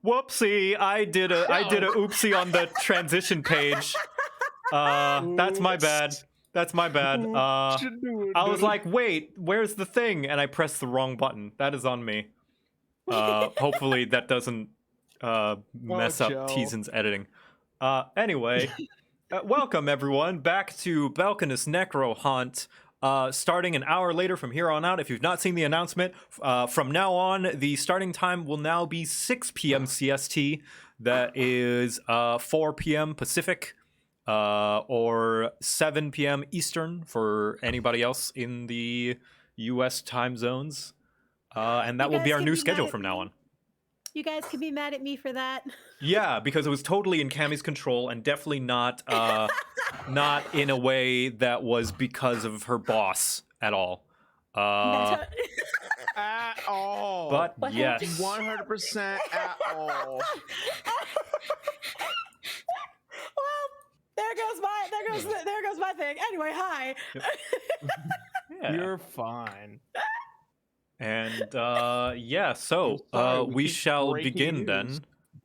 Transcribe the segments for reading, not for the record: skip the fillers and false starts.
Whoopsie! I did a oopsie on the transition page. That's my bad. That's my bad. I was like, wait, where's the thing? And I pressed the wrong button. That is on me. Hopefully that doesn't mess up Teasen's editing. Anyway, welcome everyone back to Belkinus Necro Hunt. Starting an hour later from here on out. If you've not seen the announcement, from now on, the starting time will now be 6 p.m. CST. That is 4 p.m. Pacific, or 7 p.m. Eastern for anybody else in the U.S. time zones. And that will be our new schedule from now on. You guys can be mad at me for that. Yeah, because it was totally in Cammy's control and definitely not not in a way that was because of her boss at all. At all. But yes. 100% at all. Well, there goes my thing. Anyway, hi. Yeah. You're fine. And yeah, so we shall begin news. then.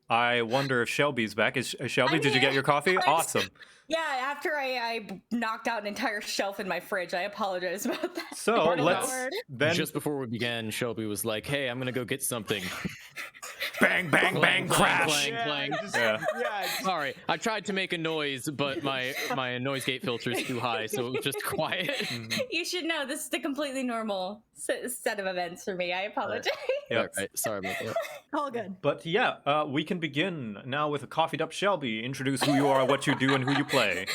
I wonder if Shelby's back. Is Shelby, did you get your coffee? Awesome. Yeah, after I knocked out an entire shelf in my fridge, I apologize about that. So let's then. Just before we began, Shelby was like, "Hey, I'm gonna go get something." Bang, bang, bang, crash. Clang. Yeah. Sorry, I tried to make a noise, but my noise gate filter is too high, so it was just quiet. You should know this is a completely normal set of events for me. I apologize. Yep. Right. Sorry about that. All good. But yeah, we can begin now with a coffeed up Shelby. Introduce who you are, what you do, and who you play.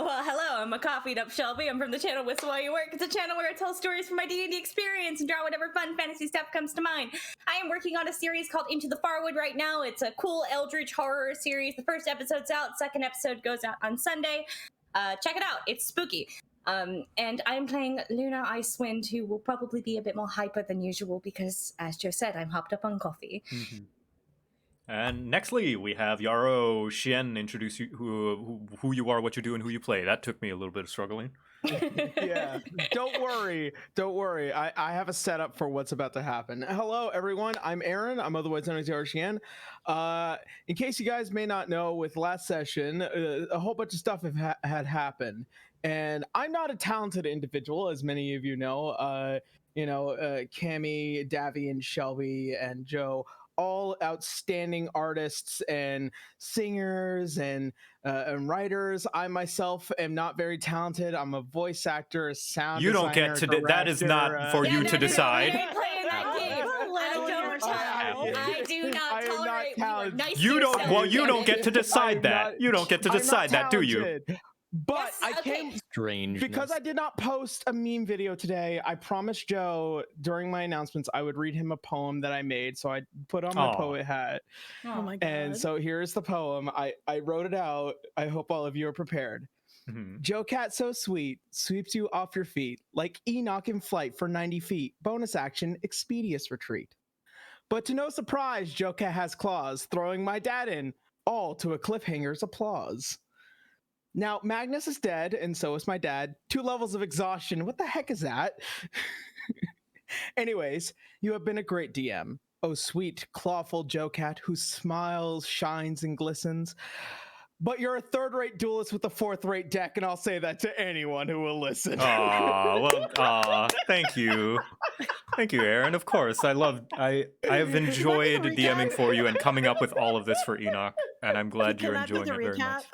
Well, hello, I'm a coffeed up Shelby. I'm from the channel Whistle While You Work. It's a channel where I tell stories from my D&D experience and draw whatever fun fantasy stuff comes to mind. I am working on a series called Into the Farwood right now. It's a cool eldritch horror series. The first episode's out. Second episode goes out on Sunday. Check it out. It's spooky. And I'm playing Luna Icewind, who will probably be a bit more hyper than usual because, as Joe said, I'm hopped up on coffee. Mm-hmm. And nextly, we have Yarrow Xian introduce you who you are, what you do, and who you play. That took me a little bit of struggling. Yeah, don't worry. I have a setup for what's about to happen. Hello, everyone. I'm Aaron. I'm otherwise known as Yarrow Xian. In case you guys may not know, with last session, a whole bunch of stuff had happened. And I'm not a talented individual, as many of you know. Cammy, Davy, and Shelby, and Joe, all outstanding artists and singers and writers. I myself am not very talented. I'm a voice actor, a sound You don't designer, get to. director, That is not for you to decide. I do not tolerate nice. You don't. Well, you don't get to decide that. You don't get to decide that, do you? But Yes, I came Strange. because I did not post a meme video today. I promised Joe during my announcements I would read him a poem that I made, so I put on my poet hat. Oh my god. And so here's the poem. I wrote it out. I hope all of you are prepared. Mm-hmm. Joe Cat so sweet, sweeps you off your feet, like Enoch in flight for 90 feet. Bonus action, expeditious retreat. But to no surprise, Joe Cat has claws, throwing my dad in, all to a cliffhanger's applause. Now, Magnus is dead, and so is my dad. 2 levels of exhaustion. What the heck is that? Anyways, you have been a great DM. Oh, sweet, clawful Joe Cat, who smiles, shines, and glistens. But you're a third-rate duelist with a fourth-rate deck, and I'll say that to anyone who will listen. Thank you. Thank you, Aaron. Of course, I have enjoyed DMing for you and coming up with all of this for Enoch, and I'm glad you're enjoying it very much.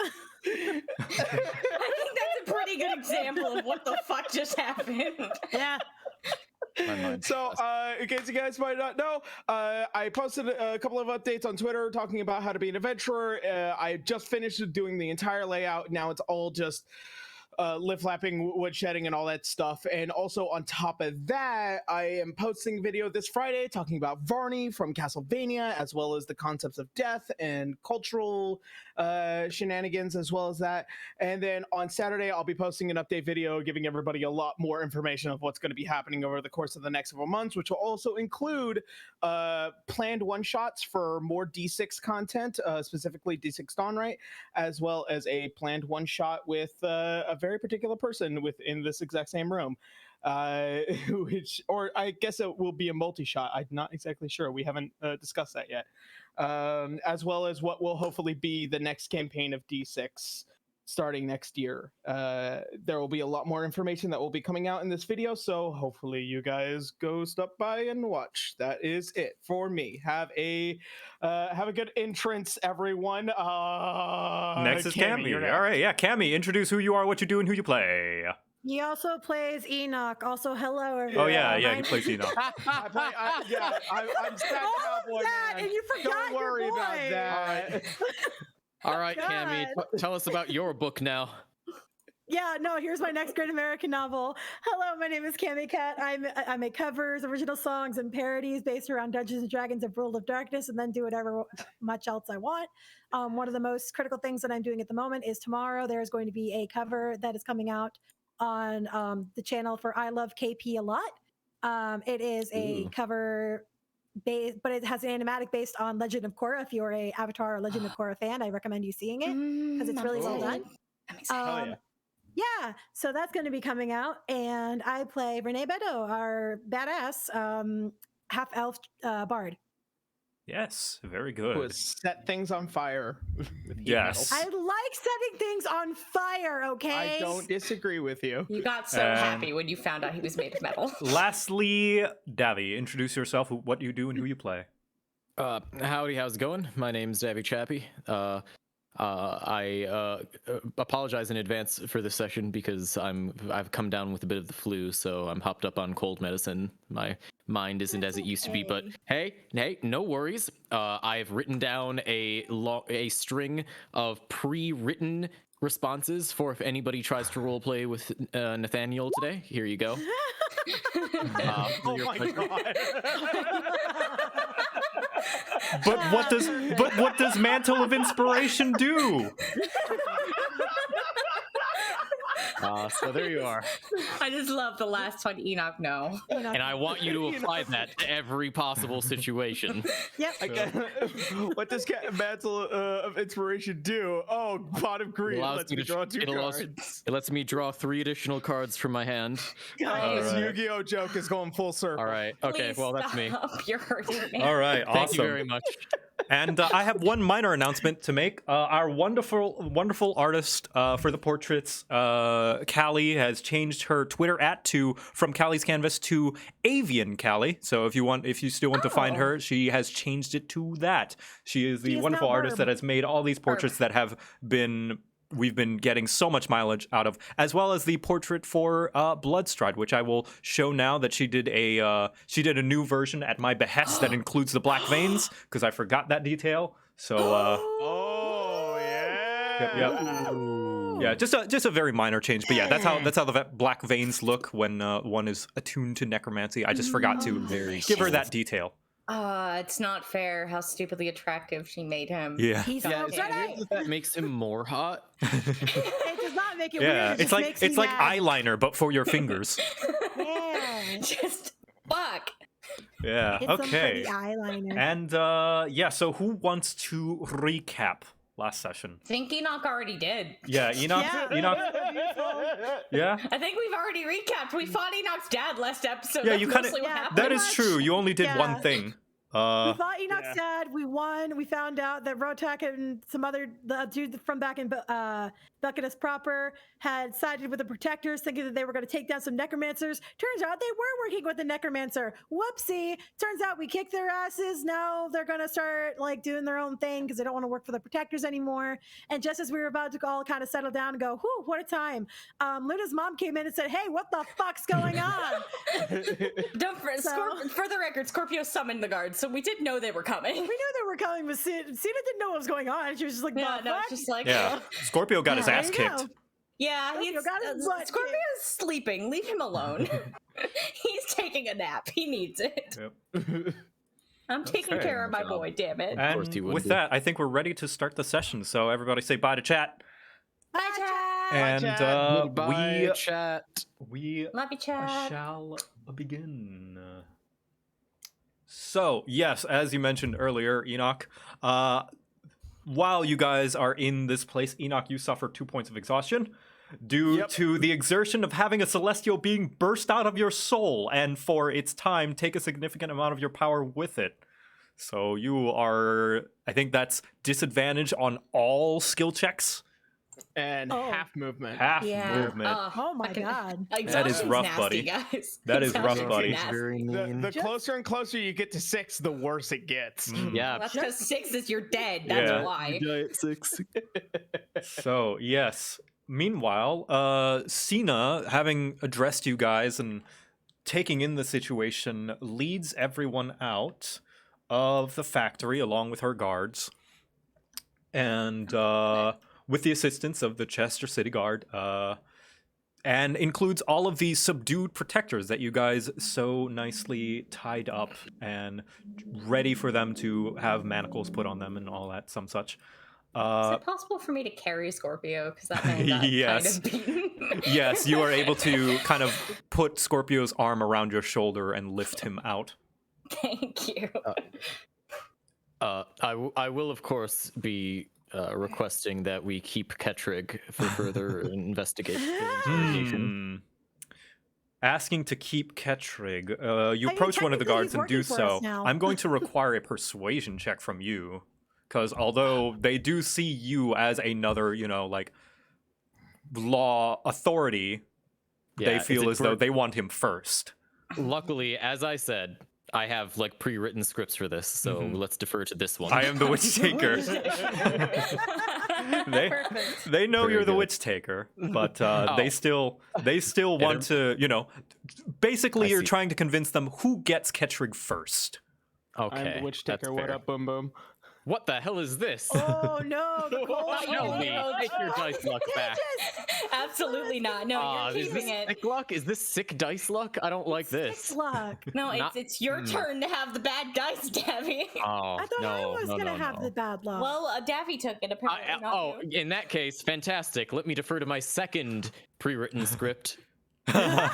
I think that's a pretty good example of what the fuck just happened. Yeah. So, in case you guys might not know, I posted a couple of updates on Twitter talking about how to be an adventurer. I just finished doing the entire layout. Now it's all just lip-lapping, woodshedding, and all that stuff. And also on top of that, I am posting a video this Friday talking about Varney from Castlevania, as well as the concepts of death and cultural shenanigans, as well as that. And then on Saturday, I'll be posting an update video giving everybody a lot more information of what's going to be happening over the course of the next several months, which will also include planned one-shots for more D6 content, specifically D6 Dawn Right, as well as a planned one-shot with a very particular person within this exact same room. Or I guess it will be a multi-shot. I'm not exactly sure. We haven't discussed that yet. as well as what will hopefully be the next campaign of D6 starting next year. There will be a lot more information that will be coming out in this video, so hopefully you guys go stop by and watch. That is it for me. Have a good entrance, everyone. Next is Cammy. All right, yeah, Cammy, introduce who you are, what you do, and who you play. He also plays Enoch. Also, hello, everyone. Oh yeah, he plays Enoch. I'm Stat Cowboy, that, man. and you forgot Don't worry your about boy. that. All right, Cammy, tell us about your book now. Yeah, no, here's my next great American novel. Hello, my name is Cammy Cat. I make covers, original songs, and parodies based around Dungeons and Dragons of World of Darkness, and then do whatever much else I want. One of the most critical things that I'm doing at the moment is tomorrow there is going to be a cover that is coming out on the channel for I Love KP a Lot. It is a cover based, but it has an animatic based on Legend of Korra. If you're a Avatar or Legend of Korra fan, I recommend you seeing it because it's really well done. I'm excited. Yeah, so that's going to be coming out, and I play Renee Bedo, our badass half elf bard. Yes, very Who good. has set things on fire with heat Yes. metal. I like setting things on fire. Okay, I don't disagree with you. You got so happy when you found out he was made of metal. Lastly, Davy, introduce yourself, what you do, and who you play. Howdy, how's it going? My name's Davy Chappie. I apologize in advance for this session because I've come down with a bit of the flu, so I'm hopped up on cold medicine. My mind isn't as it used to be, but hey, no worries. I've written down a string of pre-written responses for if anybody tries to roleplay with Nathaniel today. Here you go. Oh my god. But what does Mantle of Inspiration do? So there you are. I just love the last one, Enoch. No. And I want you to apply that to every possible situation. Yep. What does Mantle of Inspiration do? Oh, pot of greed. Let's draw two cards. It lets me draw 3 additional cards from my hand. This Yu-Gi-Oh joke is going full circle. All right. Okay. Please Well, that's me. stop. You're hurting me. All right, awesome. Thank you very much. And I have one minor announcement to make. Our wonderful artist for the portraits, Callie, has changed her Twitter from Callie's Canvas to Avian Callie. So if you still want to find her, she has changed it to that. She is the wonderful artist that has made all these portraits that we've been getting so much mileage out of, as well as the portrait for Bloodstride, which I will show now that she did a new version at my behest that includes the black veins, because I forgot that detail. So Oh yeah. yep. Yeah, just a very minor change, but yeah, that's how the black veins look when one is attuned to necromancy. I just forgot to give her that detail. It's not fair how stupidly attractive she made him. Yeah. He's Yeah, so is it pretty. weird that that makes him more hot? It does not make it Yeah, weird. it's like mad. eyeliner, but for your fingers. Yeah. Just fuck. Yeah. It's some Okay. pretty eyeliner. And so who wants to recap last session? I think Enoch already did. Yeah, Enoch. Yeah. Enoch. Yeah. I think we've already recapped. We fought Enoch's dad last episode. Yeah, That's you kinda- mostly what Yeah, happened. That is much. true. You only did one Yeah. thing. We fought Enoch's yeah. dad. We won. We found out that Rotak and some other dude from back in Belkinus proper had sided with the protectors, thinking that they were going to take down some necromancers. Turns out they were working with the necromancer. Whoopsie! Turns out we kicked their asses. Now they're going to start like doing their own thing because they don't want to work for the protectors anymore. And just as we were about to all kind of settle down and go, "Whew, what a time!" Luna's mom came in and said, "Hey, what the fuck's going on?" For the record, Scorpio summoned the guards, so we did know they were coming. We knew they were coming, but Cena didn't know what was going on. She was just like, Yeah, "The no, fuck?" it's just like, Yeah. Scorpio got his Yeah, ass there you kicked. go. yeah, Scorpio he's, got his butt Scorpio's kicked. sleeping. Leave him alone. He's taking a nap. He needs it. Yep. I'm taking Okay. care of my boy, damn it. course he And would with be. that, I think we're ready to start the session. So everybody say bye to chat. Bye, chat. And chat. Goodbye, chat. we Love you, chat. shall begin. So, yes, as you mentioned earlier, Enoch, while you guys are in this place, Enoch, you suffer 2 points of exhaustion due to the exertion of having a celestial being burst out of your soul, and for its time, take a significant amount of your power with it. So you are, I think that's disadvantage on all skill checks. And half movement. Half movement. Oh my god. That is rough, nasty, buddy. Guys. That is rough, Exhaustion's buddy. nasty. Very mean. The closer and closer you get to 6, the worse it gets. Yeah. Well, that's because 6 is you're dead. That's Yeah. why. Giant 6. So, yes. Meanwhile, Cena, having addressed you guys and taking in the situation, leads everyone out of the factory along with her guards. And with the assistance of the Chester City Guard, and includes all of these subdued protectors that you guys so nicely tied up and ready for them to have manacles put on them and all that, some such. Is it possible for me to carry Scorpio? Because that man got Yes. kind of beaten. Yes, you are able to kind of put Scorpio's arm around your shoulder and lift him out. Thank you. I will, of course, be requesting that we keep Ketrig for further investigation. Asking to keep Ketrig. You I mean, approach one of the technically guards he's and do working for us so. now. I'm going to require a persuasion check from you. Because although they do see you as another, like, law authority, they feel as though they want him first. Luckily, as I said, I have like pre-written scripts for this, so let's defer to this one. I am the witch taker. they know Very you're the good. witch taker, but they still want to, basically I you're see. trying to convince them who gets Ketrig first. Okay, I'm the witch that's taker. What fair. up, boom boom? What the hell is this? Oh no, the Tell me, take your dice luck back. Absolutely not. No, you're Is this keeping it. sick luck? Is this sick dice luck? I don't like this. luck. No, Not- it's your turn to have the bad dice, Davy. Oh, I thought no, I was no, gonna no, have no. the bad luck. Well, Davy took it apparently. Not you. In that case, fantastic. Let me defer to my second pre-written script. All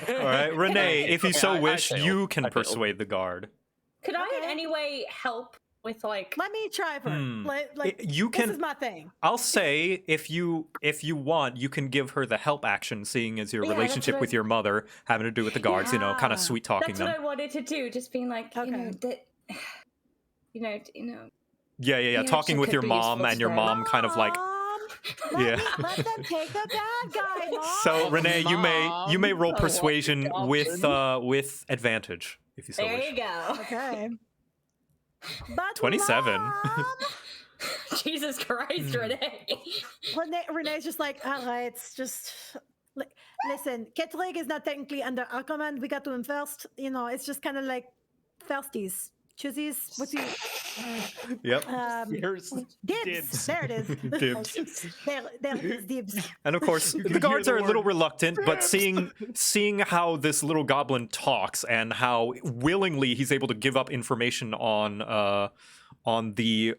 right, Renee, if you so I wish, failed. you can I failed. persuade the guard. Could I in Okay. any way help with like? Let me try for You this can. is my thing. I'll say if you want, you can give her the help action, seeing as your Yeah, that's relationship what with your mother having to do with the guards, kind of Yeah. sweet talking That's them. what I wanted to do. Just being like, Okay. Yeah. Talking she with could your be mom useful and your today. mom kind of like. Mom, Yeah. let them take the bad guy, Mom. So Renee, you may roll Mom, persuasion oh, with advantage if you so There wish. you go. Okay. But 27. Mom, Jesus Christ, Renee. Renee's just like, all right, it's just. Listen, Ketrig is not technically under our command. We got to him first. It's just kind of like firsties, choosies. What do you? Yep. Here's Dibs. Dibs. There it is. Dibs. There it is. Dibs. And of course, can the guards hear are the a little word reluctant, but "Dibs." seeing how this little goblin talks and how willingly he's able to give up information on the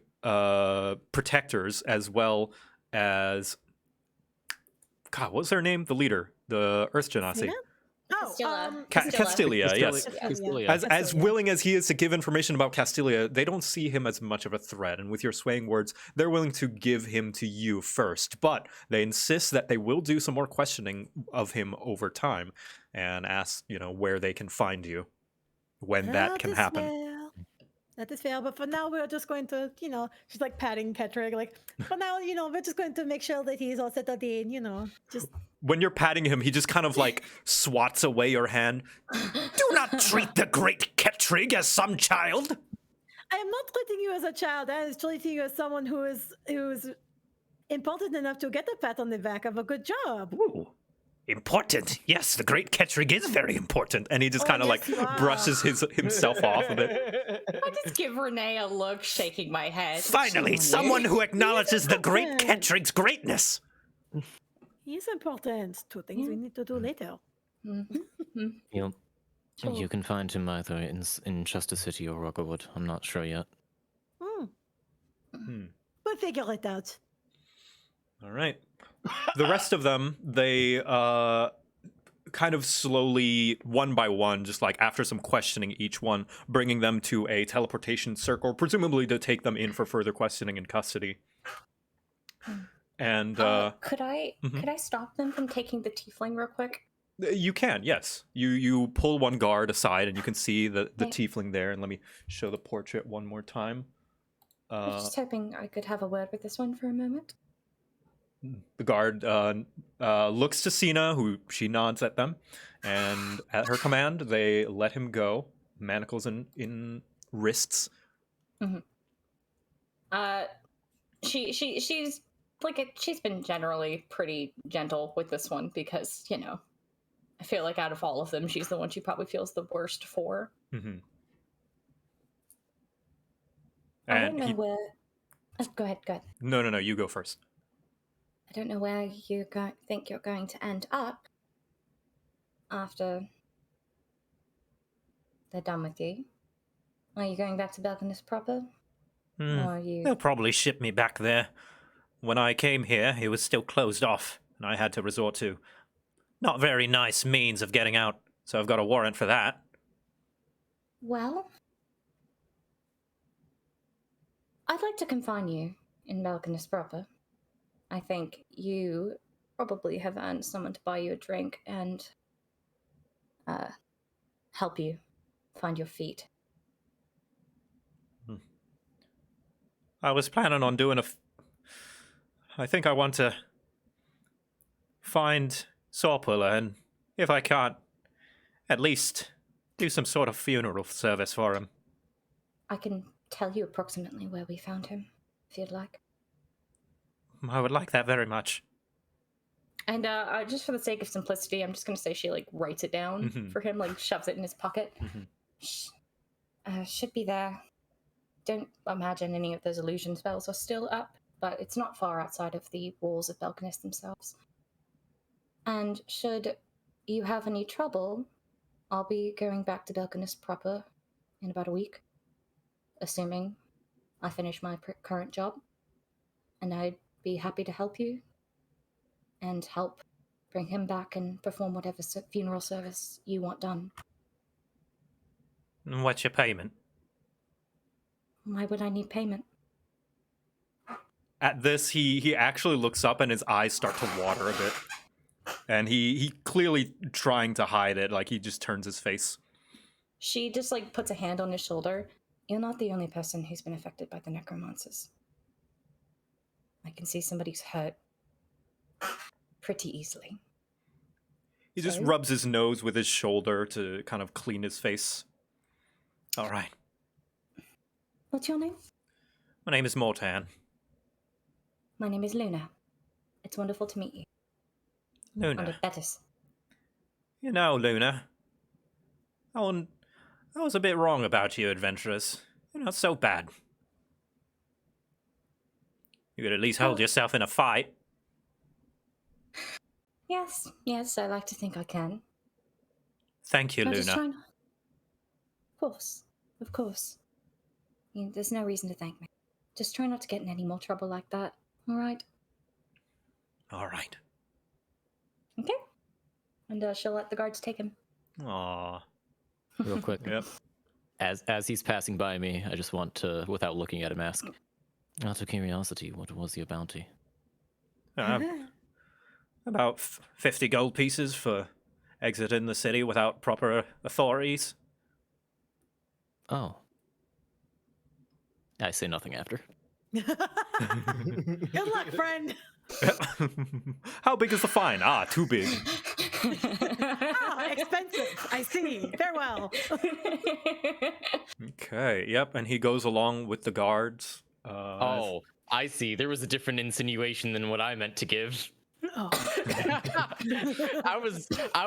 protectors as well as God, what was her name? The leader, the Earth Genasi. Cena? Oh, Castilia, yes. Castilia. As willing as he is to give information about Castilia, they don't see him as much of a threat. And with your swaying words, they're willing to give him to you first. But they insist that they will do some more questioning of him over time and ask, where they can find you when that can happen. That is fair, but for now we're just going to, she's like patting Ketrig, like, for now, we're just going to make sure that he's all settled in, just. When you're patting him, he just kind of like swats away your hand. Do not treat the great Ketrig as some child. I am not treating you as a child. I am treating you as someone who is important enough to get a pat on the back of a good job. Ooh, important. Yes, the great Ketrig is very important. And he just Oh, kind of yes, you are. brushes himself off of it. I just give Renee a look, shaking my head. Finally, someone who acknowledges the great important. Ketrig's greatness. He's important. Two things we need to do later. You can find him either in Chester City or Rockwood. I'm not sure yet. We'll figure it out. All right. The rest of them, they kind of slowly, one by one, just like after some questioning each one, bringing them to a teleportation circle, presumably to take them in for further questioning and custody. And Could I stop them from taking the tiefling real quick? You can, yes. You pull one guard aside, and you can see the Okay. tiefling there. And let me show the portrait one more time. I was just hoping I could have a word with this one for a moment. The guard looks to Sina, who she nods at them, and at her command, they let him go. Manacles in wrists. She's she's been generally pretty gentle with this one because, you know, I feel like out of all of them, she's the one she probably feels the worst for. Mm-hmm. I don't know where. Oh, go ahead. No, you go first. I don't know where you think you're going to end up after they're done with you. Are you going back to Belkinus proper? Or are you... They'll probably ship me back there. When I came here, it was still closed off, and I had to resort to not very nice means of getting out, so I've got a warrant for that. Well, I'd like to confine you in Belkinus proper. I think you probably have earned someone to buy you a drink and help you find your feet. I was planning on doing I think I want to find Sawpuller, and if I can't, at least do some sort of funeral service for him. I can tell you approximately where we found him, if you'd like. I would like that very much. And just for the sake of simplicity, I'm just going to say she, writes it down for him, shoves it in his pocket. Should be there. Don't imagine any of those illusion spells are still up, but it's not far outside of the walls of Belkinus themselves. And should you have any trouble, I'll be going back to Belkinus proper in about a week, assuming I finish my current job. And I'd be happy to help you and help bring him back and perform whatever funeral service you want done. And what's your payment? Why would I need payment? At this, he actually looks up and his eyes start to water a bit. And he clearly trying to hide it, he just turns his face. She just, puts a hand on his shoulder. You're not the only person who's been affected by the necromancers. I can see somebody's hurt pretty easily. He just rubs his nose with his shoulder to kind of clean his face. All right. What's your name? My name is Mortan. My name is Luna. It's wonderful to meet you. Luna. And Betis. You know, Luna, I was a bit wrong about you, adventurers. You're not so bad. You could at least hold yourself in a fight. Yes, I like to think I can. Thank you, I'll Luna. just try Of course. There's no reason to thank me. Just try not to get in any more trouble like that, all right? All right. Okay. And she'll let the guards take him. Aww. Real quick. Yep. As he's passing by me, I just want to, without looking at him, ask, out of curiosity, what was your bounty? About 50 gold pieces for exiting the city without proper authorities. Oh. I say nothing after. Good luck, friend. How big is the fine? Too big. Expensive. I see. Farewell. Okay, yep, and he goes along with the guards. Oh, I see. There was a different insinuation than what I meant to give. Oh. I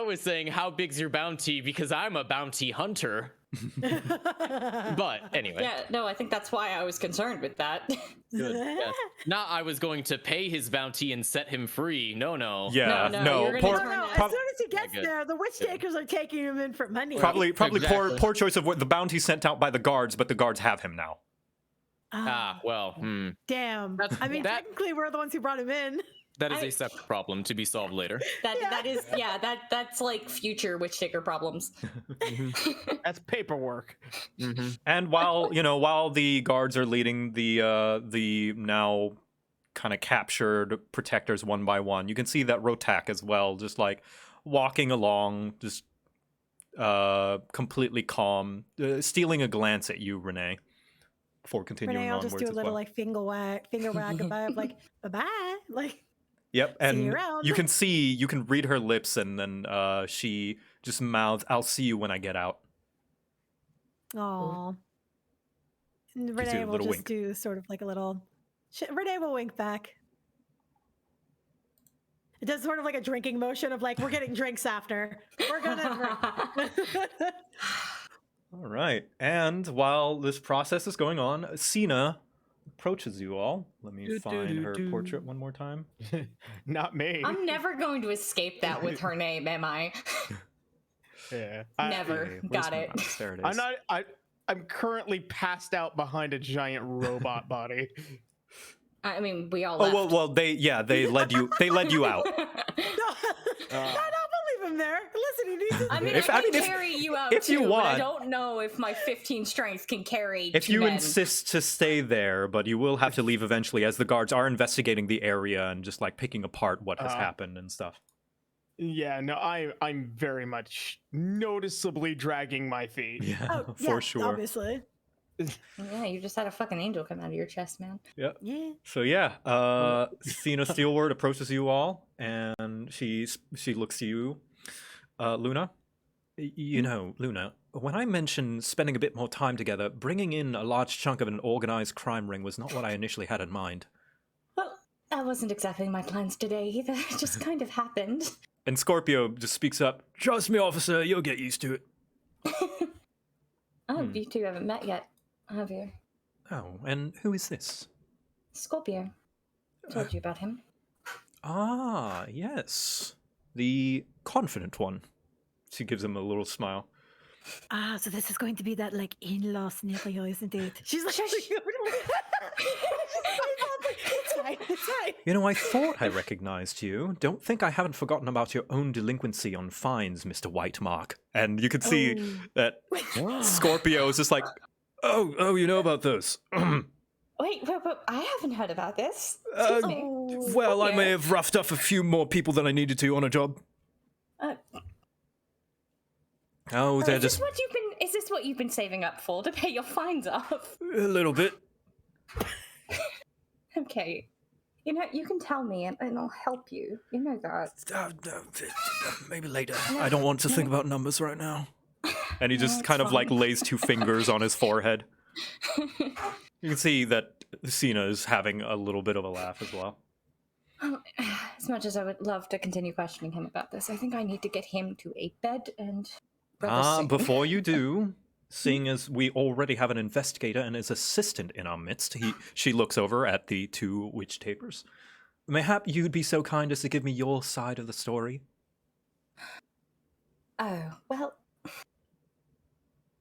was saying, how big's your bounty? Because I'm a bounty hunter. But anyway. Yeah, no, I think that's why I was concerned with that. Good. Yes. Not I was going to pay his bounty and set him free. No. Yeah, no. You're gonna turn As soon as he gets there, the witch takers are taking him in for money. Probably Exactly. poor choice of what the bounty sent out by the guards, but the guards have him now. Damn. Technically, we're the ones who brought him in. That is a separate problem to be solved later. That's like future witch taker problems. That's paperwork. Mm-hmm. And while the guards are leading the now kind of captured protectors one by one, you can see that Rotak as well, just walking along, just completely calm, stealing a glance at you, Renee, before continuing Renee, I'll onwards just do a as little well. like finger wag goodbye of like bye-bye. Like, Yep, see you and around. you can read her lips, and then she just mouths, "I'll see you when I get out." Aw. And you a Renee will little just wink. do sort of like a little. Renee will wink back. It does sort of like a drinking motion of like, we're getting drinks after. We're gonna drink. All right, and while this process is going on, Cena approaches you all. Let me find her portrait one more time. Not me. I'm never going to escape that with her name, am I? Yeah. Never. Okay, where's Got my it. mouse? There it is. I'm not. I'm currently passed out behind a giant robot body. I mean, we all Oh left. well, they led you out. I don't believe him there. Listen, he needs. I mean, If- I I can mean, if- carry you out if too, you but I want- don't know if my 15 strength can carry If two you men. insist to stay there, but you will have to leave eventually, as the guards are investigating the area and just like picking apart what has happened and stuff. Yeah, no, I'm very much noticeably dragging my feet. Yeah, Oh, for yeah, sure. Obviously. Yeah, you just had a fucking angel come out of your chest, man. Yeah. Yeah. So yeah, Cena Steelward approaches you all, and she looks to you, Luna. You know, Luna, when I mentioned spending a bit more time together, bringing in a large chunk of an organized crime ring was not what I initially had in mind. Well, that wasn't exactly my plans today either. It just kind of happened. And Scorpio just speaks up. Trust me, officer, you'll get used to it. Oh, you two haven't met yet, have you? Oh, and who is this? Scorpio. Told you about him. Ah, yes. The confident one. She gives him a little smile. Ah, so this is going to be that like in-law scenario, isn't it? She's like, it's fine, it's fine. You know, I thought I recognized you. Don't think I haven't forgotten about your own delinquency on fines, Mr. Whitemark. And you can see that Scorpio is just like, oh, you know about those. Wait, I haven't heard about this. Well, I may have roughed up a few more people than I needed to on a job. Oh, they're Is this just what you've been saving up for to pay your fines off? a little bit. Okay. You know, you can tell me and I'll help you. You know that. Maybe later. I don't want to think about numbers right now. And he just kind of like lays two fingers on his forehead. You can see that Cena is having a little bit of a laugh as well. As much as I would love to continue questioning him about this, I think I need to get him to a bed and... Before you do, seeing as we already have an investigator and his assistant in our midst, she looks over at the two witch tapers. Mayhap you'd be so kind as to give me your side of the story? Oh, well...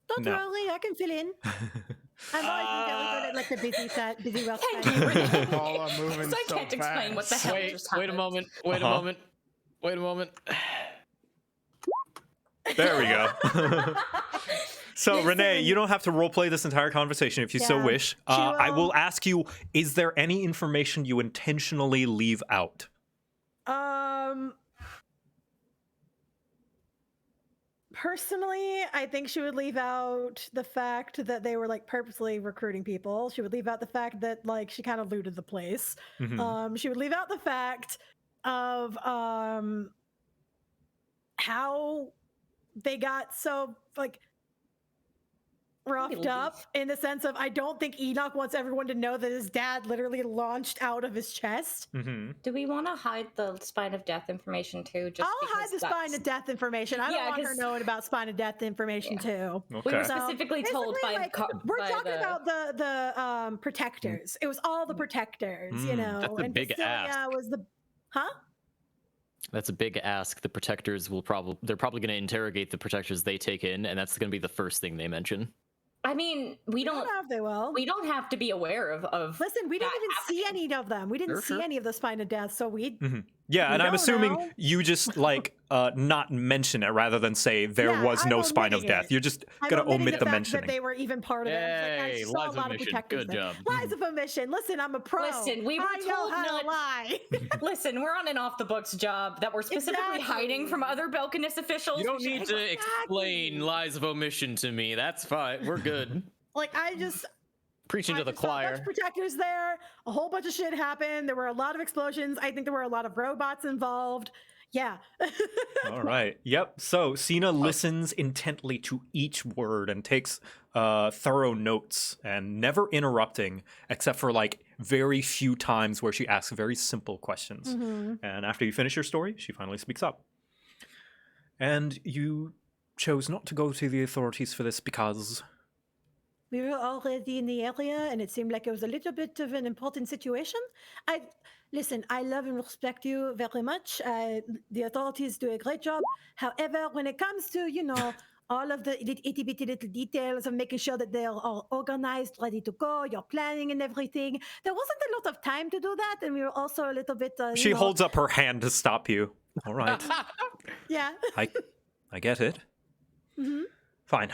Don't No. worry, I can fill in. I'm always really good at like the busy rough Thank side. you, Renee. All are moving So I so can't explain what the fast. hell just happened. Wait a moment. Wait a moment. There we go. So, Renee, you don't have to roleplay this entire conversation if you so Yeah. wish. I will ask you, is there any information you intentionally leave out? Personally, I think she would leave out the fact that they were like purposely recruiting people. She would leave out the fact that like she kind of looted the place. Mhm. She would leave out the fact of how they got so like roughed up in the sense of I don't think Enoch wants everyone to know that his dad literally launched out of his chest. Mhm. Do we want to hide the spine of death information too? Just I'll hide the because spine of death information. I don't Yeah, want her 'cause- knowing about spine of death information too. We Okay. were specifically told basically, by like, we're talking about the protectors. It was all the protectors, you know. That's a and big Basilia ask. was the huh? That's a big ask. The protectors they're probably going to interrogate the protectors they take in, and that's going to be the first thing they mention. I mean, we I don't don't know if they will. we don't have to be aware of Listen, we didn't that even see any of them. We didn't Sure, see sure. any of the spine of death, so we Mhm. Yeah, We and I'm don't assuming know. you just like not mention it rather than say there Yeah, was I'm no spine of omitting death. it. You're just I'm gonna omitting omit the fact mentioning. that they were even part of it. I was like, I Yay, saw lies a of lot of omission. protectors Good there. job. Lies of omission. Listen, I'm a pro. Listen, we were I know told how not- to lie. Listen, we're on an off the books job that we're specifically hiding from Exactly. other Belkinus officials. You don't We should- need to explain Exactly. lies of omission to me. That's fine. We're good. Like I just Preaching to the just saw a bunch choir. of protectors there. A whole bunch of shit happened. There were a lot of explosions. I think there were a lot of robots involved. Yeah. All right. Yep. So Cena listens intently to each word and takes thorough notes and never interrupting except for like very few times where she asks very simple questions. And after you finish your story, she finally speaks up. And you chose not to go to the authorities for this because We were already in the area, and it seemed like it was a little bit of an important situation. Listen. I love and respect you very much. The authorities do a great job. However, when it comes to all of the itty bitty little details of making sure that they're all organized, ready to go, your planning and everything, there wasn't a lot of time to do that, and we were also a little bit. she holds up her hand to stop you. All right. Yeah. I get it. Fine.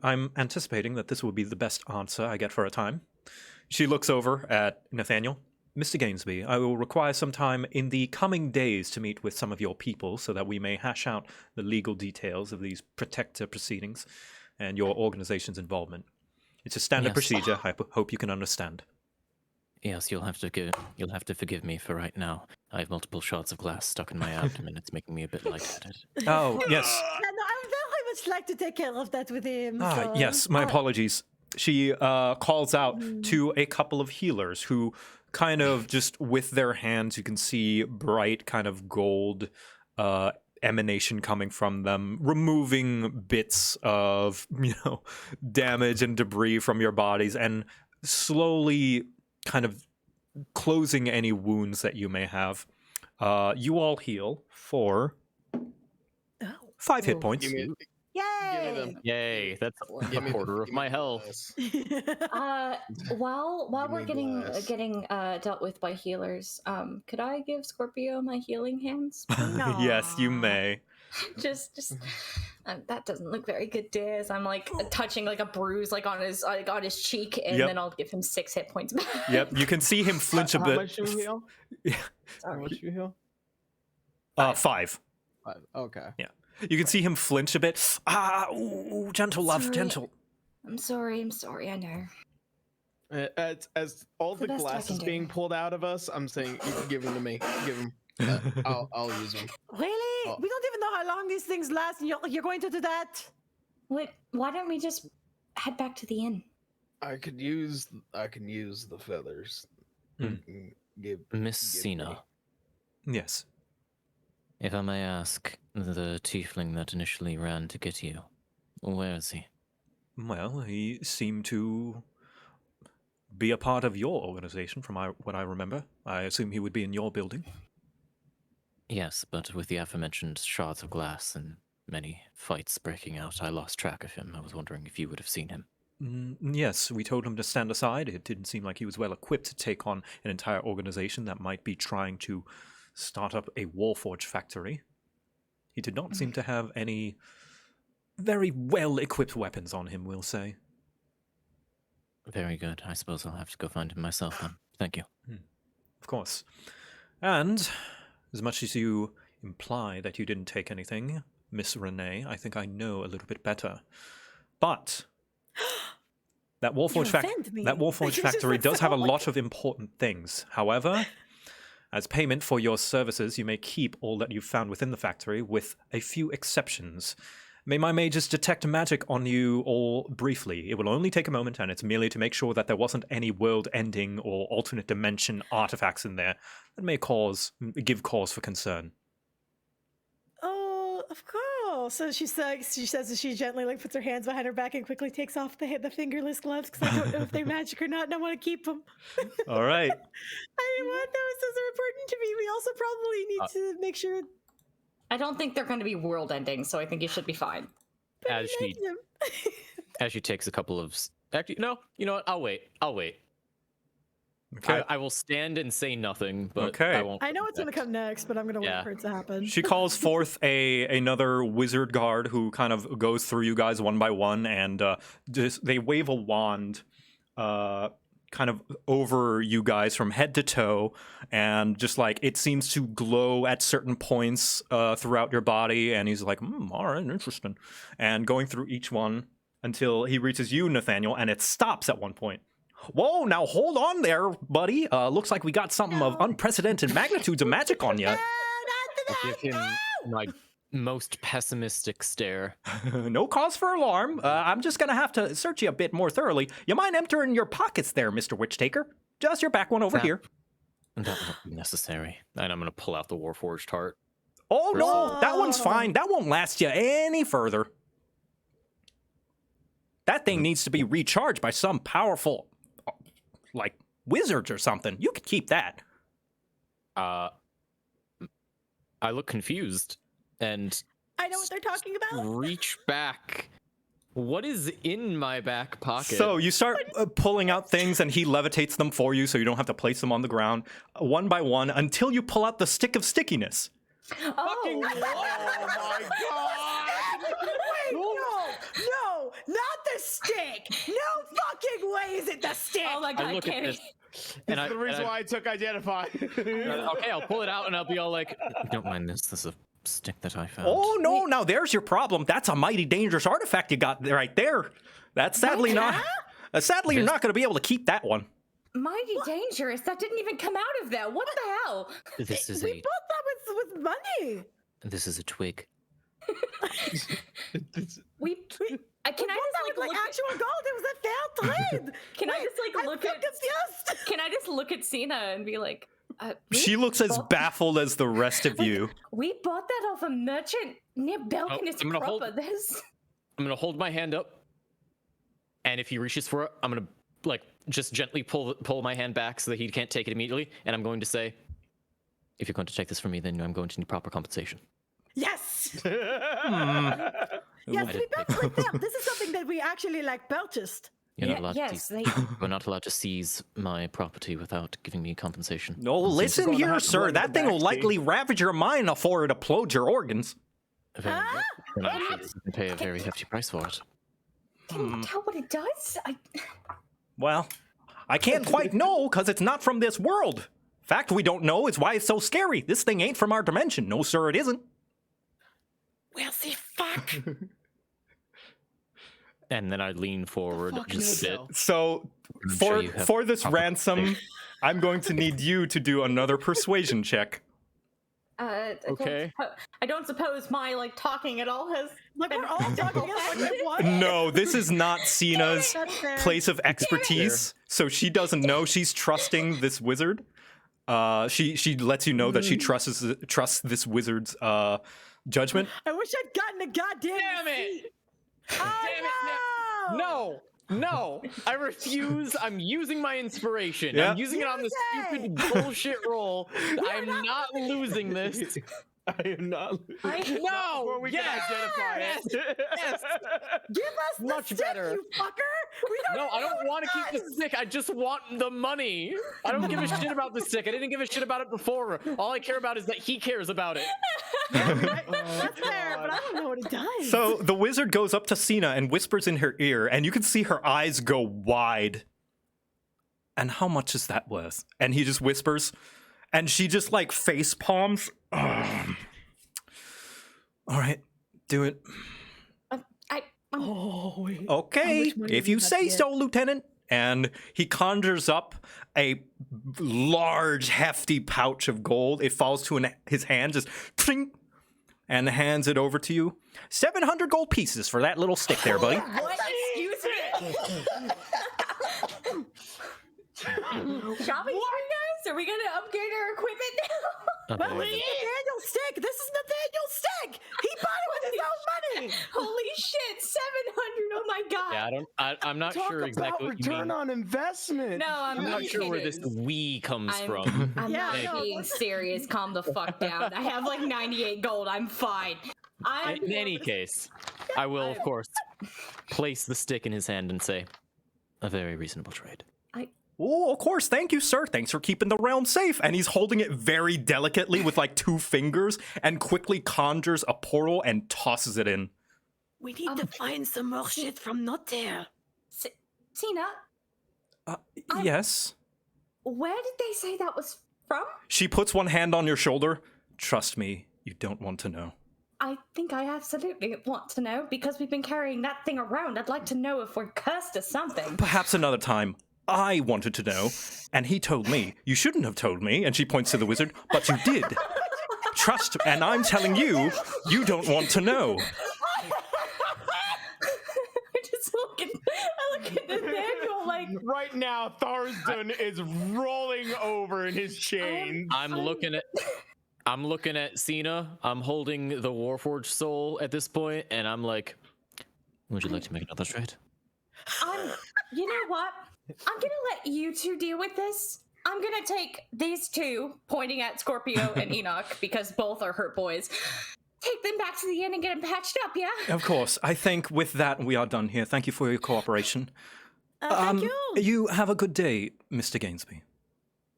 I'm anticipating that this will be the best answer I get for a time. She looks over at Nathaniel. Mr. Gainsby, I will require some time in the coming days to meet with some of your people so that we may hash out the legal details of these protector proceedings and your organization's involvement. It's a standard Yes. procedure. I hope you can understand. Yes, you'll have to forgive me for right now. I have multiple shards of glass stuck in my abdomen. It's making me a bit lightheaded. Oh, yes. Yeah, no, I would very much like to take care of that with him. so- Yes, my apologies. She calls out to a couple of healers who kind of just with their hands, you can see bright kind of gold emanation coming from them, removing bits of, damage and debris from your bodies and slowly kind of closing any wounds that you may have. You all heal for 5 hit points. Give me Yay! them. Yay, that's Give a me quarter of give me my the health. glass. While Give we're me getting glass. dealt with by healers, could I give Scorpio my healing hands? Yes, you Aw. may. just that doesn't look very good, Diz. I'm like touching like a bruise like on his cheek, and Yep. then I'll give him 6 hit points back. Yep, you can see him flinch a How bit. much do you heal? How Sorry. much do you heal? 5. 5. Okay. You can see him flinch a bit. Ooh, gentle love, Sorry. gentle. I'm sorry. I know. As all The the best I glass can is do. being pulled out of us, I'm saying you can give them to me. Give them. I'll use them. Really? Oh. We don't even know how long these things last, and you're going to do that? Wait, why don't we just head back to the inn? I can use the feathers. Hmm. Give Miss give Cena, me. Yes. if I may ask, the tiefling that initially ran to get you, where is he? Well, he seemed to be a part of your organization, from what I remember. I assume he would be in your building. Yes, but with the aforementioned shards of glass and many fights breaking out, I lost track of him. I was wondering if you would have seen him. Yes, we told him to stand aside. It didn't seem like he was well equipped to take on an entire organization that might be trying to start up a Warforged factory. He did not seem to have any very well-equipped weapons on him, we'll say. Very good. I suppose I'll have to go find him myself then. Thank you. Of course. And as much as you imply that you didn't take anything, Miss Renee, I think I know a little bit better. But that Warforged, offend me. that Warforged You just factory look does so have a like- lot of important things. However, as payment for your services, you may keep all that you've found within the factory, with a few exceptions. May my mages detect magic on you all briefly. It will only take a moment, and it's merely to make sure that there wasn't any world-ending or alternate dimension artifacts in there that may give cause for concern. Oh, of course. So she says as she gently puts her hands behind her back and quickly takes off the fingerless gloves because I don't know if they're magic or not, and I want to keep them. All right. I didn't want those. Those are important to me. We also probably need to make sure. I don't think they're going to be world ending, so I think you should be fine. As she them. takes a couple of actually no, you know what? I'll wait. Okay. I will stand and say nothing, but Okay. I won't. I know it's gonna come next, but I'm gonna Yeah. wait for it to happen. She calls forth another wizard guard who kind of goes through you guys one by one, and they wave a wand kind of over you guys from head to toe, and just like it seems to glow at certain points throughout your body, and he's like, all right, interesting, and going through each one until he reaches you, Nathaniel, and it stops at one point. Whoa, now hold on there, buddy. Looks like we got something of unprecedented magnitudes of magic on you. I give him my most pessimistic stare. No cause for alarm. I'm just gonna have to search you a bit more thoroughly. You mind emptying your pockets there, Mr. Witch Taker? Just your back one over here. That won't be necessary. And I'm gonna pull out the Warforged heart. Oh, no, that one's fine. That won't last you any further. That thing needs to be recharged by some powerful, like, wizards or something. You could keep that. I look confused and I know what they're talking about. reach back. What is in my back pocket? So you start pulling out things, and he levitates them for you so you don't have to place them on the ground one by one until you pull out the stick of stickiness. Oh my god! Wait, no, not the stick. No fucking way is it the stick. Oh my I god, look at Kenny. this. This is the reason why I took identify. Okay, I'll pull it out and I'll be all like, don't mind this. This is a stick that I found. Oh, no, now there's your problem. That's a mighty dangerous artifact you got right there. That's sadly not... sadly, you're not going to be able to keep that one. Mighty dangerous. That didn't even come out of there. What the hell? This is We bought that with money. This is a twig. We can I That just was look actual gold. It was a failed trade. Can I just I'm look so at confused. Can I just look at Cena and be like, She looks as baffled as the rest of you. we bought that off a merchant near Belkinus I'm gonna hold- proper. I'm gonna hold my hand up, and if he reaches for it, I'm gonna like just gently pull my hand back so that he can't take it immediately, and I'm going to say, if you're going to take this from me, then I'm going to need proper compensation. Yes. Hmm. Yes, we built with them. This is something that we actually like purchased. You're not allowed yes, to. they. We're not allowed to seize my property without giving me compensation. No, listen gonna here, have to sir. go in That the thing will backseat. likely ravage your mind before it uploads your organs. Very Huh? well. And I'm sure you can pay a very hefty price for it. Can you tell what it does? Well, I can't quite know because it's not from this world. Fact we don't know is why it's so scary. This thing ain't from our dimension. No, sir, it isn't. We'll see. Fuck. And then I lean forward just a bit. So, I'm sure you have for this proper ransom, I'm going to need you to do another persuasion check. Okay. I don't suppose my talking at all has. Like been we're all talking at once. No, this is not Cena's That's fair. place of expertise, so she doesn't know. She's trusting this wizard. She lets you know that she trusts this wizard's judgment. I wish I'd gotten a goddamn. Damn it! receipt. Oh, No! No! I refuse. I'm using my inspiration. Yeah. I'm using it on the Use stupid bullshit roll. I'm not losing this. I am not. No! Before we can Yes! identify Yes! it. Yes! Give us the Much stick, better. you fucker. We don't No, I know don't what want to it keep the does. stick. I just want the money. I don't give a shit about the stick. I didn't give a shit about it before. All I care about is that he cares about it. That's fair, but I don't know what it does. So the wizard goes up to Cena and whispers in her ear, and you can see her eyes go wide. And how much is that worth? And he just whispers, and she just face palms. All right, do it. oh, wait. Okay, much money if do you you have say to get? so, Lieutenant. And he conjures up a large, hefty pouch of gold. It falls to his hand, just pling, and hands it over to you. 700 gold pieces for that little stick there, buddy. What? Excuse me. Shopping for you guys? Are we gonna upgrade our equipment now? But it's Nathaniel's stick. This is Nathaniel's stick. He bought it with his own money. Holy shit! 700! Oh my god! Yeah, I'm not Talk sure about exactly what you return mean. on investment. No, I'm not sure where this kidding. we comes I'm- from. I'm Yeah, not no. being serious. Calm the fuck down. I have 98 gold. I'm fine. In any case, I will, of course, place the stick in his hand and say, a very reasonable trade. Oh, of course. Thank you, sir. Thanks for keeping the realm safe. And he's holding it very delicately with like 2 fingers and quickly conjures a portal and tosses it in. We need to find some more shit from not there. Tina, Yes? where did they say that was from? She puts one hand on your shoulder. Trust me, you don't want to know. I think I absolutely want to know, because we've been carrying that thing around. I'd like to know if we're cursed or something. Perhaps another time. I wanted to know, and he told me. You shouldn't have told me, and she points to the wizard, but you did. Trust, and I'm telling you, you don't want to know. I look at Nathaniel like... Right now, Tharsden is rolling over in his chains. I'm looking at Cena. I'm holding the Warforged soul at this point, and I'm like, would you like to make another trade? You know what? I'm gonna let you two deal with this. I'm gonna take these two, pointing at Scorpio and Enoch, because both are hurt boys. Take them back to the inn and get them patched up, yeah? Of course. I think with that, we are done here. Thank you for your cooperation. Thank you. You have a good day, Mr. Gainsby.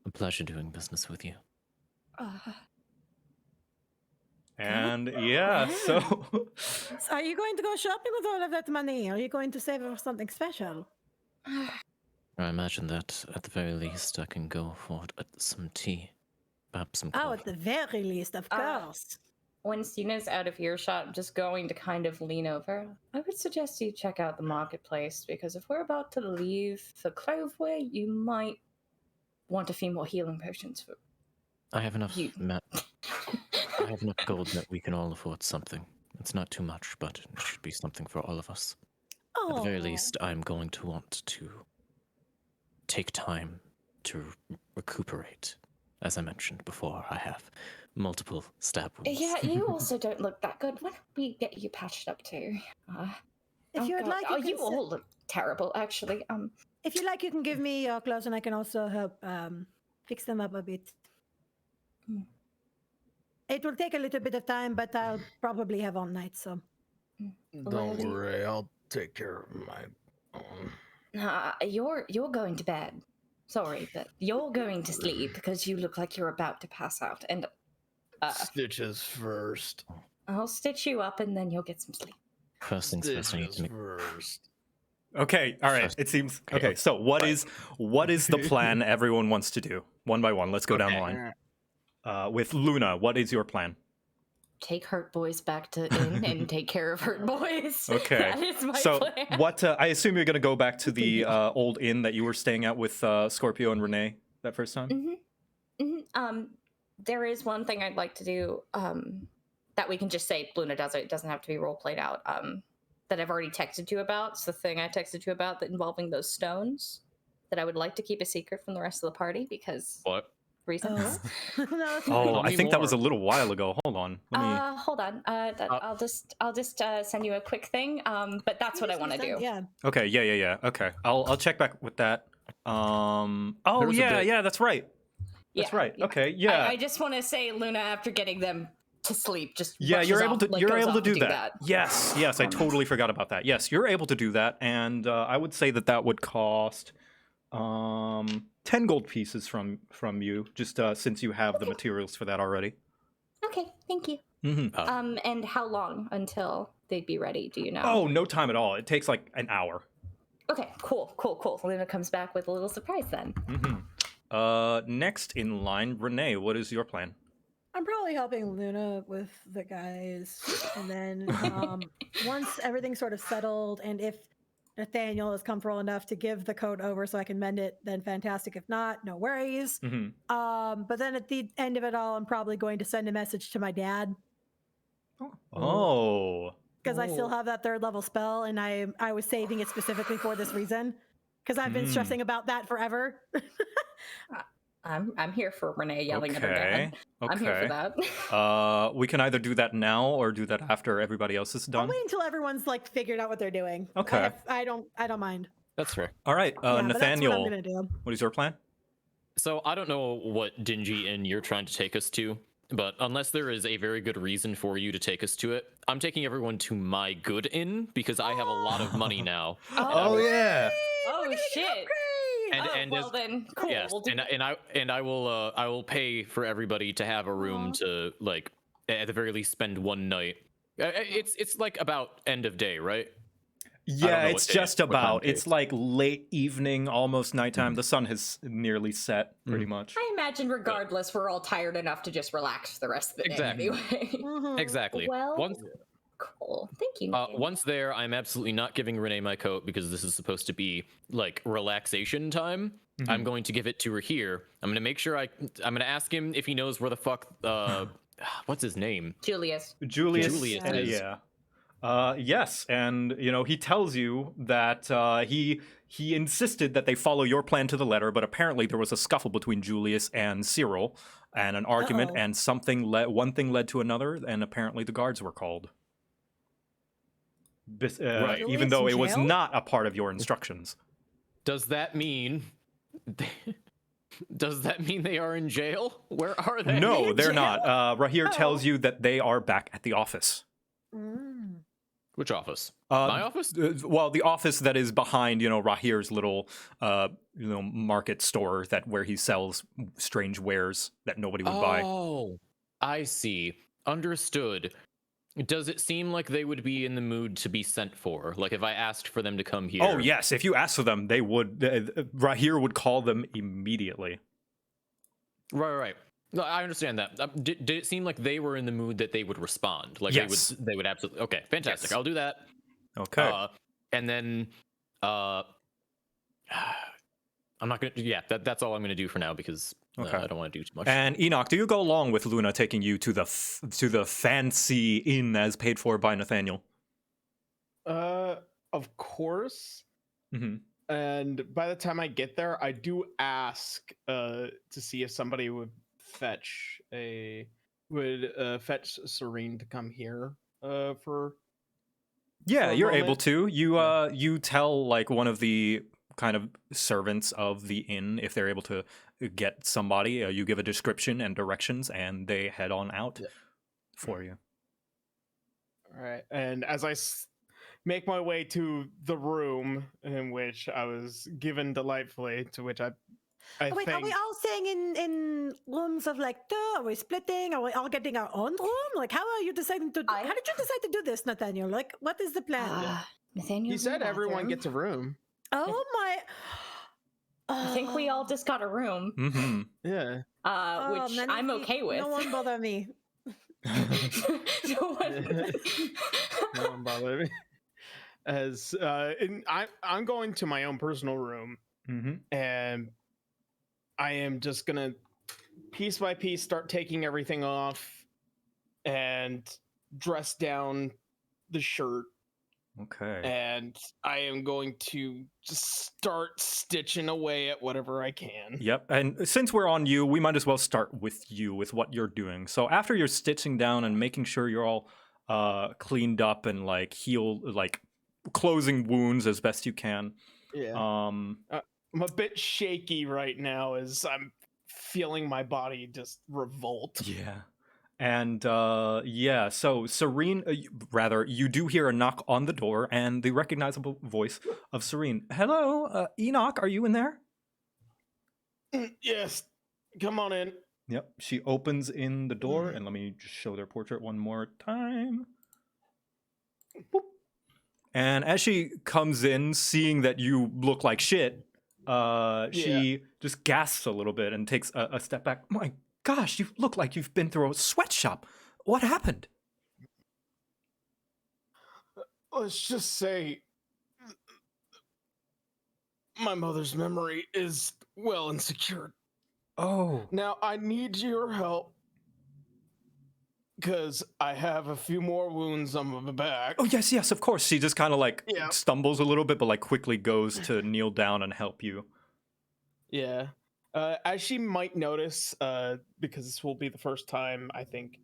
A pleasure doing business with you. And yeah, so... So are you going to go shopping with all of that money? Are you going to save it for something special? I imagine that at the very least I can go for some tea. Perhaps some Oh, coffee. at the very least, of course. When Cena's out of earshot, I'm just going to kind of lean over. I would suggest you check out the marketplace, because if we're about to leave for Cloveway, you might want a few more healing potions for... I have enough You. I have enough gold that we can all afford something. It's not too much, but it should be something for all of us. At the very least, I'm going to want to take time to recuperate. As I mentioned before, I have multiple stab wounds. Yeah, you also don't look that good. Why don't we get you patched up too? If you would like, you you can all look terrible, actually. if you like, you can give me your clothes, and I can also help fix them up a bit. It will take a little bit of time, but I'll probably have all night, so. Don't worry, I'll take care of my own. You're going to bed. Sorry, but you're going to sleep because you look like you're about to pass out. And Stitches first. I'll stitch you up, and then you'll get some sleep. First things first, I need to Stitches make... first. Okay, all right. It seems... Okay, so what is the plan everyone wants to do? One by one, let's go down the line. With Luna, what is your plan? Take hurt boys back to inn and take care of hurt boys. Okay. That is my plan. What? I assume you're going to go back to the old inn that you were staying at with Scorpio and Renee that first time? There is one thing I'd like to do that we can just say Luna does it. It doesn't have to be role played out. That I've already texted you about. It's the thing I texted you about that involving those stones that I would like to keep a secret from the rest of the party because... What? Reasons. Oh, I think that was a more. little while ago. Hold on. Let me... Hold on. I'll just send you a quick thing. But that's what I want to do. Yeah. Okay, yeah. Okay. I'll check back with that. Oh, was a yeah, bit- that's right. That's right. Okay, yeah. I just want to say, Luna, after getting them to sleep, just Yeah, rushes you're able off, to like, you're goes able to off do and that. Yes, I totally forgot about that. Yes, you're able to do that, and I would say that would cost 10 gold pieces from you, just since you have the materials for that already. Okay, thank you. Mm-hmm. And how long until they'd be ready? Do you know? Oh, no time at all. It takes like an hour. Okay, cool. Luna comes back with a little surprise then. Mm-hmm. Next in line, Renee, what is your plan? I'm probably helping Luna with the guys, and then once everything's sort of settled, and if Nathaniel is comfortable enough to give the code over so I can mend it, then fantastic. If not, no worries. Mm-hmm. But then at the end of it all, I'm probably going to send a message to my dad. Oh. Because I still have that 3rd level spell, and I was saving it specifically for this reason. Because I've been stressing about that forever. I'm here for Renee yelling at her dad. Okay. I'm here for that. We can either do that now or do that after everybody else is I'll done. wait until everyone's like figured out what they're doing. Okay. I don't mind. That's fair. All right, Yeah, but that's what I'm Nathaniel, gonna do. what is your plan? So I don't know what dingy inn you're trying to take us to, but unless there is a very good reason for you to take us to it, I'm taking everyone to my good inn because I have a lot of money now. Oh yeah. Oh shit! Well then, cool. Yes, We'll do and I will pay for everybody to have a room to like at the very least spend one night. It's like about end of day, right? Yeah, know it's what day- just what time about. of day It's like late evening, almost nighttime. The sun has nearly set, pretty much. I imagine regardless, we're all tired enough to just relax the rest of the day Exactly. anyway. Exactly. Well, cool. Thank you. Nathaniel. Once there, I'm absolutely not giving Renee my coat because this is supposed to be like relaxation time. I'm going to give it to her here. I'm gonna make sure I'm gonna ask him if he knows where the fuck what's his name? Julius. Julius is. yeah. Yes, and he tells you that he insisted that they follow your plan to the letter, but apparently there was a scuffle between Julius and Cyril, and an argument, and one thing led to another, and apparently the guards were called. Right. Even though it was Jail? not a part of your instructions. Does that mean? Does that mean they are in jail? Where are they? No, they're jail? not. Rahir tells you that they are back at the office. Which office? My office? Well, the office that is behind, Rahir's little, market store where he sells strange wares that nobody would buy. Oh, I see. Understood. Does it seem like they would be in the mood to be sent for? Like if I asked for them to come here? Oh, yes. If you asked for them, they would. Rahir would call them immediately. Right. No, I understand that. Did it seem like they were in the mood that they would respond? Like Yes. they would absolutely. Okay, fantastic. Yes. I'll do that. Okay. And then, I'm not gonna. Yeah, that's all I'm gonna do for now because I don't want to do too much. And Enoch, do you go along with Luna taking you to the fancy inn as paid for by Nathaniel? Of course. Mm-hmm. And by the time I get there, I do ask to see if somebody would fetch Serene to come here for. Yeah, For a you're moment. able to. You tell like one of the kind of servants of the inn if they're able to get somebody. You give a description and directions, and they head on out for you. All right, and as I make my way to the room in which I was given delightfully, to which I Wait, are think we all staying in rooms of like two? Are we splitting? Are we all getting our own room? Like, how are you deciding to? How did you decide to do this, Nathaniel? Like, what is the plan? Nathaniel. he said everyone gets a room. Oh my! I think we all just got a room, Mm-hmm. Yeah. which I'm okay with. No one bother me. No one- No one bother me. As I'm going to my own personal room, and I am just gonna piece by piece start taking everything off and dress down the shirt, Okay. and I am going to just start stitching away at whatever I can. Yep. And since we're on you, we might as well start with you, with what you're doing. So after you're stitching down and making sure you're all cleaned up and like closing wounds as best you can. Yeah. I'm a bit shaky right now as I'm feeling my body just revolt. Yeah. And so Serene, you do hear a knock on the door and the recognizable voice of Serene. Hello, Enoch, are you in there? Yes, come on in. Yep. She opens in the door, and let me just show their portrait one more time. Boop. And as she comes in, seeing that you look like shit, she just gasps a little bit and takes a step back. My gosh, you look like you've been through a sweatshop. What happened? Let's just say my mother's memory is well and secured. Oh. Now I need your help because I have a few more wounds on my back. Oh, yes, of course. She just kind of stumbles a little bit, but quickly goes to kneel down and help you. Yeah. As she might notice, because this will be the first time, I think,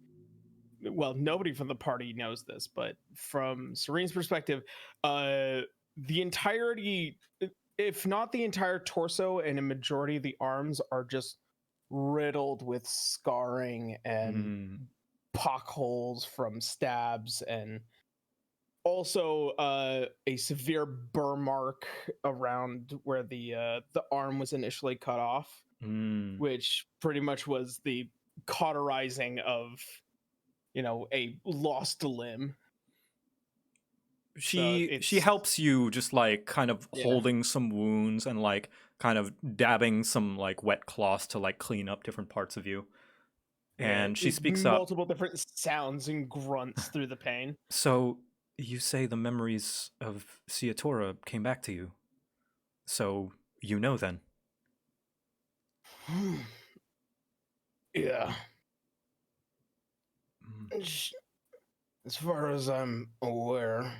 well, nobody from the party knows this, but from Serene's perspective, the entirety, if not the entire torso and a majority of the arms are just riddled with scarring and pock holes from stabs, and also a severe burr mark around where the arm was initially cut off, which pretty much was the cauterizing of, a lost limb. She helps you, just like kind of holding some wounds and like kind of dabbing some like wet cloths to like clean up different parts of you. And she speaks up. Multiple different sounds and grunts through the pain. So you say the memories of Ciatora came back to you. So you know then. Yeah. As far as I'm aware,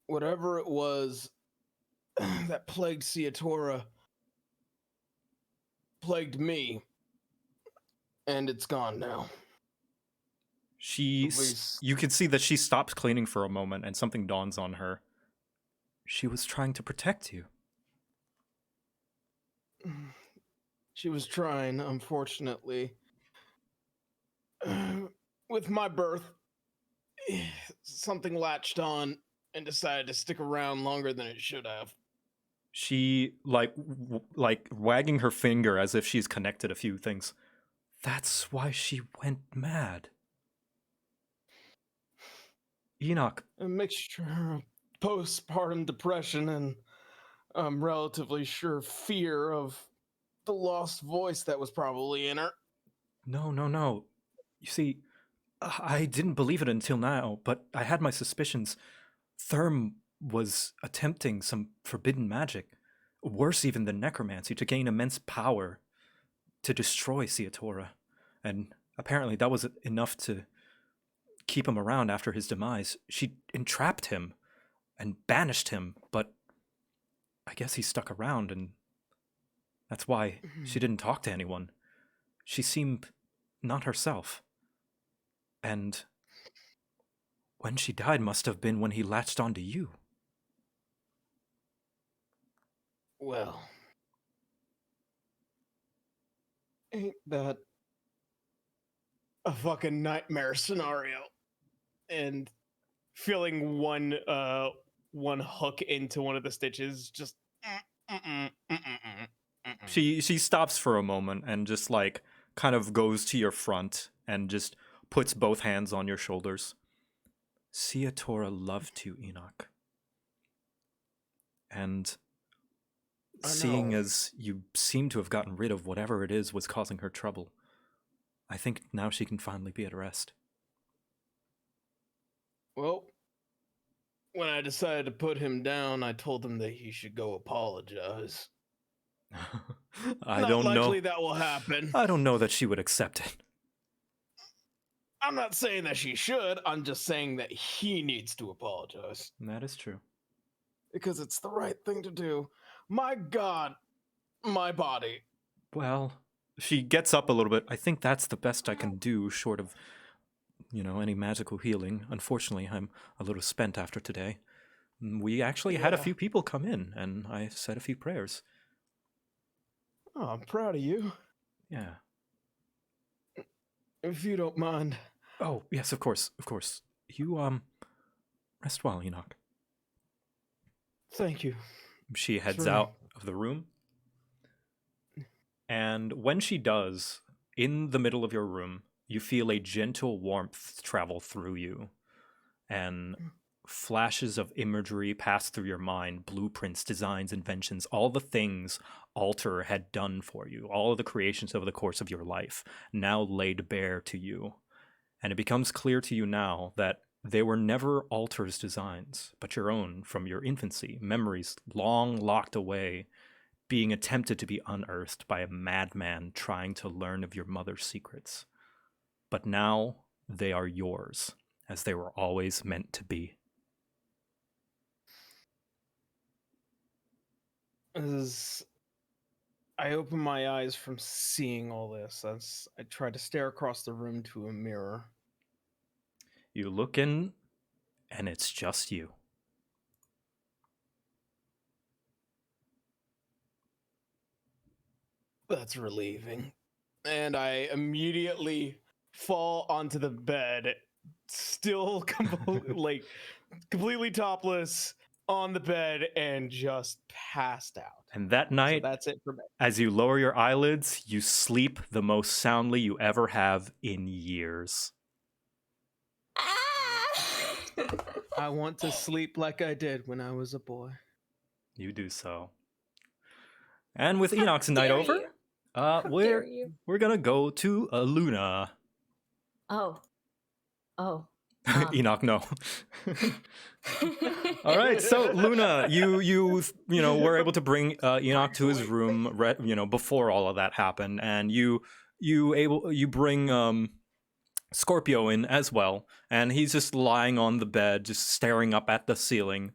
whatever it was that plagued Ciatora plagued me, and it's gone now. You can see that she stops cleaning for a moment and something dawns on her. She was trying to protect you. She was trying, unfortunately. With my birth, something latched on and decided to stick around longer than it should have. She like wagging her finger as if she's connected a few things. That's why she went mad. Enoch. A mixture of postpartum depression and I'm relatively sure fear of the lost voice that was probably in her. No. You see, I didn't believe it until now, but I had my suspicions. Therm was attempting some forbidden magic, worse even than necromancy, to gain immense power to destroy Ciatora. And apparently that was enough to keep him around after his demise. She entrapped him and banished him, but I guess he stuck around, and that's why she didn't talk to anyone. She seemed not herself. And when she died must have been when he latched onto you. Well, ain't that a fucking nightmare scenario? And feeling one hook into one of the stitches, just She stops for a moment and just like kind of goes to your front and just puts both hands on your shoulders. Ciatora loved you, Enoch. And seeing as you seem to have gotten rid of whatever it is was causing her trouble, I think now she can finally be at rest. Well, when I decided to put him down, I told him that he should go apologize. I Not don't know. likely that will happen. I don't know that she would accept it. I'm not saying that she should. I'm just saying that he needs to apologize. That is true. Because it's the right thing to do. My God, my body. Well, she gets up a little bit. I think that's the best I can do, short of, any magical healing. Unfortunately, I'm a little spent after today. We actually had a few people come in, and I said a few prayers. Oh, I'm proud of you. Yeah. If you don't mind. Oh, yes, of course. You, rest well, Enoch. Thank you. She heads out of the room. And when she does, in the middle of your room, you feel a gentle warmth travel through you. And flashes of imagery pass through your mind, blueprints, designs, inventions, all the things Alter had done for you, all of the creations over the course of your life, now laid bare to you. And it becomes clear to you now that they were never Alter's designs, but your own from your infancy, memories long locked away, being attempted to be unearthed by a madman trying to learn of your mother's secrets. But now they are yours, as they were always meant to be. As I open my eyes from seeing all this, as I try to stare across the room to a mirror. You look in, and it's just you. That's relieving. And I immediately fall onto the bed, still completely topless on the bed and just passed out. And that So night, that's it for me. as you lower your eyelids, you sleep the most soundly you ever have in years. I want to sleep like I did when I was a boy. You do so. And with How Enoch's night dare over, you. How dare you. we're gonna go to Luna. Oh. Enoch, no. All right, so Luna, you were able to bring Enoch to his room, before all of that happened, and you bring Scorpio in as well, and he's just lying on the bed, just staring up at the ceiling.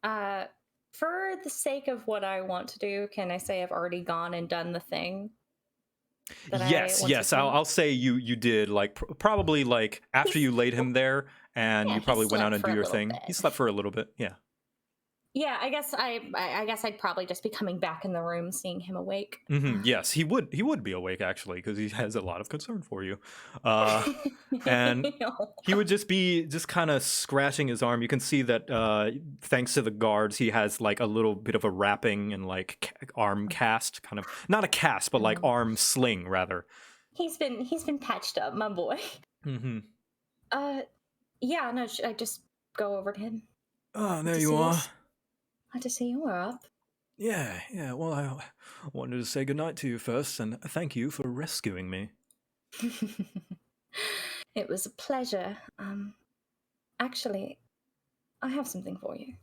For the sake of what I want to do, can I say I've already gone and done the thing? Yes. I'll say you did, like probably like after you laid him there, and you probably went out and do your thing. He slept for a little bit. Yeah, I guess I'd probably just be coming back in the room, seeing him awake. Yes, he would be awake actually, because he has a lot of concern for you, and he would just be kind of scratching his arm. You can see that thanks to the guards, he has like a little bit of a wrapping and like arm cast, kind of not a cast, but like arm sling rather. He's been patched up, my boy. Yeah, no, should I just go over to him? Oh, there you are. Glad to see you were up. Yeah. Well, I wanted to say goodnight to you first, and thank you for rescuing me. It was a pleasure. Actually, I have something for you.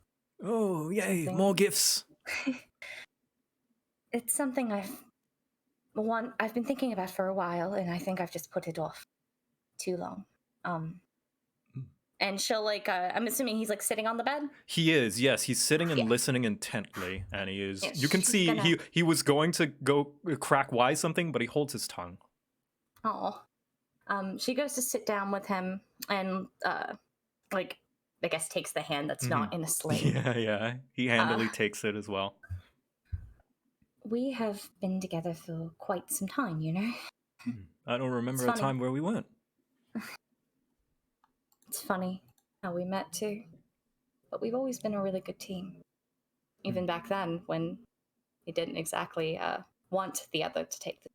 Oh, yay, more gifts. It's something I've been thinking about for a while, and I think I've just put it off too long. And she'll I'm assuming he's like sitting on the bed? He is, yes. He's sitting and listening intently, and he is. Yeah, you can see he was going to go crack wise something, but he holds his tongue. Oh. She goes to sit down with him and I guess takes the hand that's not in a sling. Yeah. He handily takes it as well. We have been together for quite some time, you know. I don't remember a time where we weren't. It's funny how we met too, but we've always been a really good team. Even back then, when we didn't exactly want the other to take the.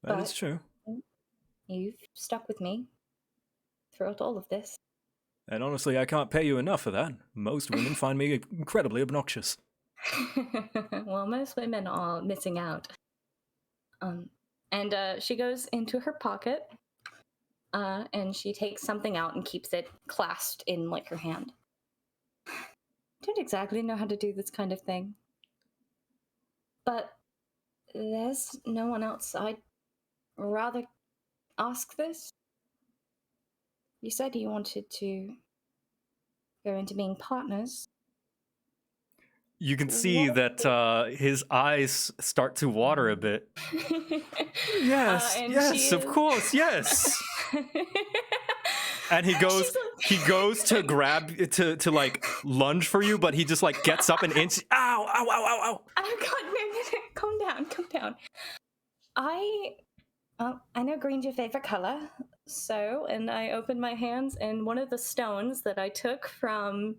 That is true. You've stuck with me throughout all of this. And honestly, I can't pay you enough for that. Most women find me incredibly obnoxious. Well, most women are missing out. And she goes into her pocket. And she takes something out and keeps it clasped in like her hand. Don't exactly know how to do this kind of thing. But there's no one else I'd rather ask this. You said you wanted to go into being partners. You can see that his eyes start to water a bit. Yes, of course, yes. And he goes to grab to like lunge for you, but he just like gets up and ow. Oh God, no, calm down. I know green's your favorite color, and I opened my hands, and one of the stones that I took from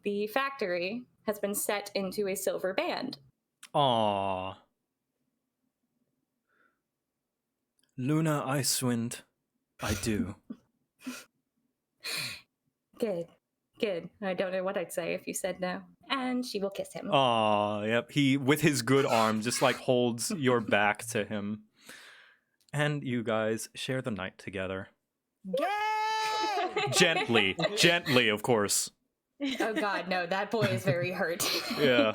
the factory has been set into a silver band. Aww. Luna Icewind, I do. Good. I don't know what I'd say if you said no. And she will kiss him. Aw, yep. He, with his good arm, just like holds your back to him. And you guys share the night together. Yay! Gently, of course. Oh God, no, that boy is very hurt. Yeah.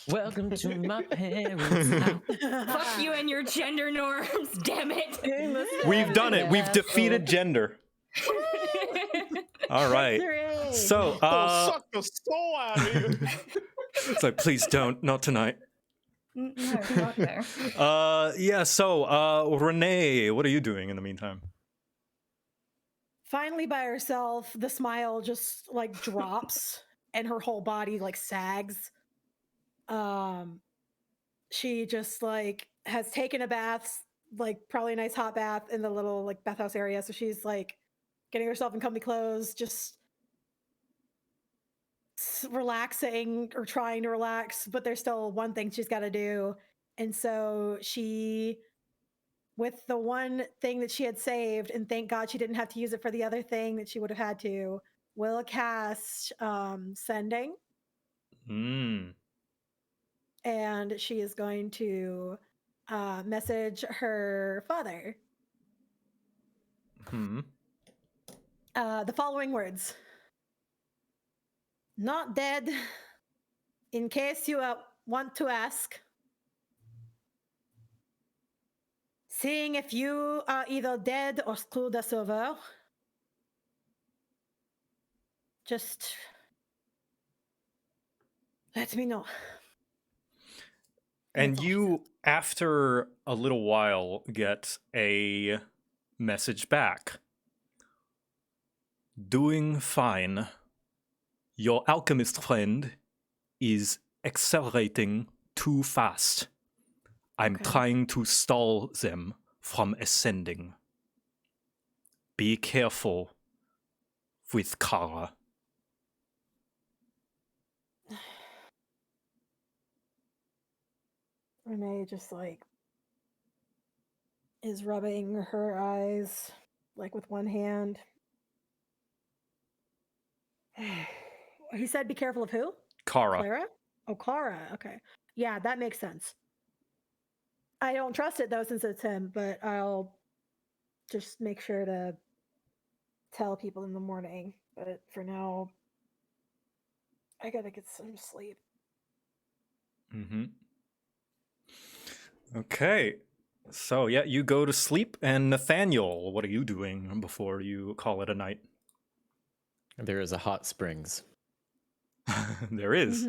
Welcome to my parents' house. Fuck you and your gender norms, damn it. We've done it. We've defeated gender. All right. So, suck the soul out of you. it's like, please don't, not tonight. No, not there. Yeah. So, Renee, what are you doing in the meantime? Finally, by herself, the smile just like drops, and her whole body like sags. She just like has taken a bath, like probably a nice hot bath in the little like bathhouse area. So she's like getting herself in comfy clothes, just relaxing or trying to relax, but there's still one thing she's got to do. And so she, with the one thing that she had saved, and thank God she didn't have to use it for the other thing that she would have had to, will cast sending. And she is going to message her father. The following words. Not dead. In case you want to ask. Seeing if you are either dead or screwed us over. Just let me know. And you, after a little while, get a message back. Doing fine. Your alchemist friend is accelerating too fast. I'm trying to stall them from ascending. Be careful with Kara. Renee just like is rubbing her eyes like with one hand. He said be careful of who? Kara. Clara? Oh, Clara. Okay. Yeah, that makes sense. I don't trust it though since it's him, but I'll just make sure to tell people in the morning. But for now, I gotta get some sleep. Okay. So, yeah, you go to sleep. And Nathaniel, what are you doing before you call it a night? There is a hot springs. There is.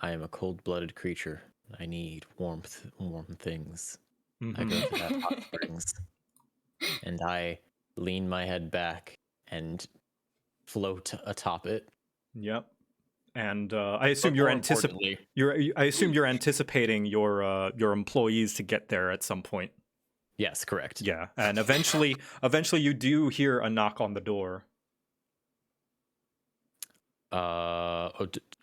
I am a cold-blooded creature. I need warm things. I go to that hot springs, and I lean my head back and float atop it. Yep. And I assume you're anticipating your employees to get there at some point. Yes, correct. Yeah, and eventually you do hear a knock on the door.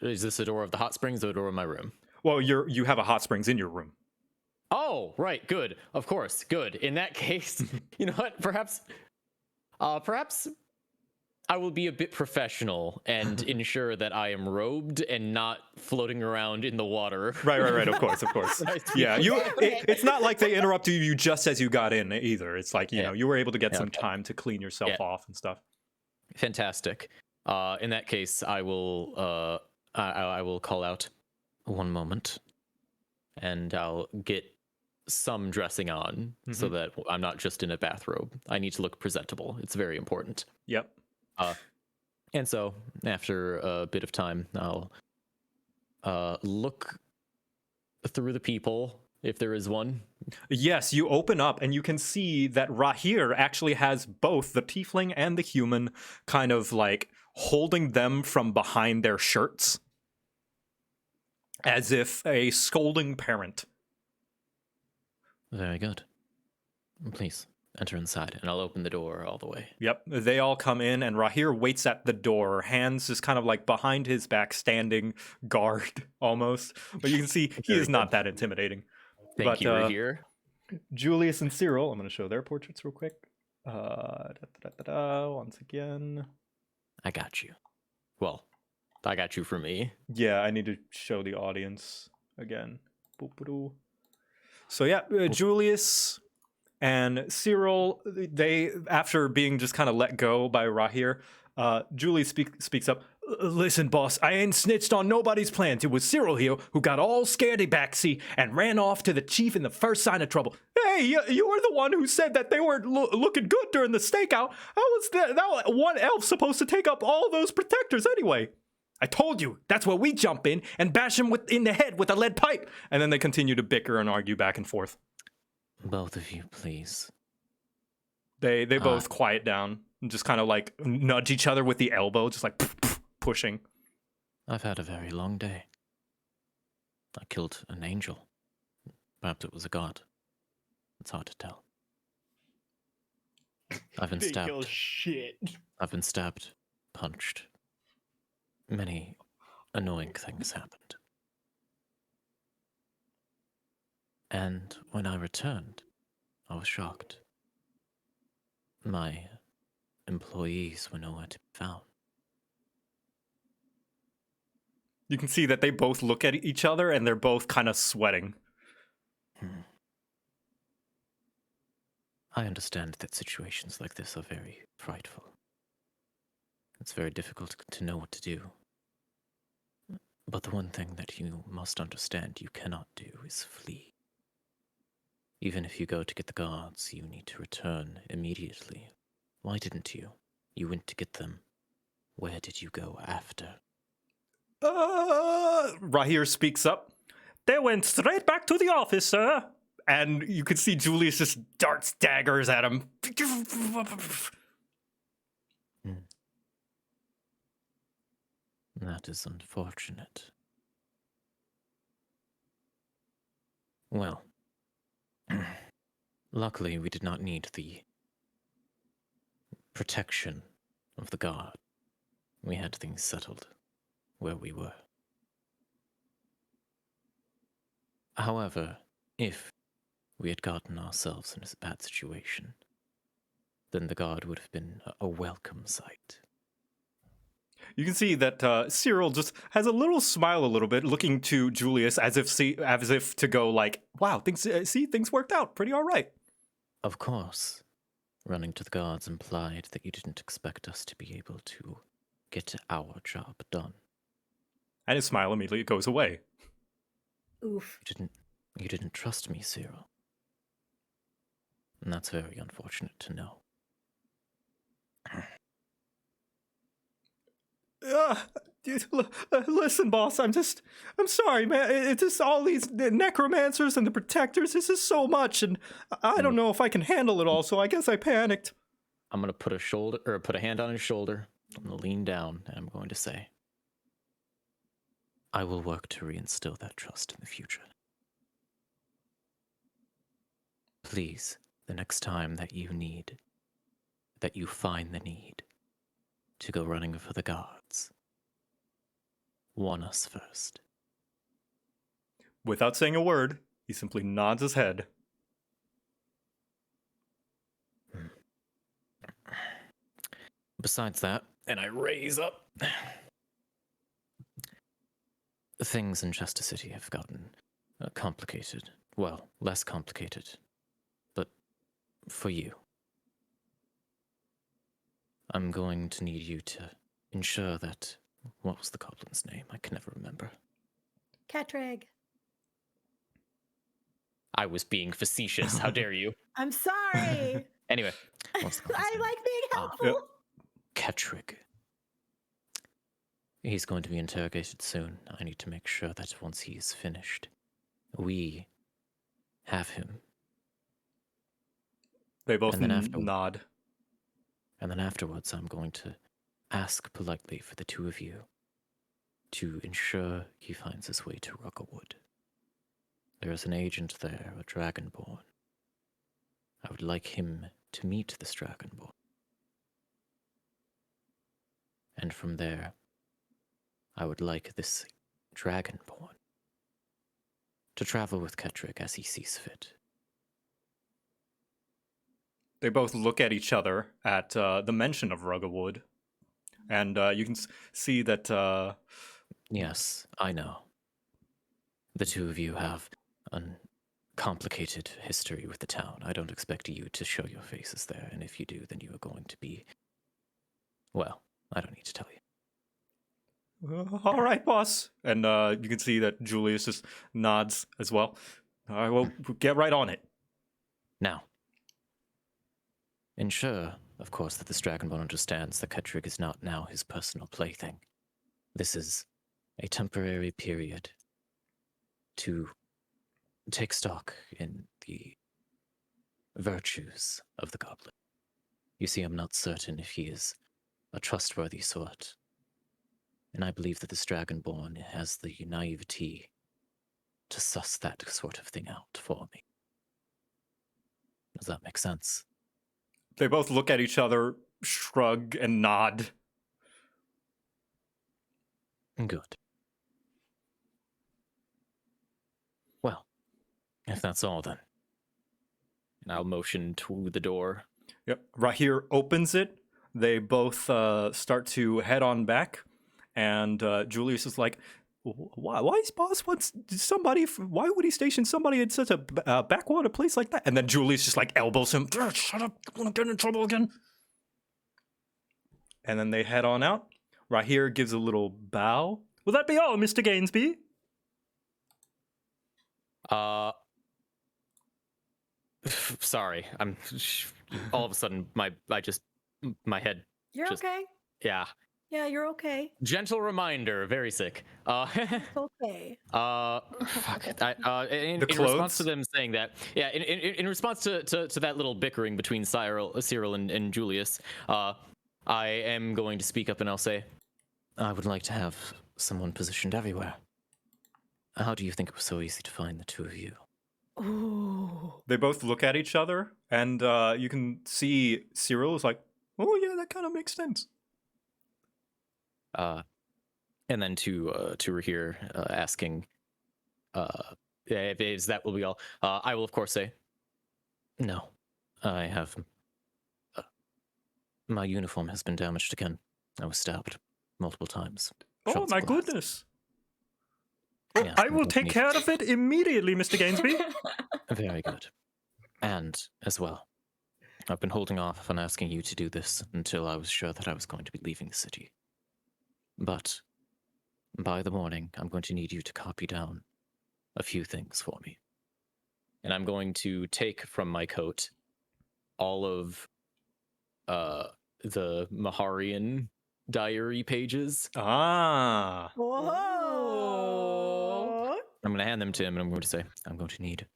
Is this the door of the hot springs or the door of my room? Well, you have a hot springs in your room. Oh, right, good. Of course, good. In that case, you know what? Perhaps I will be a bit professional and ensure that I am robed and not floating around in the water. Right. Of course. Yeah, it's not like they interrupted you just as you got in either. It's like, you know, you were able to get some time to clean yourself off and stuff. Fantastic. In that case, I will call out one moment, and I'll get some dressing on so that I'm not just in a bathrobe. I need to look presentable. It's very important. Yep. And so after a bit of time, I'll look through the people, if there is one. Yes, you open up and you can see that Rahir actually has both the tiefling and the human kind of like holding them from behind their shirts as if a scolding parent. Very good. Please enter inside, and I'll open the door all the way. Yep, they all come in, and Rahir waits at the door, hands just kind of like behind his back, standing guard almost. But you can see he is not that intimidating. Thank you, Rahir. Julius and Cyril, I'm going to show their portraits real quick. Once again. I got you. Well, I got you for me. Yeah, I need to show the audience again. So yeah, Julius and Cyril, they, after being just kind of let go by Rahir, Julius speaks up. Listen, boss, I ain't snitched on nobody's plans. It was Cyril here who got all scaredy backsy and ran off to the chief in the first sign of trouble. Hey, you were the one who said that they weren't looking good during the stakeout. How was that one elf supposed to take up all those protectors anyway? I told you, that's where we jump in and bash him in the head with a lead pipe. And then they continue to bicker and argue back and forth. Both of you, please. They both quiet down and just kind of like nudge each other with the elbow, just like pushing. I've had a very long day. I killed an angel. Perhaps it was a god. It's hard to tell. I've been Ridiculous stabbed. shit. I've been stabbed, punched. Many annoying things happened. And when I returned, I was shocked. My employees were nowhere to be found. You can see that they both look at each other and they're both kind of sweating. I understand that situations like this are very frightful. It's very difficult to know what to do. But the one thing that you must understand you cannot do is flee. Even if you go to get the guards, you need to return immediately. Why didn't you? You went to get them. Where did you go after? Rahir speaks up. They went straight back to the office, sir. And you can see Julius just darts daggers at him. That is unfortunate. Well, luckily we did not need the protection of the guard. We had things settled where we were. However, if we had gotten ourselves in a bad situation, then the guard would have been a welcome sight. You can see that Cyril just has a little smile a little bit, looking to Julius as if to go like, wow, things worked out pretty all right. Of course, running to the guards implied that you didn't expect us to be able to get our job done. And his smile immediately goes away. Oof. You didn't trust me, Cyril. And that's very unfortunate to know. Listen, boss, I'm sorry, man. It's just all these necromancers and the protectors. This is so much, and I don't know if I can handle it all, so I guess I panicked. I'm going to put a hand on his shoulder. I'm going to lean down, and I'm going to say, I will work to reinstill that trust in the future. Please, the next time that you find the need to go running for the guards, warn us first. Without saying a word, he simply nods his head. Besides that, and I raise up, things in Chester City have gotten complicated. Well, less complicated. But for you, I'm going to need you to ensure that... What was the goblin's name? I can never remember. Catrag. I was being facetious. How dare you? I'm sorry. Anyway, what's the goblin's I name? like being helpful. Ketrig. He's going to be interrogated soon. I need to make sure that once he's finished, we have him. They both nod. And then afterwards, I'm going to ask politely for the two of you to ensure he finds his way to Rugglewood. There is an agent there, a Dragonborn. I would like him to meet this Dragonborn. And from there, I would like this Dragonborn to travel with Kettrick as he sees fit. They both look at each other at the mention of Rugglewood. And you can see that... Yes, I know. The two of you have a complicated history with the town. I don't expect you to show your faces there, and if you do, then you are going to be... Well, I don't need to tell you. All right, boss. And you can see that Julius just nods as well. All right, well, get right on it. Now, ensure, of course, that this Dragonborn understands that Kettrick is not now his personal plaything. This is a temporary period to take stock in the virtues of the goblin. You see, I'm not certain if he is a trustworthy sort, and I believe that this Dragonborn has the naivety to suss that sort of thing out for me. Does that make sense? They both look at each other, shrug, and nod. Good. Well, if that's all then. And I'll motion to the door. Yep. Rahir opens it. They both start to head on back. And Julius is like, why is boss wants somebody? Why would he station somebody in such a backwater place like that? And then Julius just like elbows him. Shut up! I want to get in trouble again. And then they head on out. Rahir gives a little bow. Will that be all, Mr. Gainsby? Sorry, I'm. All of a sudden, my head. You're just, okay. Yeah. Yeah, you're okay. Gentle reminder, very sick. It's okay. Fuck. In response to them saying that, yeah, in response to that little bickering between Cyril and Julius, I am going to speak up and I'll say, I would like to have someone positioned everywhere. How do you think it was so easy to find the two of you? Ooh. They both look at each other, and you can see Cyril is like, oh yeah, that kind of makes sense. And then to Rahir asking, if that will be all, I will of course say, no, I have, my uniform has been damaged again. I was stabbed multiple times. Oh Shots my of glass. goodness. Yes, I will take care of it immediately, Mr. Gainsby. Very good. And as well, I've been holding off on asking you to do this until I was sure that I was going to be leaving the city. But by the morning, I'm going to need you to copy down a few things for me. And I'm going to take from my coat all of the Maharian diary pages. Ah. Whoa. I'm going to hand them to him and I'm going to say, I'm going to need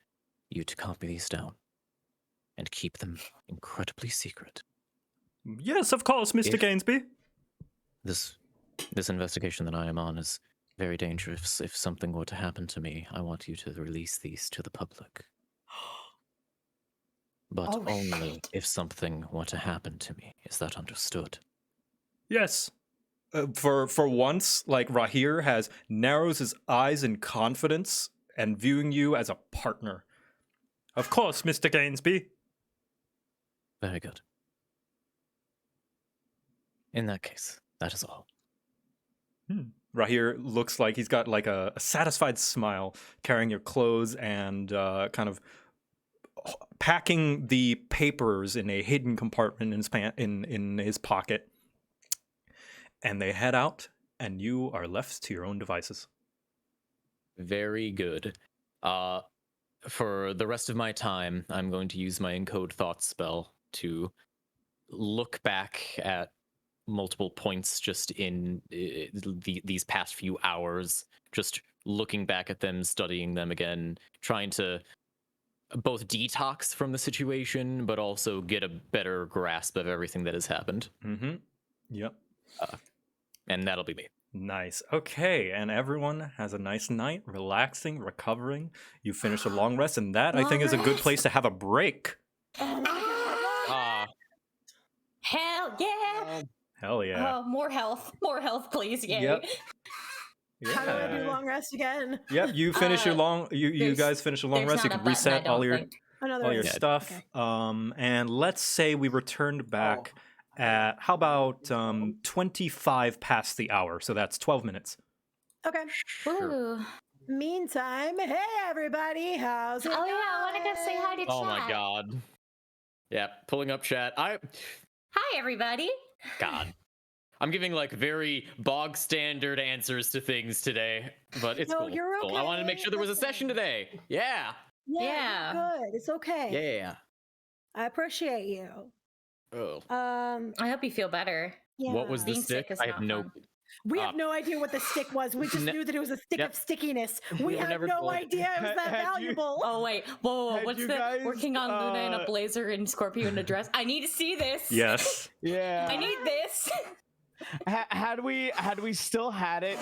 you to copy these down and keep them incredibly secret. Yes, of course, Mr. Gainsby. This investigation that I am on is very dangerous. If something were to happen to me, I want you to release these to the public. But only if something were to happen to me. Is that understood? Yes. For once, like Rahir narrows his eyes in confidence and viewing you as a partner. Of course, Mr. Gainsby. Very good. In that case, that is all. Rahir looks like he's got like a satisfied smile, carrying your clothes and kind of packing the papers in a hidden compartment in his pocket. And they head out, and you are left to your own devices. Very good. For the rest of my time, I'm going to use my encode thoughts spell to look back at multiple points just in these past few hours, just looking back at them, studying them again, trying to both detox from the situation, but also get a better grasp of everything that has happened. Mm-hmm. Yep. And that'll be me. Nice. Okay, and everyone has a nice night, relaxing, recovering. You finish a long rest, and that, I think, is a good place to have a break. Oh my God. Hell yeah! Hell yeah. Oh, more health, please. Yay. Yep. How do I do long rest again? Yep, you finish your long. You guys finish a long rest. You can reset all your stuff. Okay. And let's say we returned back at how about 25 past the hour, so that's 12 minutes. Okay. Ooh. Meantime, hey everybody, how's it Oh going? yeah, I want to go say hi to chat. Oh my god. Yeah, pulling up chat. Hi everybody. God. I'm giving like very bog standard answers to things today, but it's No, cool. you're Cool. I wanted to make okay. sure there was a Listen. session today. Yeah. Yeah, you're good. It's okay. Yeah. I appreciate you. Oh. I hope you feel better. Yeah. What was the Being sick stick? is I have not no. fun. We have no idea what the stick was. We just knew that it was a stick Yep. of stickiness. We were had never no told. idea it was that Had you- valuable. Oh wait, whoa! Had What's you the guys, working on Luna in a blazer and Scorpio in a dress? I need to see this. Yes. Yeah. I need this. Had we still had it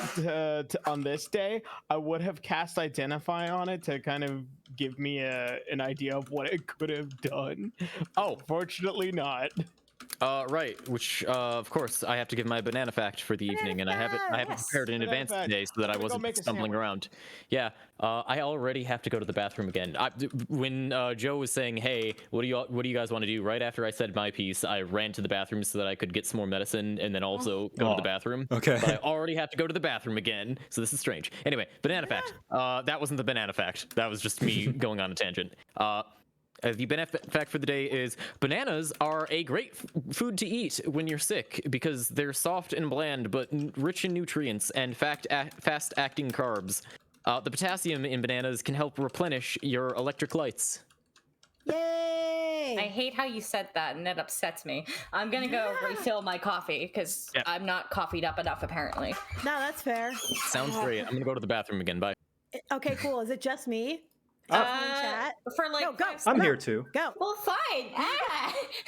on this day, I would have cast Identify on it to kind of give me an idea of what it could have done? Oh, Fortunately not. Right. Which, of course, I have to give my banana fact for the evening, and I haven't Yes. prepared it in Banana advance fact. today so that I I'm gonna go wasn't make a stumbling sandwich. around. Yeah. I already have to go to the bathroom again. When Joe was saying, "Hey, what do you guys want to do?" Right after I said my piece, I ran to the bathroom so that I could get some more medicine and then also go to the bathroom. Okay. But I already have to go to the bathroom again, so this is strange. Anyway, banana fact. That wasn't the banana fact. That was just me going on a tangent. The banana fact for the day is bananas are a great food to eat when you're sick because they're soft and bland but rich in nutrients and fast-acting carbs. The potassium in bananas can help replenish your electric lights. Yay! I hate how you said that, and it upsets me. I'm gonna go refill my coffee because I'm not coffeed up enough, apparently. No, that's fair. Sounds great. I'm gonna go to the bathroom again. Bye. Okay, cool. Is it just me? Chat? For like, Go. I'm here too. Go. Well, fine.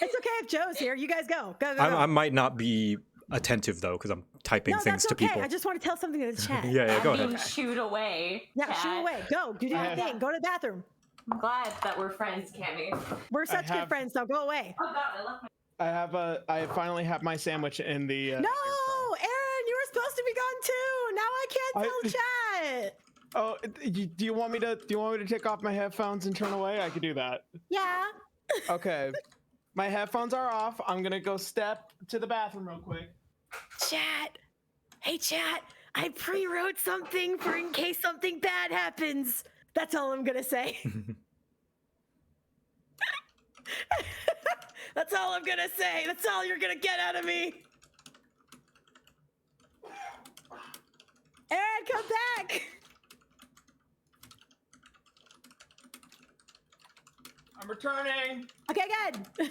It's okay if Joe's here. You guys go. Go. I might not be attentive though because I'm typing No, things that's to okay. people. I just want to tell something to the chat. Yeah, go being ahead. shooed away. Yeah, Chat. shoot away. Go. Do your thing. Go to the bathroom. I'm glad that we're friends, Cammy. We're such good friends, so go away. Oh God, I left my. I finally have my sandwich in the. No, Aaron, you were supposed to be gone too. Now I can't tell chat. Oh, do you want me to take off my headphones and turn away? I could do that. Yeah. Okay. My headphones are off. I'm gonna go step to the bathroom real quick. Chat. Hey, chat. I pre-wrote something for in case something bad happens. That's all I'm gonna say. That's all I'm gonna say. That's all you're gonna get out of me. Aaron, come back. I'm returning. Okay, good.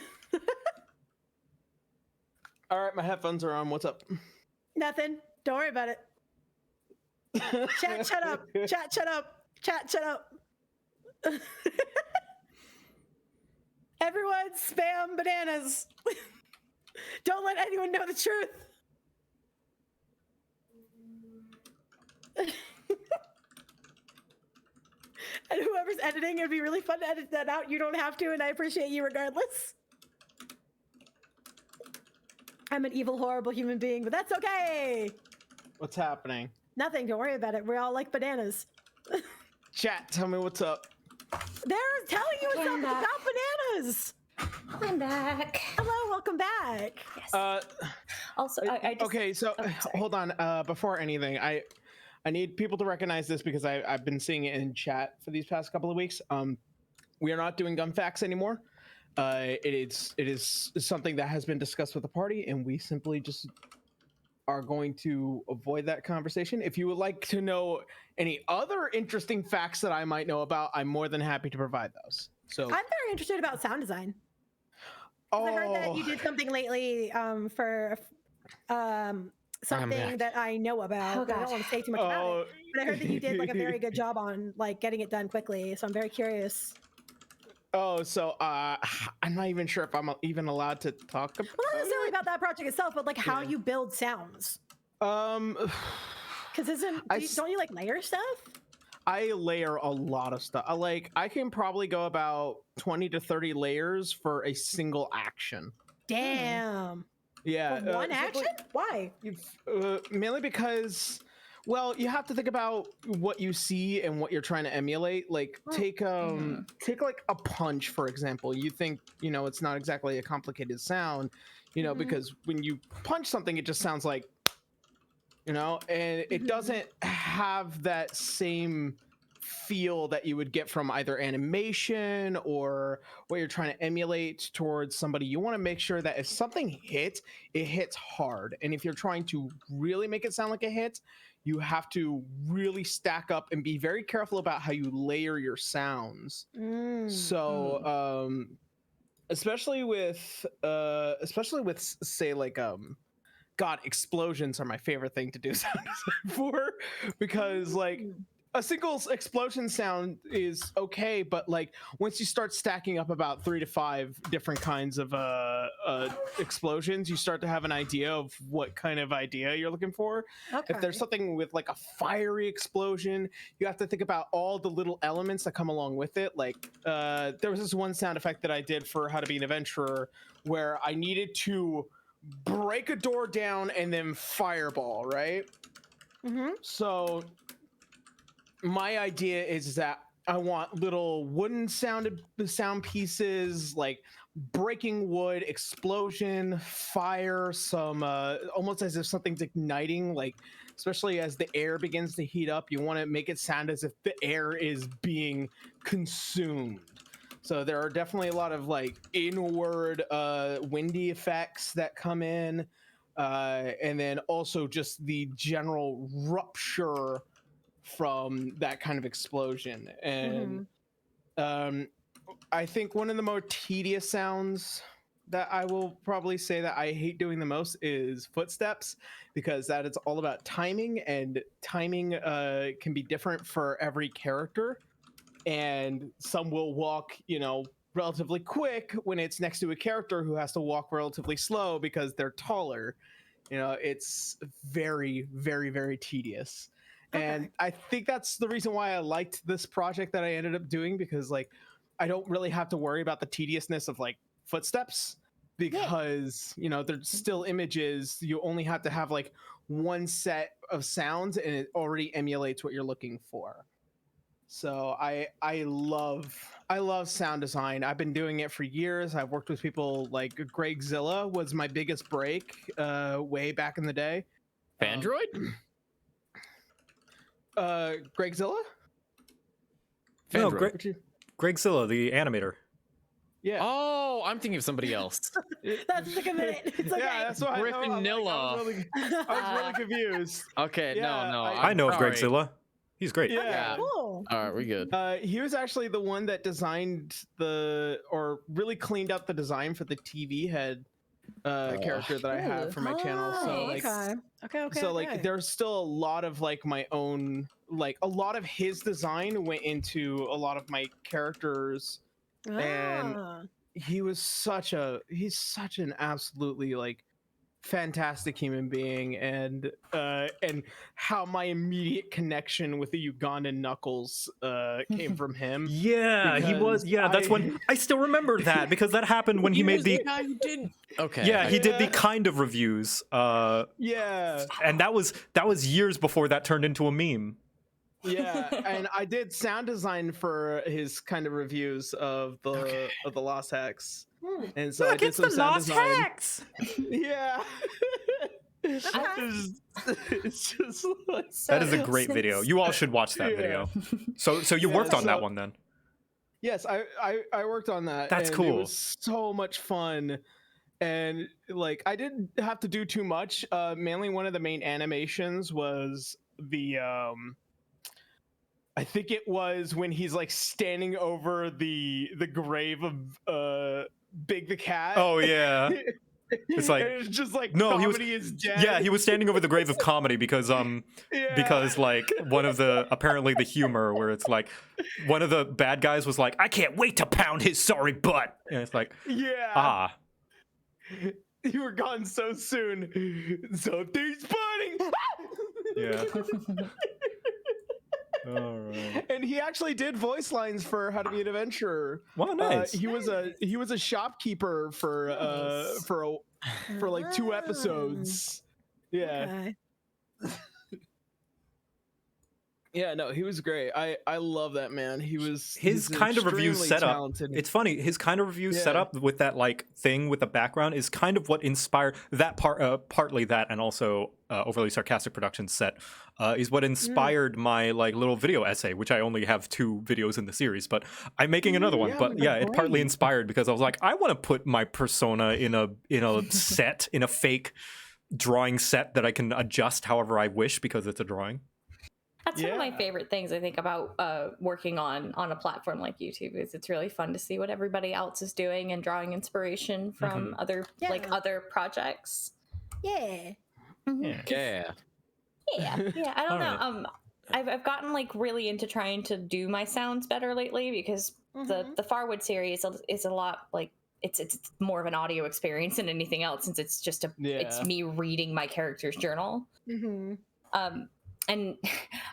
All right, my headphones are on. What's up? Nothing. Don't worry about it. Chat, shut up. Chat, shut up. Chat, shut up. Everyone, spam bananas. Don't let anyone know the truth. And whoever's editing, it'd be really fun to edit that out. You don't have to, and I appreciate you regardless. I'm an evil, horrible human being, but that's okay. What's happening? Nothing. Don't worry about it. We all like bananas. Chat, tell me what's up. They're telling you it's about bananas. I'm back. Hello, welcome back. Yes. Also, I just, Okay, so hold on. Before anything, I need people to recognize this because I've been seeing it in chat for these past couple of weeks. We are not doing gun facts anymore. It is something that has been discussed with the party, and we simply just are going to avoid that conversation. If you would like to know any other interesting facts that I might know about, I'm more than happy to provide those. So I'm very interested about sound design. I heard that you did something lately for something that I know about. Oh, but I don't want to say too much about it. But I heard that you did like a very good job on like getting it done quickly. So I'm very curious. Oh, so I'm not even sure if I'm even allowed to talk about Well, not necessarily about that project itself, but like how you build sounds. Because don't you like layer stuff? I layer a lot of stuff. I can probably go about 20 to 30 layers for a single action. Damn. Yeah. For one action? Why? Mainly because, well, you have to think about what you see and what you're trying to emulate. Like take like a punch, for example. You think, it's not exactly a complicated sound, because when you punch something, it just sounds like, and it doesn't have that same feel that you would get from either animation or what you're trying to emulate towards somebody. You want to make sure that if something hits, it hits hard. And if you're trying to really make it sound like a hit, you have to really stack up and be very careful about how you layer your sounds. So, especially with say like God, explosions are my favorite thing to do sound design for, because like a single explosion sound is okay, but like once you start stacking up about 3 to 5 different kinds of explosions, you start to have an idea of what kind of idea you're looking for. Okay. If there's something with like a fiery explosion, you have to think about all the little elements that come along with it. Like there was this one sound effect that I did for How to Be an Adventurer where I needed to break a door down and then fireball, right? Mm-hmm. So my idea is that I want little wooden sound pieces, like breaking wood, explosion, fire, some almost as if something's igniting, like especially as the air begins to heat up, you want to make it sound as if the air is being consumed. So there are definitely a lot of like inward windy effects that come in, and then also just the general rupture from that kind of explosion. And I think one of the more tedious sounds that I will probably say that I hate doing the most is footsteps, because that is all about timing, and timing can be different for every character. And some will walk, relatively quick when it's next to a character who has to walk relatively slow because they're taller. It's very, very, very tedious. Okay. And I think that's the reason why I liked this project that I ended up doing, because like I don't really have to worry about the tediousness of like footsteps, because there's still images. You only have to have like one set of sounds and it already emulates what you're looking for. So I love sound design. I've been doing it for years. I've worked with people like Gregzilla was my biggest break way back in the day. Fandroid? Gregzilla? No, Fandroid. Gregzilla, the animator. Yeah. Oh, I'm thinking of somebody else. That's like a minute. It's okay. Yeah, that's why Griffinilla. I was really confused. Okay, Yeah, no. I know of sorry. Gregzilla. He's great. Yeah. Cool. All right, we good. He was actually the one that designed or really cleaned up the design for the TV head character that I have for my channel. So like, Okay. so like there's still a lot of like my own, like a lot of his design went into a lot of my characters, and he's such an absolutely like fantastic human being, and how my immediate connection with the Ugandan Knuckles came from him. Yeah, he was. Yeah, that's when I still remember that, because that happened when he made the guy who did. Okay. Yeah, he did the kind of reviews. Yeah, and that was years before that turned into a meme. yeah, and I did sound design for his kind of reviews of the Lost Hex, and so I did some sound design. Hex. Yeah. It's just like, That is a great video. You all should watch that video. So you worked on that one then? Yes, I worked on that. That's and cool. It was so much fun. And like I didn't have to do too much. Mainly one of the main animations was the I think it was when he's like standing over the grave of Big the Cat. Oh yeah. It's like, it's just like, no, comedy is dead. Yeah, he was standing over the grave of comedy because because like one of the apparently the humor where it's like one of the bad guys was like, I can't wait to pound his sorry butt, and it's like, yeah, you were gone so soon. Something's burning. Yeah. All right. And he actually did voice lines for How to Be an Adventurer. Wow, nice. He was a shopkeeper for like 2 episodes. Yeah. Okay. Yeah, no, he was great. I love that man. His kind of reviews set up. It's funny. His kind of reviews set up with that like thing with the background is kind of what inspired that part. Partly that, and also overly sarcastic production set is what inspired my like little video essay, which I only have 2 videos in the series, but I'm making another one. But yeah, it partly inspired because I was like, I want to put my persona in a set, in a fake drawing set that I can adjust however I wish because it's a drawing. That's one of my favorite things I think about working on a platform like YouTube is it's really fun to see what everybody else is doing and drawing inspiration from other projects. Yeah. Yeah. Yeah. I don't know. I've gotten like really into trying to do my sounds better lately because the Farwood series is a lot like it's more of an audio experience than anything else, since it's just it's me reading my character's journal. And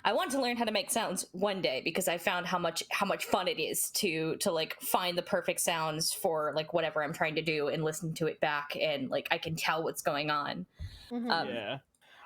I want to learn how to make sounds one day, because I found how much fun it is to like find the perfect sounds for like whatever I'm trying to do and listen to it back, and like I can tell what's going on. Yeah.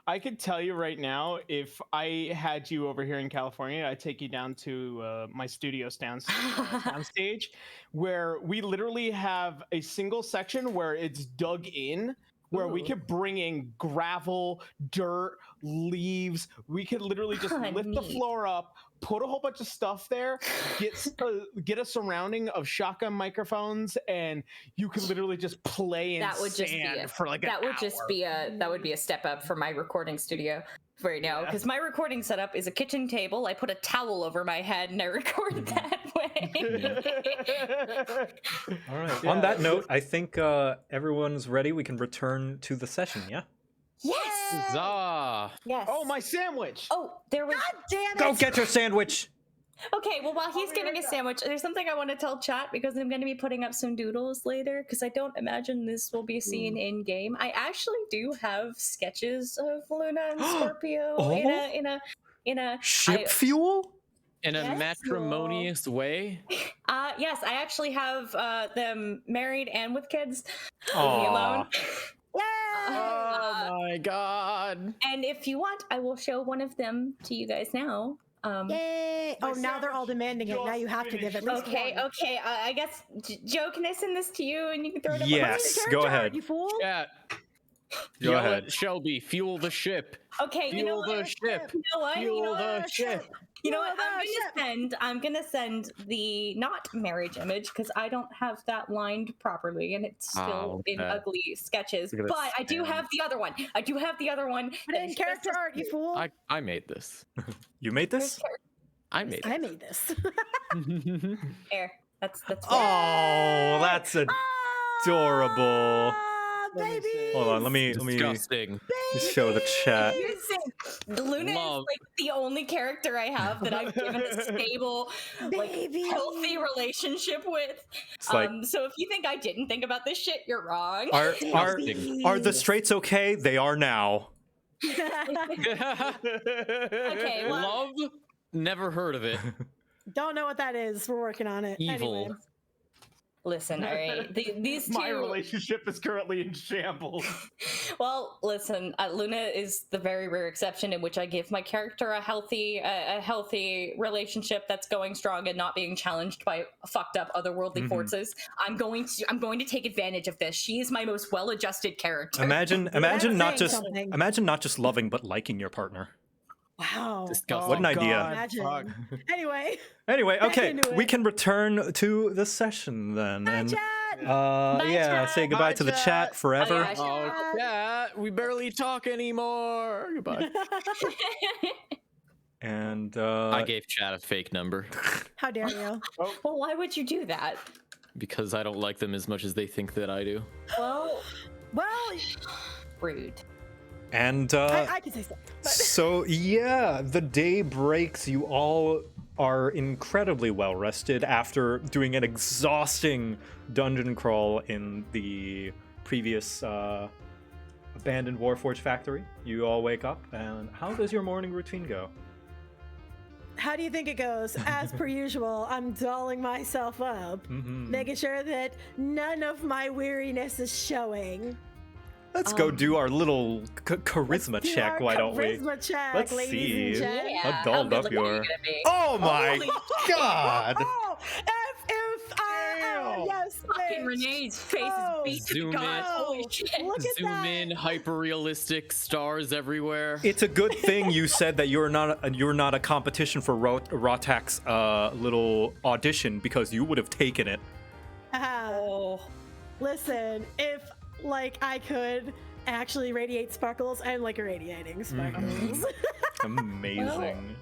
I could tell you right now, if I had you over here in California, I'd take you down to my studio soundstage, where we literally have a single section where it's dug in, where we could bring in gravel, dirt, leaves. We could literally just lift the floor up, put a whole bunch of stuff there, get a surrounding of shotgun microphones, and you could literally just play in sand for like an hour. That would be a step up for my recording studio right now, because my recording setup is a kitchen table. I put a towel over my head and I record that way. All right. On that note, I think everyone's ready. We can return to the session. Yeah. Yes. Huzzah! Yes. Oh, my sandwich! Oh, there was. God damn it! Go get your sandwich. Okay, well, while he's getting a sandwich, there's something I want to tell chat, because I'm going to be putting up some doodles later, because I don't imagine this will be seen in game. I actually do have sketches of Luna and Scorpio in a ship fuel. In a matrimonious way? Yes, I actually have them married and with kids. Aww. Me alone. Oh my god. And if you want, I will show one of them to you guys now. Yay! Oh, now they're all demanding it. Now you have to give it. Okay. I guess, Joe, can I send this to you and you can throw it up? Yes, go ahead. You fool! Yeah. Go ahead. Shelby, fuel the ship. Okay, Fuel you know the what? ship. You know what? Fuel the ship. You know what? I'm gonna send the not marriage image, because I don't have that lined properly and it's still in ugly sketches. But I do have the other one. Put it in character art, you fool! I made this. You made this? I made I made this. There. That's Oh, that's adorable. Baby. Hold on, let me disgusting. show the chat. Luna is like the only character I have that I've given a stable, like healthy relationship with. Like, so if you think I didn't think about this shit, you're wrong. are the straights okay? They are now. Okay, well, Love? Never heard of it. Don't know what that is. We're working on it. Evil. Anyway. listen, all right. These two. My relationship is currently in shambles. Well, listen, Luna is the very rare exception in which I give my character a healthy relationship that's going strong and not being challenged by fucked up otherworldly forces. I'm going to take advantage of this. She is my most well-adjusted character. Imagine not just loving but liking your partner. Wow. Disgusting. What an idea. Imagine. Anyway, okay, we can return to the session then. Bye, And chat. chat. say goodbye to the chat forever. Bye, Oh, yeah, we barely talk anymore. Goodbye. And I gave chat a fake number How dare you? Well, why would you do that? because I don't like them as much as they think that I do. Well, Well, rude. And I can say so. But so yeah, the day breaks. You all are incredibly well rested after doing an exhausting dungeon crawl in the previous abandoned Warforged factory. You all wake up, and how does your morning routine go? how do you think it goes? As per usual, I'm dolling myself up, making sure that none of my weariness is showing. Let's go do our little charisma check, why don't we? Charisma check, Let's ladies see. and gents. How dulled good up you looking are. gonna be? Oh my god! Oh, yes, Fucking bitch. Renee's face Oh, is beat to zoom God. in. Holy shit. Look at Zoom that. in, hyper-realistic stars everywhere. It's a good thing you said that you're not a competition for Rotak's little audition, because you would have taken it. Oh. Listen, if I could actually radiate sparkles, I'm irradiating sparkles. Amazing.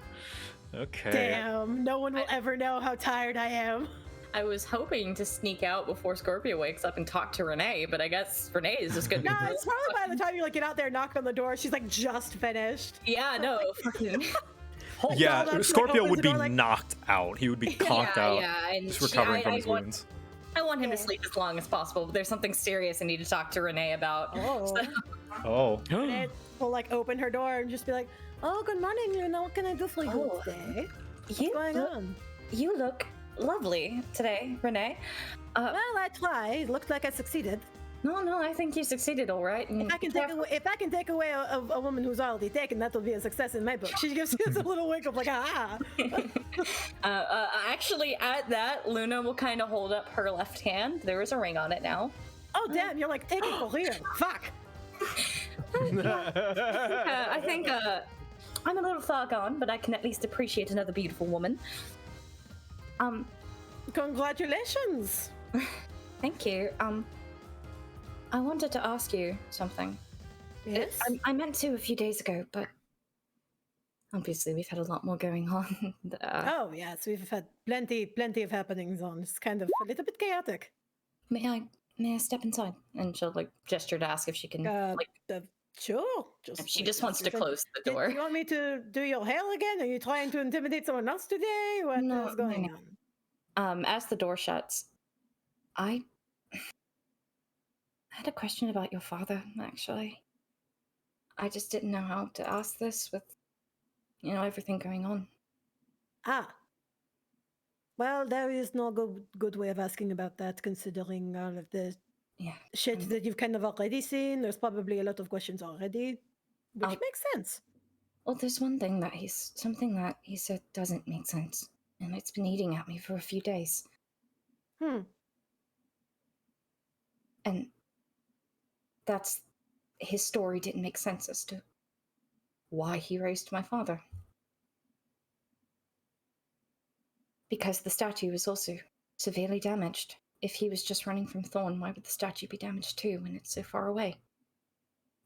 Okay. Damn, no one will ever know how tired I am. I was hoping to sneak out before Scorpio wakes up and talk to Renee, but I guess Renee is just gonna be No, it's probably by the time you get out there and knock on the door, she's just finished. Yeah, no, fucking Yeah, Dalek, like, Scorpio opens would the be door, like- knocked out. He would be conked out, and just recovering from I his want, wounds. I want him to Yeah. sleep as long as possible, but there's something serious I need to talk to Renee about. Oh. Oh. Renee will like open her door and just be like, "Oh, good morning, Luna. What can I do for you Oh. today? What's You going look, on?" you look lovely today, Renee. Well, I tried. Looked like I succeeded. No, I think you succeed all right. And If I can take away a woman who's already taken, that will be a success in my book. She gives you a little wink of like, ah. Actually, at that, Luna will kind of hold up her left hand. There is a ring on it now. Oh damn! You're like taking for real. Fuck. I think I'm a little far gone, but I can at least appreciate another beautiful woman. Congratulations. Thank you. I wanted to ask you something. Yes. I meant to a few days ago, but obviously we've had a lot more going on. Oh yes, we've had plenty of happenings on. It's kind of a little bit chaotic. May I step inside? And she'll like gesture to ask if she can. Sure. She just wants to close the Do door. you want me to do your hair again? Are you trying to intimidate someone else today? What is going on? As the door shuts, I had a question about your father, actually. I just didn't know how to ask this with, everything going on. Ah. Well, there is no good way of asking about that, considering all of the shit that you've kind of already seen. There's probably a lot of questions already, which makes sense. Well, there's something that he said doesn't make sense, and it's been eating at me for a few days. And that's his story didn't make sense as to why he raised my father. Because the statue was also severely damaged. If he was just running from Thorn, why would the statue be damaged too when it's so far away?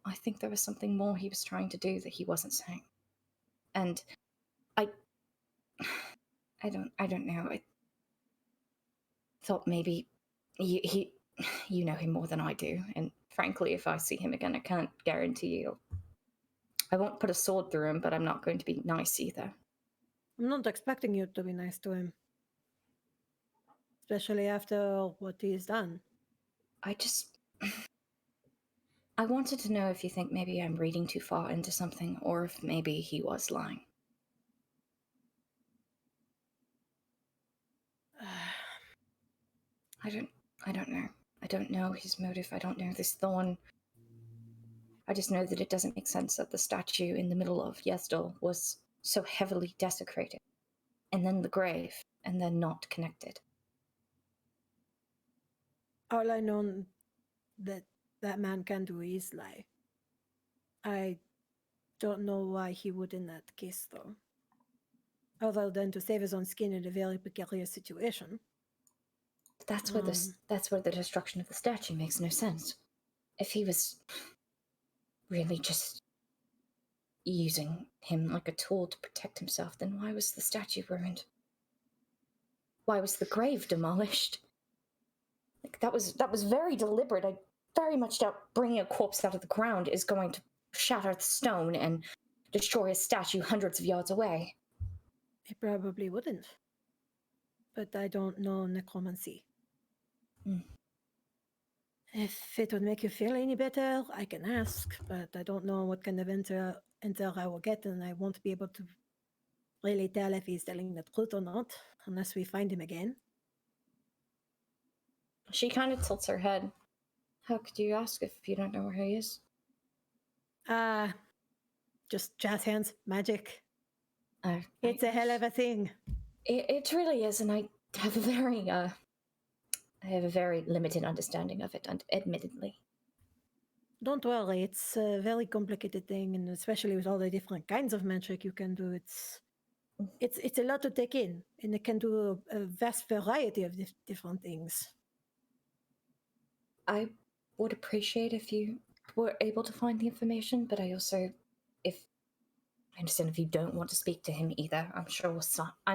I think there was something more he was trying to do that he wasn't saying. And I don't know. I thought maybe you know him more than I do, and frankly, if I see him again, I can't guarantee you. I won't put a sword through him, but I'm not going to be nice either. I'm not expecting you to be nice to him. Especially after what he's done. I wanted to know if you think maybe I'm reading too far into something, or if maybe he was lying. I don't know. I don't know his motive. I don't know this Thorn. I just know that it doesn't make sense that the statue in the middle of Yezdal was so heavily desecrated, and then the grave, and then not connected. All I know that man can do is lie. I don't know why he would in that case, though. Other than to save his own skin in a very precarious situation. That's where the destruction of the statue makes no sense. If he was really just using him like a tool to protect himself, then why was the statue ruined? Why was the grave demolished? Like that was very deliberate. I very much doubt bringing a corpse out of the ground is going to shatter the stone and destroy a statue hundreds of yards away. It probably wouldn't. But I don't know necromancy. If it would make you feel any better, I can ask, but I don't know what kind of intel I will get, and I won't be able to really tell if he's telling the truth or not, unless we find him again. She kind of tilts her head. How could you ask if you don't know where he is? Just jazz hands, magic. It's a hell of a thing. It really is, and I have a very limited understanding of it, admittedly. Don't worry, it's a very complicated thing, and especially with all the different kinds of magic you can do, it's a lot to take in, and it can do a vast variety of different things. I would appreciate if you were able to find the information, but I understand if you don't want to speak to him either. I'm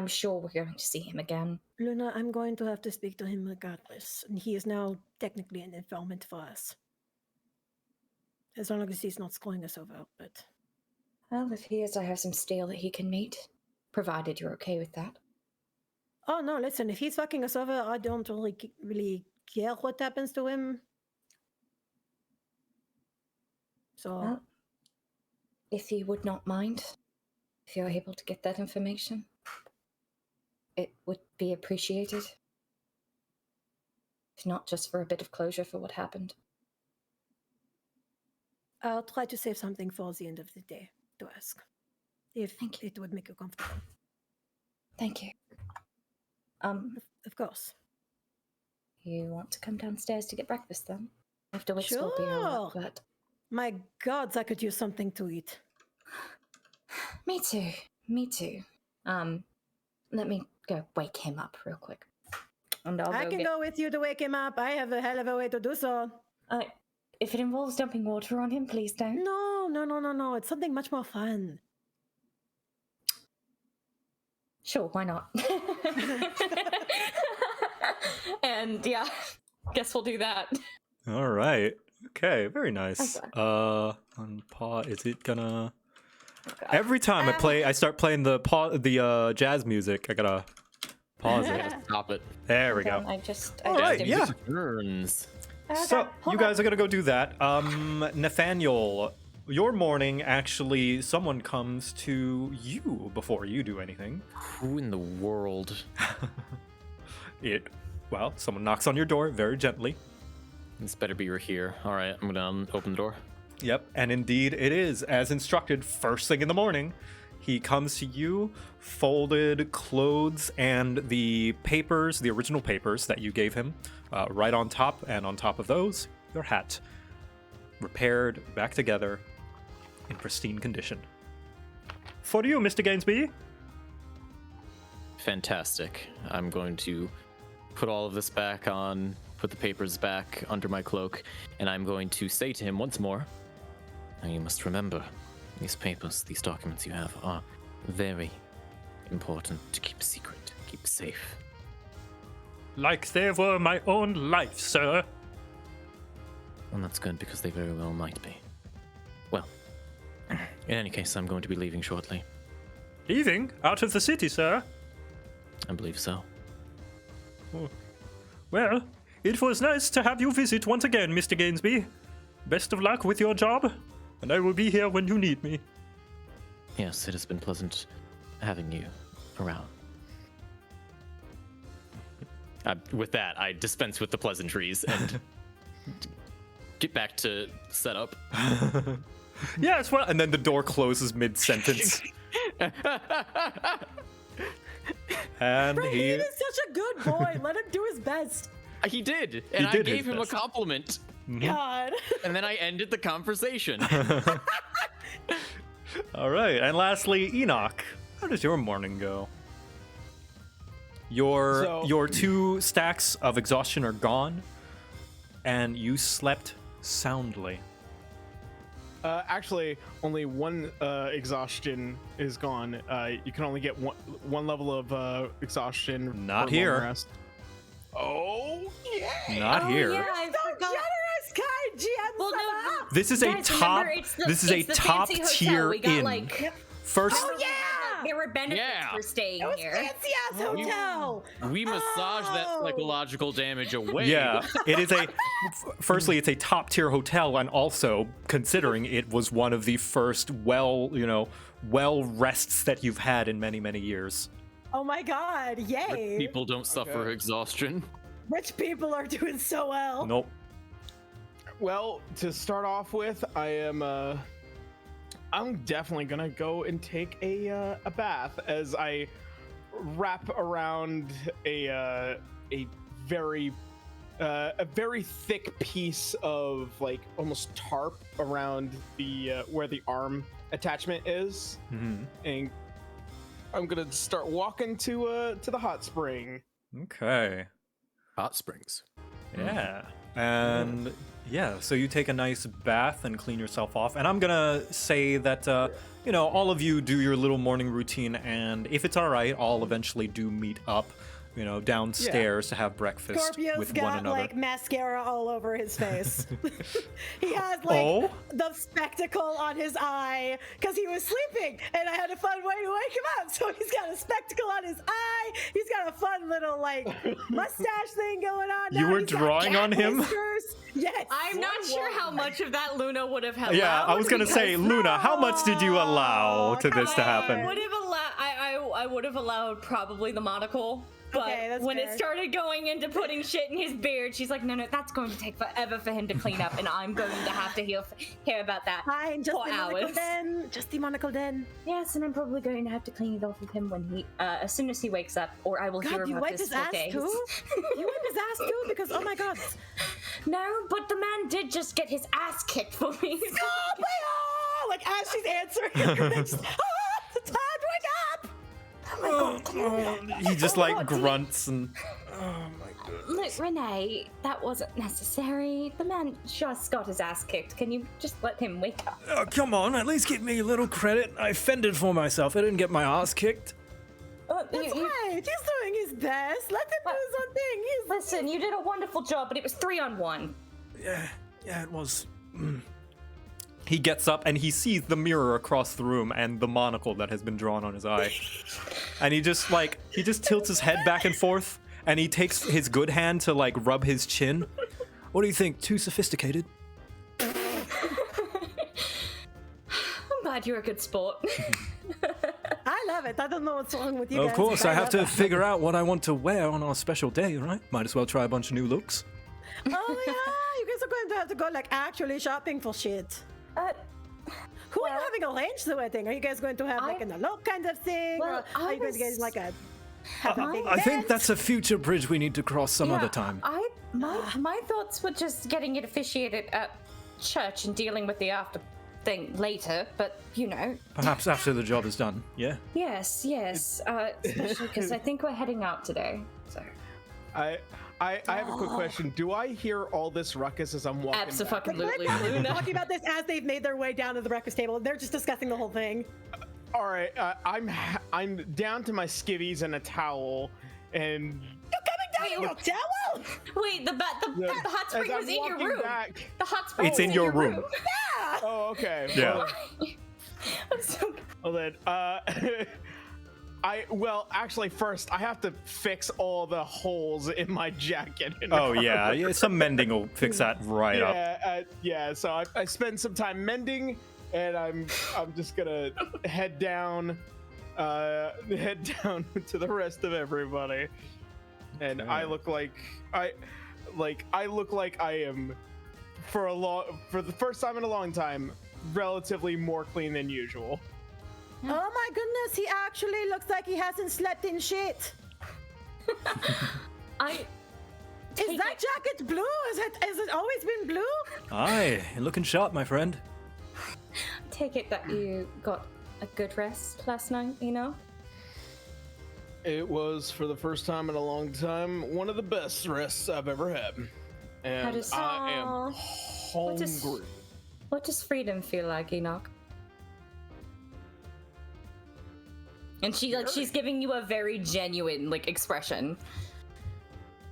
sure we're going to see him again. Luna, I'm going to have to speak to him regardless, and he is now technically an informant for us. As long as he's not screwing us over, but... Well, if he is, I have some steel that he can meet. provided you're okay with that. Oh no, listen, if he's fucking us over, I don't really care what happens to him. So Well, if you would not mind, if you're able to get that information, it would be appreciated. If not, just for a bit of closure for what happened. I'll try to save something for the end of the day to ask. If Thank you. it would make you comfortable. Thank you. Of course. You want to come downstairs to get breakfast then? After which we'll be alright, Sure. but... My gods, I could use something to eat. Me too. Me too. Let me go wake him up real quick. And I can go with you to wake him up. I have a hell of a way to do so. If it involves dumping water on him, please don't. No. It's something much more fun. Sure, why not? And yeah, guess we'll do that. All right. Okay, very nice. Okay. On pause, is it gonna... Okay. Every time I start playing the jazz music, I gotta pause it. Stop it. There we go. I just All right, did- yeah. Turns. So Okay, hold you guys are gonna go do that. Nathaniel, your morning actually, someone comes to you before you do anything. Who in the world? Well, someone knocks on your door very gently. This better be here. All right, I'm gonna open the door. Yep, and indeed it is, as instructed, first thing in the morning. He comes to you, folded clothes and the papers, the original papers that you gave him, right on top, and on top of those, your hat. Repaired, back together, in pristine condition. For you, Mr. Gainsby. Fantastic. I'm going to put all of this back on, put the papers back under my cloak, and I'm going to say to him once more, now you must remember, these papers, these documents you have are very important to keep secret, keep safe. Like they were my own life, sir. And that's good because they very well might be. Well, in any case, I'm going to be leaving shortly. Leaving? Out of the city, sir? I believe so. Well, it was nice to have you visit once again, Mr. Gainsby. Best of luck with your job, and I will be here when you need me. Yes, it has been pleasant having you around. With that, I dispense with the pleasantries and get back to setup. Yes, well, and then the door closes mid-sentence. And Brandon he... is such a good boy. Let him do his best. He did, and did I his gave him best. a compliment, God. and then I ended the conversation. All right, and lastly, Enoch. How does your morning go? Your 2 stacks of exhaustion are gone, and you slept soundly. Actually, only one exhaustion is gone. You can only get one level of exhaustion. Not for here. long rest. Oh yeah. Not here. Yeah, I So forgot. generous, Kai GM. Well, no, Sama. This is a Guys, top. remember, it's the- This is a it's the top fancy hotel. tier We got, inn. like- First, Oh, yeah. There were benefits Yeah. for staying It was here. fancy ass hotel. We massage that Oh. psychological damage away. yeah, it is a. Firstly, it's a top tier hotel, and also considering it was one of the first well rests that you've had in many, many years. Oh my God! Yay! People don't suffer exhaustion. Rich people are doing so well. Nope. Well, to start off with, I'm definitely gonna go and take a bath as I wrap around a very thick piece of like almost tarp around the where the arm attachment is, and I'm gonna start walking to the hot spring. Okay. Hot springs. Yeah. And yeah, so you take a nice bath and clean yourself off. And I'm gonna say that, all of you do your little morning routine. And if it's all right, I'll eventually do meet up downstairs to have breakfast Scorpio's with got one another. like mascara all over his face. He has like the spectacle on his eye because he was sleeping, and I had a fun way to wake him up. So he's got a spectacle on his eye. He's got a fun little like mustache thing going on. You now. were He's got drawing cat on him? whiskers. Yes. I'm not sure how much of that Luna would have allowed. Yeah, I was gonna say, Luna, how much did you allow to this to happen? I would have allowed probably the monocle. But Okay, that's when fair. it started going into putting shit in his beard, she's like, no, that's going to take forever for him to clean up, and I'm going to have to hear about that Fine, just for the monocle hours. then. Just the monocle then. Yes, and I'm probably going to have to clean it off of him when he, as soon as he wakes up, or I will hear God, you about wiped this his for ass days. too? You wiped his ass too? Because oh my God. No, but the man did just get his ass kicked for me. Oh, my like as she's answering, it's just, it's time to wake up. He just like grunts and. Look, Renee, that wasn't necessary. The man just got his ass kicked. Can you just let him wake up? Oh, come on, at least give me a little credit. I fended for myself. I didn't get my ass kicked. That's right. He's doing his best. Let him do his own thing. Listen, you did a wonderful job, but it was 3-on-1. Yeah, it was. He gets up and he sees the mirror across the room and the monocle that has been drawn on his eye. And he just tilts his head back and forth, and he takes his good hand to like rub his chin. What do you think? Too sophisticated? I'm glad you're a good sport. I love it. I don't know what's wrong with you Of guys. course, but I have love to it. figure out what I want to wear on our special day, right? Might as well try a bunch of new looks. Oh yeah, you guys are going to have to go like actually shopping for shit. Who are you having arranged the wedding? Are you guys going to have like an elope kind of thing? Well, or are you going to get like a have a big I think event? that's a future bridge we need to cross some other time. My thoughts were just getting it officiated at church and dealing with the after thing later, but Perhaps after the job is done, yeah? yes, especially because I think we're heading out today. So I have a quick question. Do I hear all this ruckus as I'm walking back? absolutely, They're Luna. talking about this as they've made their way down to the breakfast table. They're just discussing the whole thing. All right, I'm down to my skivvies and a towel, and You're coming down in your towel? Wait, the hot spring as was I'm in your walking room. back- The hot spring It's was in your room. Oh, okay. Yeah. I'm so Well then, actually, first I have to fix all the holes in my jacket. Oh yeah, some mending will fix that right up. Yeah. So I spend some time mending, and I'm just gonna head down to the rest of everybody, and I look like I am for the first time in a long time relatively more clean than usual. Oh my goodness, he actually looks like he hasn't slept in shit. Is that jacket blue? Has it always been blue? Aye, you're looking sharp, my friend. take it that you got a good rest last night, It was, for the first time in a long time, one of the best rests I've ever had. And I am hungry. What does freedom feel like, Enoch? And she's giving you a very genuine expression.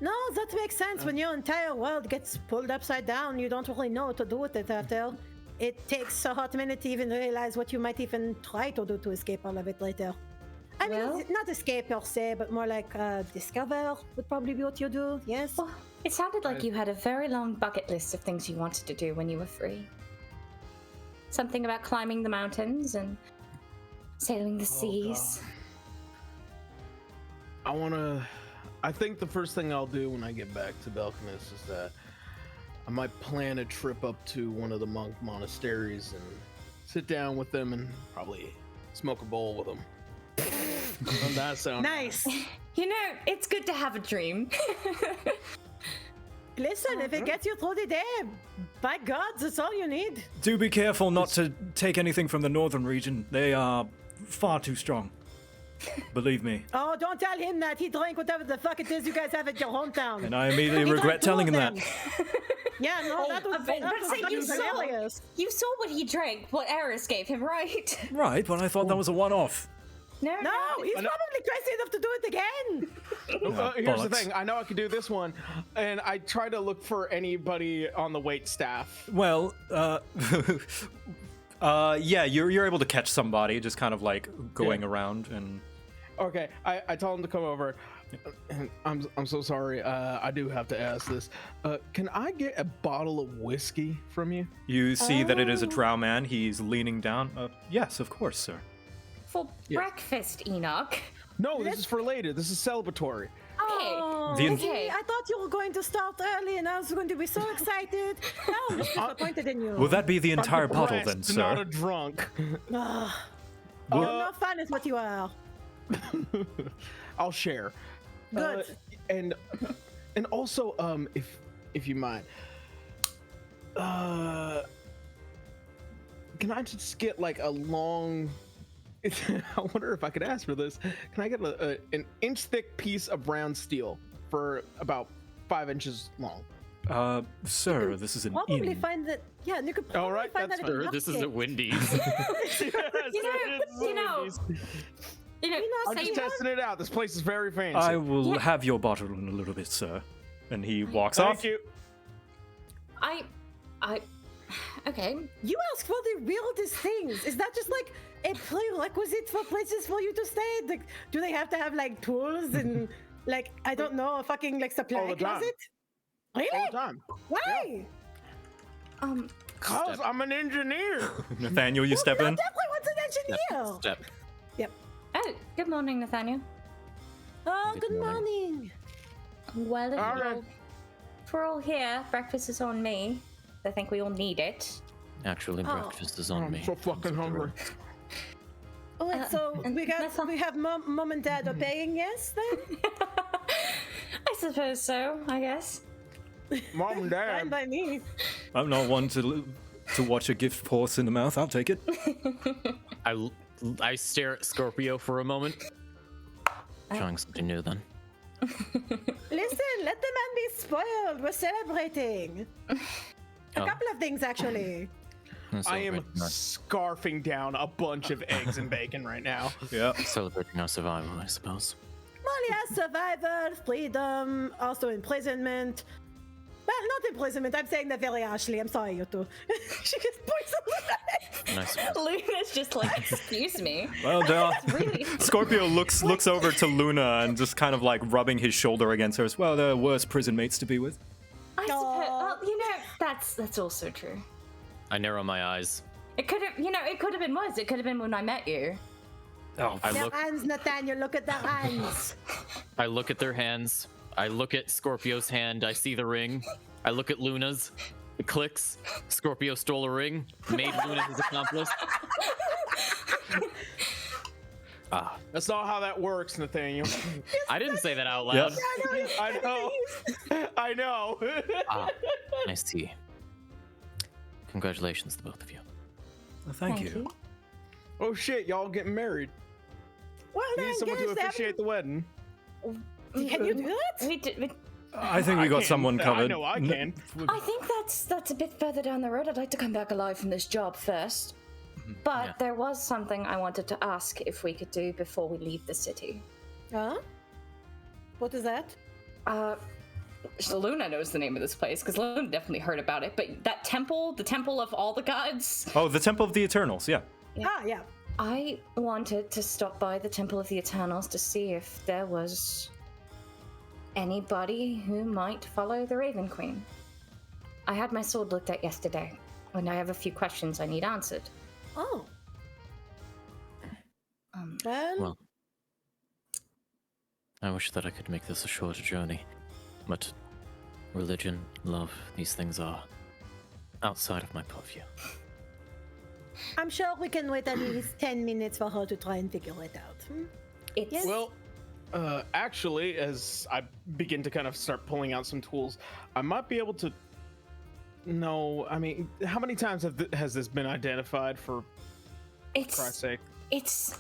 No, that makes sense. When your entire world gets pulled upside down, you don't really know what to do with it after. It takes a hot minute to even realize what you might even try to do to escape all of it later. I mean, not escape per se, but more like discover would probably be what you do, yes? Well, it sounded like you had a very long bucket list of things you wanted to do when you were free. Something about climbing the mountains and sailing the seas. I think the first thing I'll do when I get back to Belkinus is that I might plan a trip up to one of the monk monasteries and sit down with them and probably smoke a bowl with them. Doesn't that sound nice? It's good to have a dream. Listen, if it gets you through the day, by God, that's all you need. Do be careful not to take anything from the northern region. They are far too strong. Believe me. Oh, don't tell him that. He drank whatever the fuck it is you guys have at your hometown. And I immediately regret telling him that. Yeah, no, that was hilarious. You saw what he drank, what Eris gave him, right? Right, but I thought that was a one-off. No, No, he's I know- probably crazy enough to do it again. Here's the bollocks. thing. I know I could do this one, and I try to look for anybody on the wait staff. Well, yeah, you're able to catch somebody just kind of like going around and. Okay, I tell him to come over. And I'm so sorry. I do have to ask this. Can I get a bottle of whiskey from you? You see that it is a Oh. drow man. He's leaning down. Yes, of course, sir. For breakfast, Enoch. No, this is for later. This is celebratory. Oh, The- see, I thought you were going to start early, and I was going to be so excited. No, I'm disappointed in you. Will that be the entire I'm bottle depressed, then, not sir? a drunk. Ugh. You're not fun, is what you are. I'll share. Good. And also, if you mind, can I just get like a long? I wonder if I could ask for this. Can I get an inch thick piece of round steel for about 5 inches long? Sir, this is an Probably inn. find that. Yeah, you could probably right, find that's that. at Sir, the this market. isn't Wendy's. I'm just testing it out. This place is very fancy. I will have your bottle in a little bit, sir. And he walks Thank off. you. Okay. You ask for the weirdest things. Is that just like a prerequisite for places for you to stay? Like, do they have to have like tools and like I don't know, a fucking like All supply the time. closet? Really? All the time. Why? Cause I'm an engineer. Nathaniel, you step in. Definitely wants an engineer. Step. Yep. Oh, good morning, Nathaniel. Oh, Good good morning. morning. Well, Alright. if we're all here, breakfast is on me. I think we all need it. Actually, breakfast is on I'm me. so fucking hungry. All right, so and that's all. we have mom and dad obeying, yes, then? I suppose so, I guess. Mom and Fine dad. by me. I'm not one to watch a gift horse in the mouth. I'll take it. I stare at Scorpio for a moment. Trying something new then. Listen, let the man be spoiled. We're celebrating. A Oh. couple of things, actually. I am scarfing down a bunch of eggs and bacon right now. Yeah. Celebrating our survival, I suppose. Well, yes, survival, freedom, also imprisonment. Well, not imprisonment. I'm saying that very harshly. I'm sorry, you two. She just points at Nice. Luna's just like, excuse me. Well, Really? Scorpio looks over to Luna and just kind of like rubbing his shoulder against hers. Well, there are worse prison mates to be with. I suppose. Aw. Well, that's also true. I narrow my eyes. It could have, it could have been worse. It could have been when I met you. Oh, I their look. hands, Nathaniel. Look at their hands. I look at their hands. I look at Scorpio's hand. I see the ring. I look at Luna's. It clicks. Scorpio stole a ring. Made Luna his accomplice. Ah, That's not how that works, Nathaniel. I didn't say that out Yeah. loud. I know. I know. Ah, I see. Congratulations to both of you. well, thank you. Oh shit, y'all getting married. Well, We then, need someone to guess that- officiate the wedding. Can you do that? We did. I think we got can. someone covered. I know I can. I think that's a bit further down the road. I'd like to come back alive from this job first. But Yeah. there was something I wanted to ask if we could do before we leave the city. Huh? What is that? Luna knows the name of this place because Luna definitely heard about it. But that temple, the temple of all the gods, Oh, the Temple of the Eternals. Yeah. Ah, yeah. I wanted to stop by the Temple of the Eternals to see if there was anybody who might follow the Raven Queen. I had my sword looked at yesterday, and I have a few questions I need answered. Oh. Well, Well, I wish that I could make this a shorter journey, but religion, love, these things are outside of my purview. I'm sure we can wait at least 10 minutes for her to try and figure it out. it's Yes. Well, actually, as I begin to kind of start pulling out some tools, I might be able to. No, I mean, how many times has this been identified? For Christ's sake, it's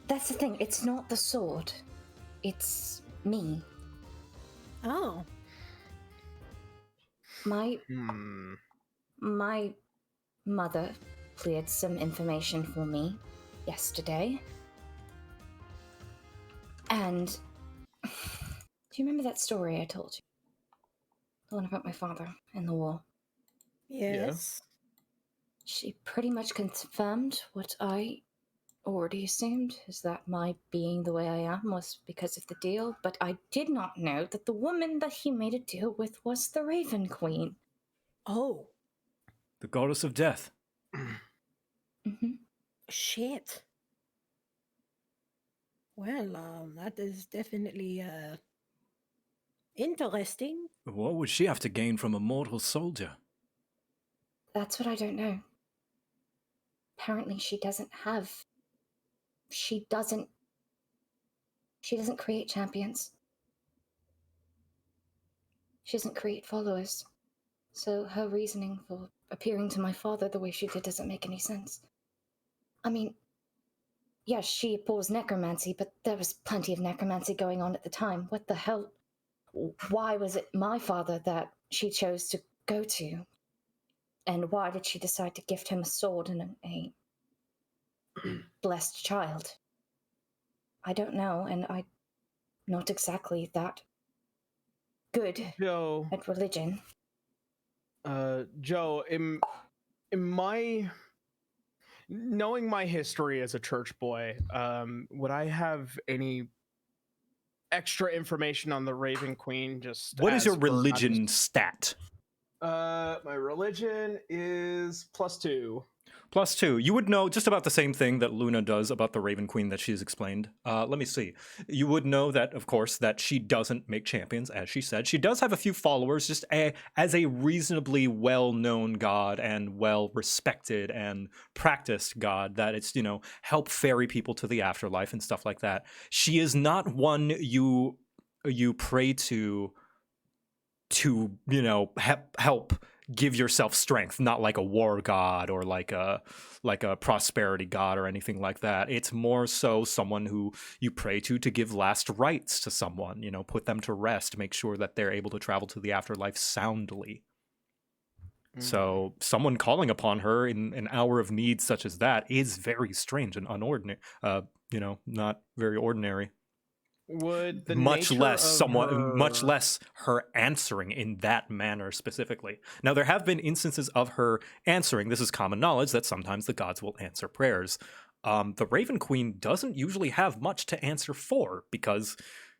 that's the thing. It's not the sword. It's me. Oh. My hmm. my mother cleared some information for me yesterday. And do you remember that story I told you? The one about my father and the war? Yes. She pretty much confirmed what I already assumed, is that my being the way I am was because of the deal, but I did not know that the woman that he made a deal with was the Raven Queen. Oh. The goddess of death. Mm-hmm. Shit. Well, that is definitely interesting. What would she have to gain from a mortal soldier? That's what I don't know. Apparently she doesn't create champions. She doesn't create followers. So her reasoning for appearing to my father the way she did doesn't make any sense. I mean, yes, she abhors necromancy, but there was plenty of necromancy going on at the time. What the hell? Why was it my father that she chose to go to? And why did she decide to gift him a sword and a blessed child? I don't know, and I'm not exactly that good Joe, at religion. Joe, in my knowing my history as a church boy, would I have any extra information on the Raven Queen? Just What is your as for religion stat? my religion is +2. +2. You would know just about the same thing that Luna does about the Raven Queen that she's explained. Let me see. You would know that, of course, that she doesn't make champions, as she said. She does have a few followers, just as a reasonably well-known god and well-respected and practiced god, that it's, help ferry people to the afterlife and stuff like that. She is not one you pray to help give yourself strength, not like a war god or like a prosperity god or anything like that. It's more so someone who you pray to give last rites to someone, put them to rest, make sure that they're able to travel to the afterlife soundly. So someone calling upon her in an hour of need such as that is very strange and unordinary, not very ordinary. Would the much nature less of her... much less her answering in that manner specifically. Now, there have been instances of her answering. This is common knowledge that sometimes the gods will answer prayers. The Raven Queen doesn't usually have much to answer for because,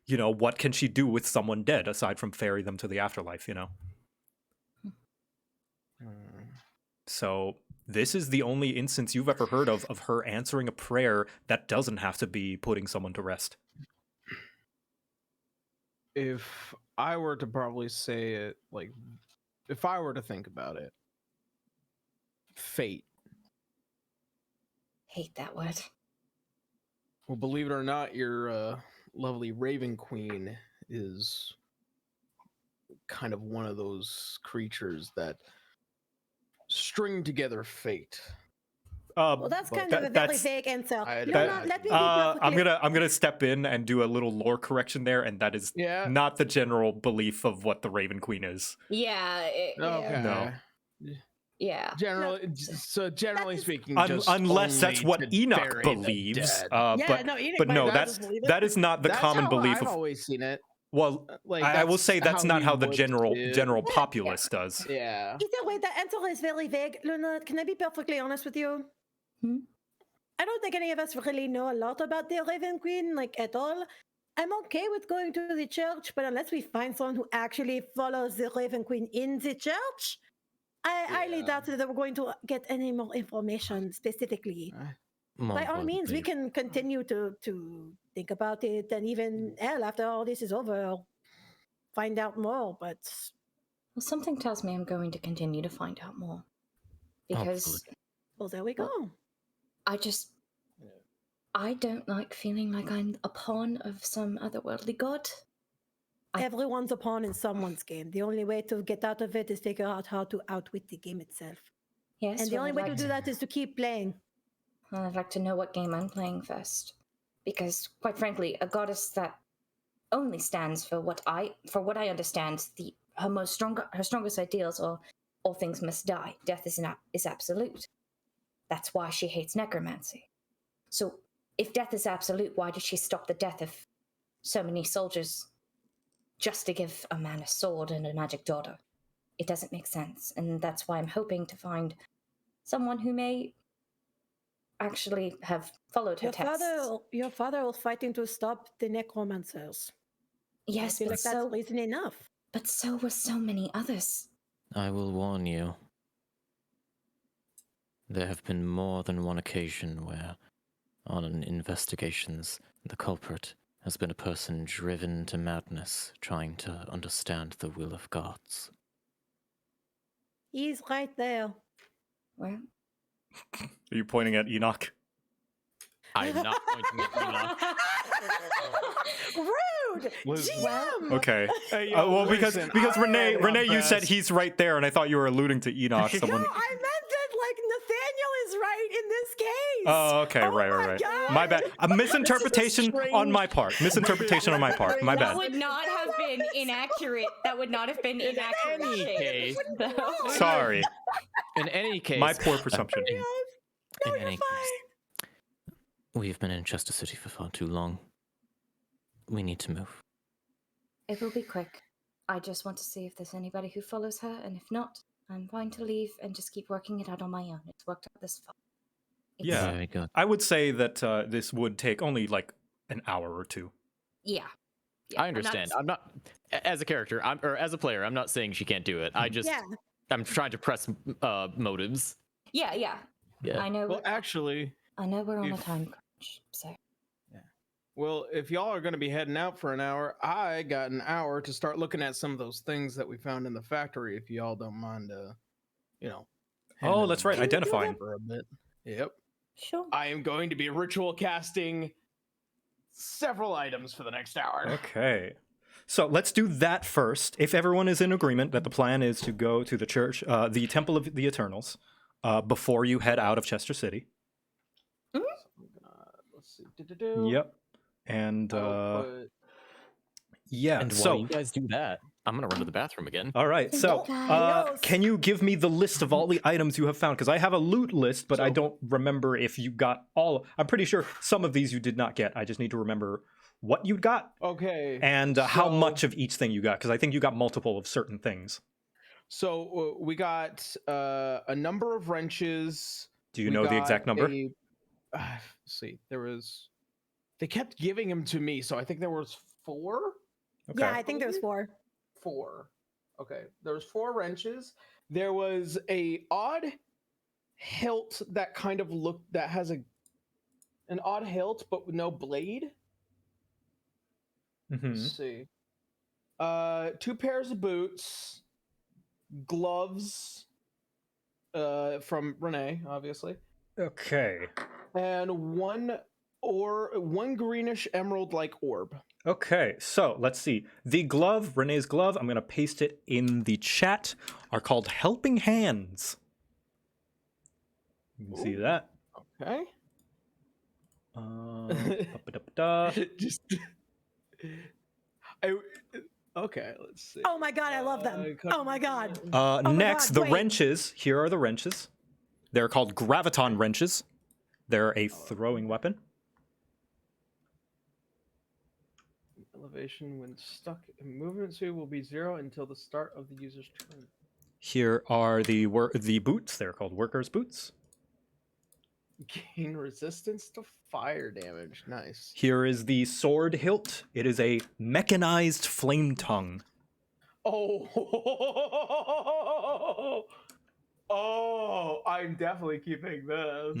what can she do with someone dead aside from ferry them to the afterlife, So this is the only instance you've ever heard of her answering a prayer that doesn't have to be putting someone to rest. If I were to probably say it, if I were to think about it, fate. Hate that word. Well, believe it or not, your lovely Raven Queen is kind of one of those creatures that string together fate. Well, that's kind of a very vague answer. Let me be perfectly... I'm gonna step in and do a little lore correction there, and that is not the general belief of what the Raven Queen is. Yeah. No. Yeah. Generally speaking, unless that's what Enoch believes. That is not the common belief. I've always seen it. Well, I will say that's not how the general populace does. Yeah. Either way, the answer is very vague. Luna, can I be perfectly honest with you? I don't think any of us really know a lot about the Raven Queen, at all. I'm okay with going to the church, but unless we find someone who actually follows the Raven Queen in the church, I highly doubt that we're going to get any more information specifically. By all means, we can continue to think about it, and even after all this is over, find out more. But something tells me I'm going to continue to find out more because, there we go. I don't like feeling like I'm a pawn of some otherworldly god. Everyone's a pawn in someone's game. The only way to get out of it is figure out how to outwit the game itself. Yes, and the only way to do that is to keep playing. Well, I'd like to know what game I'm playing first, because, quite frankly, a goddess that only stands for what I understand, her strongest ideals are all things must die. Death is absolute. That's why she hates necromancy. So, if death is absolute, why did she stop the death of so many soldiers just to give a man a sword and a magic daughter. It doesn't make sense, and that's why I'm hoping to find someone who may actually have followed her texts. Your father was fighting to stop the necromancers. Yes, I feel but like that's reason enough. But so were so many others. I will warn you. There have been more than one occasion where, on investigations, the culprit has been a person driven to madness, trying to understand the will of gods. He's right there. Well, Are you pointing at Enoch? I'm not pointing at Enoch. Rude. GM. Okay. Hey, yo, Well, listen, because I Renee, am my you said best. he's right there, and I thought you were alluding to Enoch. No, Someone. I meant that like Nathaniel is right in this case. Oh, okay, Oh right. my God. My bad. A misinterpretation strange- on my part. Misinterpretation on my part. My that bad. would not have been inaccurate. That would not have been inaccurate. any Shane. case- So- Sorry. In any case, My poor presumption. No, in you're any fine. case, we've been in Chester City for far too long. We need to move. It will be quick. I just want to see if there's anybody who follows her, and if not, I'm going to leave and just keep working it out on my own. It's worked out this far. Yeah. Very good. I would say that this would take only like an hour or two. Yeah. I understand. I'm not, as a character, or as a player, I'm not saying she can't do it. I'm trying to press motives. Yeah. Yeah. I know. Well, actually, I know we're on a if- time crunch, so. well, if y'all are going to be heading out for an hour, I got an hour to start looking at some of those things that we found in the factory. If y'all don't mind, Oh, handing that's them right. over Identifying. for a bit. Yep. Sure. I am going to be ritual casting several items for the next hour. Okay. So let's do that first. If everyone is in agreement that the plan is to go to the church, the Temple of the Eternals, before you head out of Chester City. So I'm gonna, let's see. Do-do-do. Yep. And I will put- yeah. And So while you guys do that, I'm gonna run to the bathroom again. all right. So Adios. can you give me the list of all the items you have found? Because I have a loot list, but I So- don't remember if you got all. I'm pretty sure some of these you did not get. I just need to remember what you got Okay. and how so- much of each thing you got. Because I think you got multiple of certain things. So we got a number of wrenches. Do you We know the got exact number? let's see, there was. They kept giving them to me, so I think there was 4. Okay. Yeah, I think there's 4. 4. Okay, there was 4 wrenches. There was a odd hilt that kind of looked that has an odd hilt but with no blade. Mhm. Let's see. 2 pairs of boots, gloves from Renee, obviously, Okay. and one greenish emerald like orb. Okay, so let's see. The glove, Renee's glove, I'm going to paste it in the chat, are called Helping Hands. You can see Ooh. that. Okay. Ba-ba-da-ba-da. Just okay, let's see. Oh my God, I love them. Oh my God. my Next, God, the wait. wrenches. Here are the wrenches. They're called Graviton Wrenches. They're a throwing weapon. Elevation when stuck in movement speed will be 0 until the start of the user's turn. Here are the boots. They're called Workers' Boots. Gain resistance to fire damage. Nice. Here is the sword hilt. It is a mechanized flame tongue. Oh, oh! I'm definitely keeping this.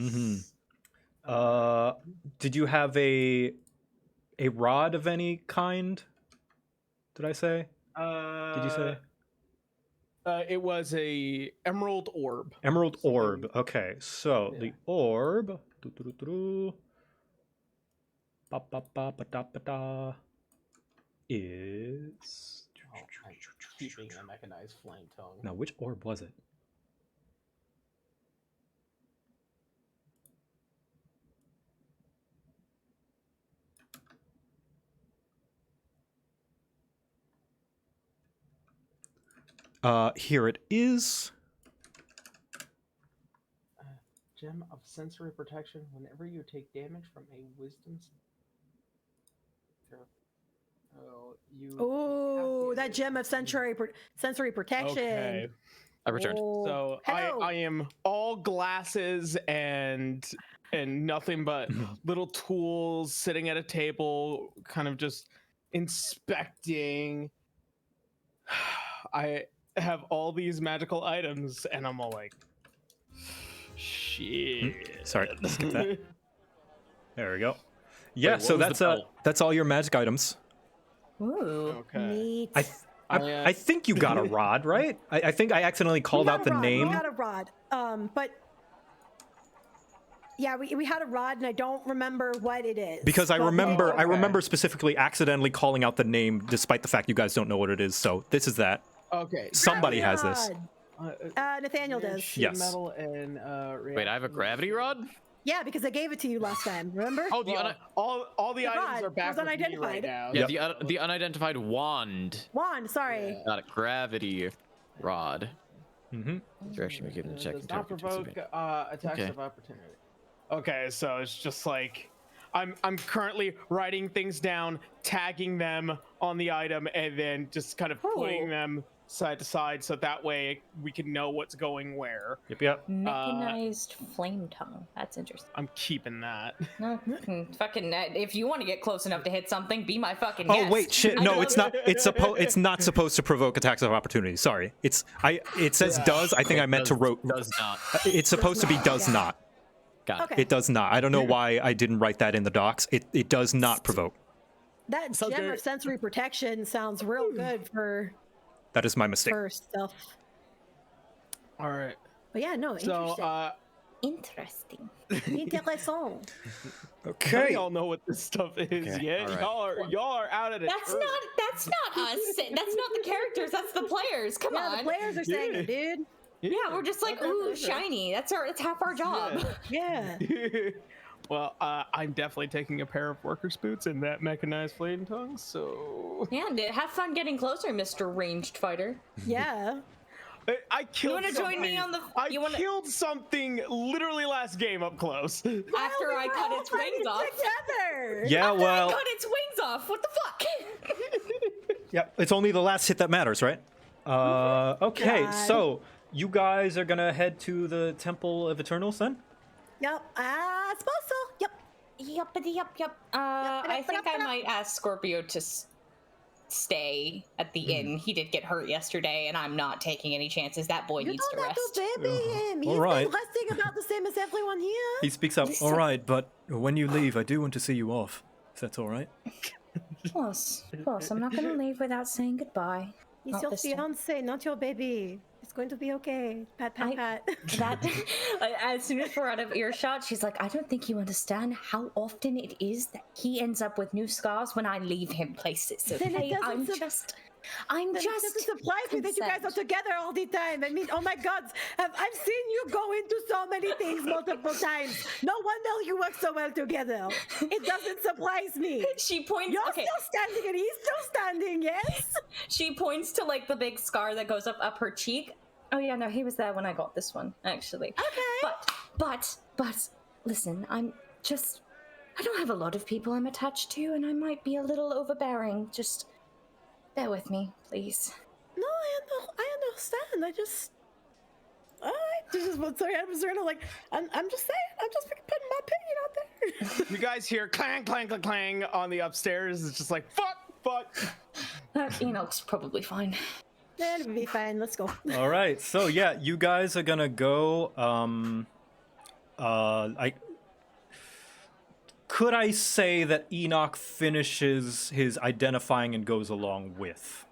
Mhm. Did you have a rod of any kind? Did I say? Did you say? It was a emerald orb. Emerald something- orb. Okay, so the Yeah. orb Ba-ba-ba-ba-da-ba-da, is Keeping a mechanized flame tongue. now which orb was it? Here it is. Gem of sensory protection. Whenever you take damage from a wisdom. Oh, you Ooh, that gem of sensory protection. Okay. I returned. Oh, So hello. I am all glasses and nothing but little tools sitting at a table, kind of just inspecting. I have all these magical items, and I'm all like, shit. Sorry, skip that. There we go. Yeah, what so was the belt? that's all your magic items. Ooh. Okay. Neat. I think you got a rod, right? I think I accidentally called out the name. We got a rod. But yeah, we had a rod, and I don't remember what it is. Because I but- remember I okay. remember specifically accidentally calling out the name despite the fact you guys don't know what it is. So this is that. Okay. Somebody has this. Rod. Nathaniel does. Sheet Yes. Metal and Wait, I have a gravity rod? Yeah, because I gave it to you last time. Remember? Oh, the Well, all the The items rod are back was with me right unidentified. now. yeah, the unidentified wand. Wand. Sorry. Not a gravity rod. Mm-hmm. Direction we given check Does and not target provoke attacks Okay. of opportunity. Okay, so it's just like I'm currently writing things down, tagging them on the item, and then just kind of putting Ooh. them side to side, so that way we can know what's going where. Yep. Mechanized flame tongue. That's interesting. I'm keeping that. No, fucking, if you want to get close enough to hit something, be my fucking Oh guest. wait, shit! I No, love it's not. It's not supposed to provoke attacks of opportunity. Sorry, it says does. I think I meant to wrote. Does not. It's supposed to be does Yeah. not. Got it. Okay. It does not. I don't know why I didn't write that in the docs. It does not provoke. That Sounds gem good. of sensory protection sounds real good for That is my mistake. stuff. All right. But yeah, no, So, interesting. Interesting. Intéressant. okay, y'all know what this stuff is Okay, yet? all right. Y'all are out of it. That's not us. That's not the characters. That's the players. Come Yeah, on. the players are saying it, dude. Yeah, we're just like, ooh, shiny. That's half our job. Yeah. Yeah. Well, I'm definitely taking a pair of workers' boots and that mechanized flame tongue. So Yeah, and have fun getting closer, Mr. Ranged Fighter. Yeah. I killed. wanna join me on the- I you wanna- killed something literally last game up close. After I cut its wings off. Together. Yeah, After well, I cut its wings off. What the fuck? yeah. It's only the last hit that matters, right? Okay, God. so you guys are gonna head to the Temple of Eternals then? Yep. I suppose so. Yep. Yep. I think I might ask Scorpio to stay at the inn. He did get hurt yesterday, and I'm not taking any chances. That boy You needs to don't have rest. to baby him. He's All right. been resting about the same as everyone here. He speaks up. All right, but when you leave, I do want to see you off. If that's all right. Of course. I'm not going to leave without saying goodbye. He's Not your this time. fiance, not your baby. It's going to be okay. Pat, pat, pat. That as soon as we're out of earshot, she's like, I don't think you understand how often it is that he ends up with new scars when I leave him places. Then it Okay, doesn't I'm sup- just It doesn't surprise me that you guys are consent. together all the time. I mean, oh my God, I've seen you go into so many things multiple times. No wonder you work so well together. It doesn't surprise me. She points. You're okay, still standing and he's still standing, yes? she points to like the big scar that goes up her cheek. Oh yeah, no, he was there when I got this one, actually. Okay. But listen, I don't have a lot of people I'm attached to, and I might be a little overbearing. Just bear with me, please. No, I understand. I just. All right. This is what sorry, I'm sort of like. I'm just saying. I'm just putting my opinion out there. You guys hear clang, clang, clang, clang on the upstairs. It's just like fuck. Enoch's probably fine. That'll be fine. Let's go. All right, so yeah, you guys are gonna go. Could I say that Enoch finishes his identifying and goes along with?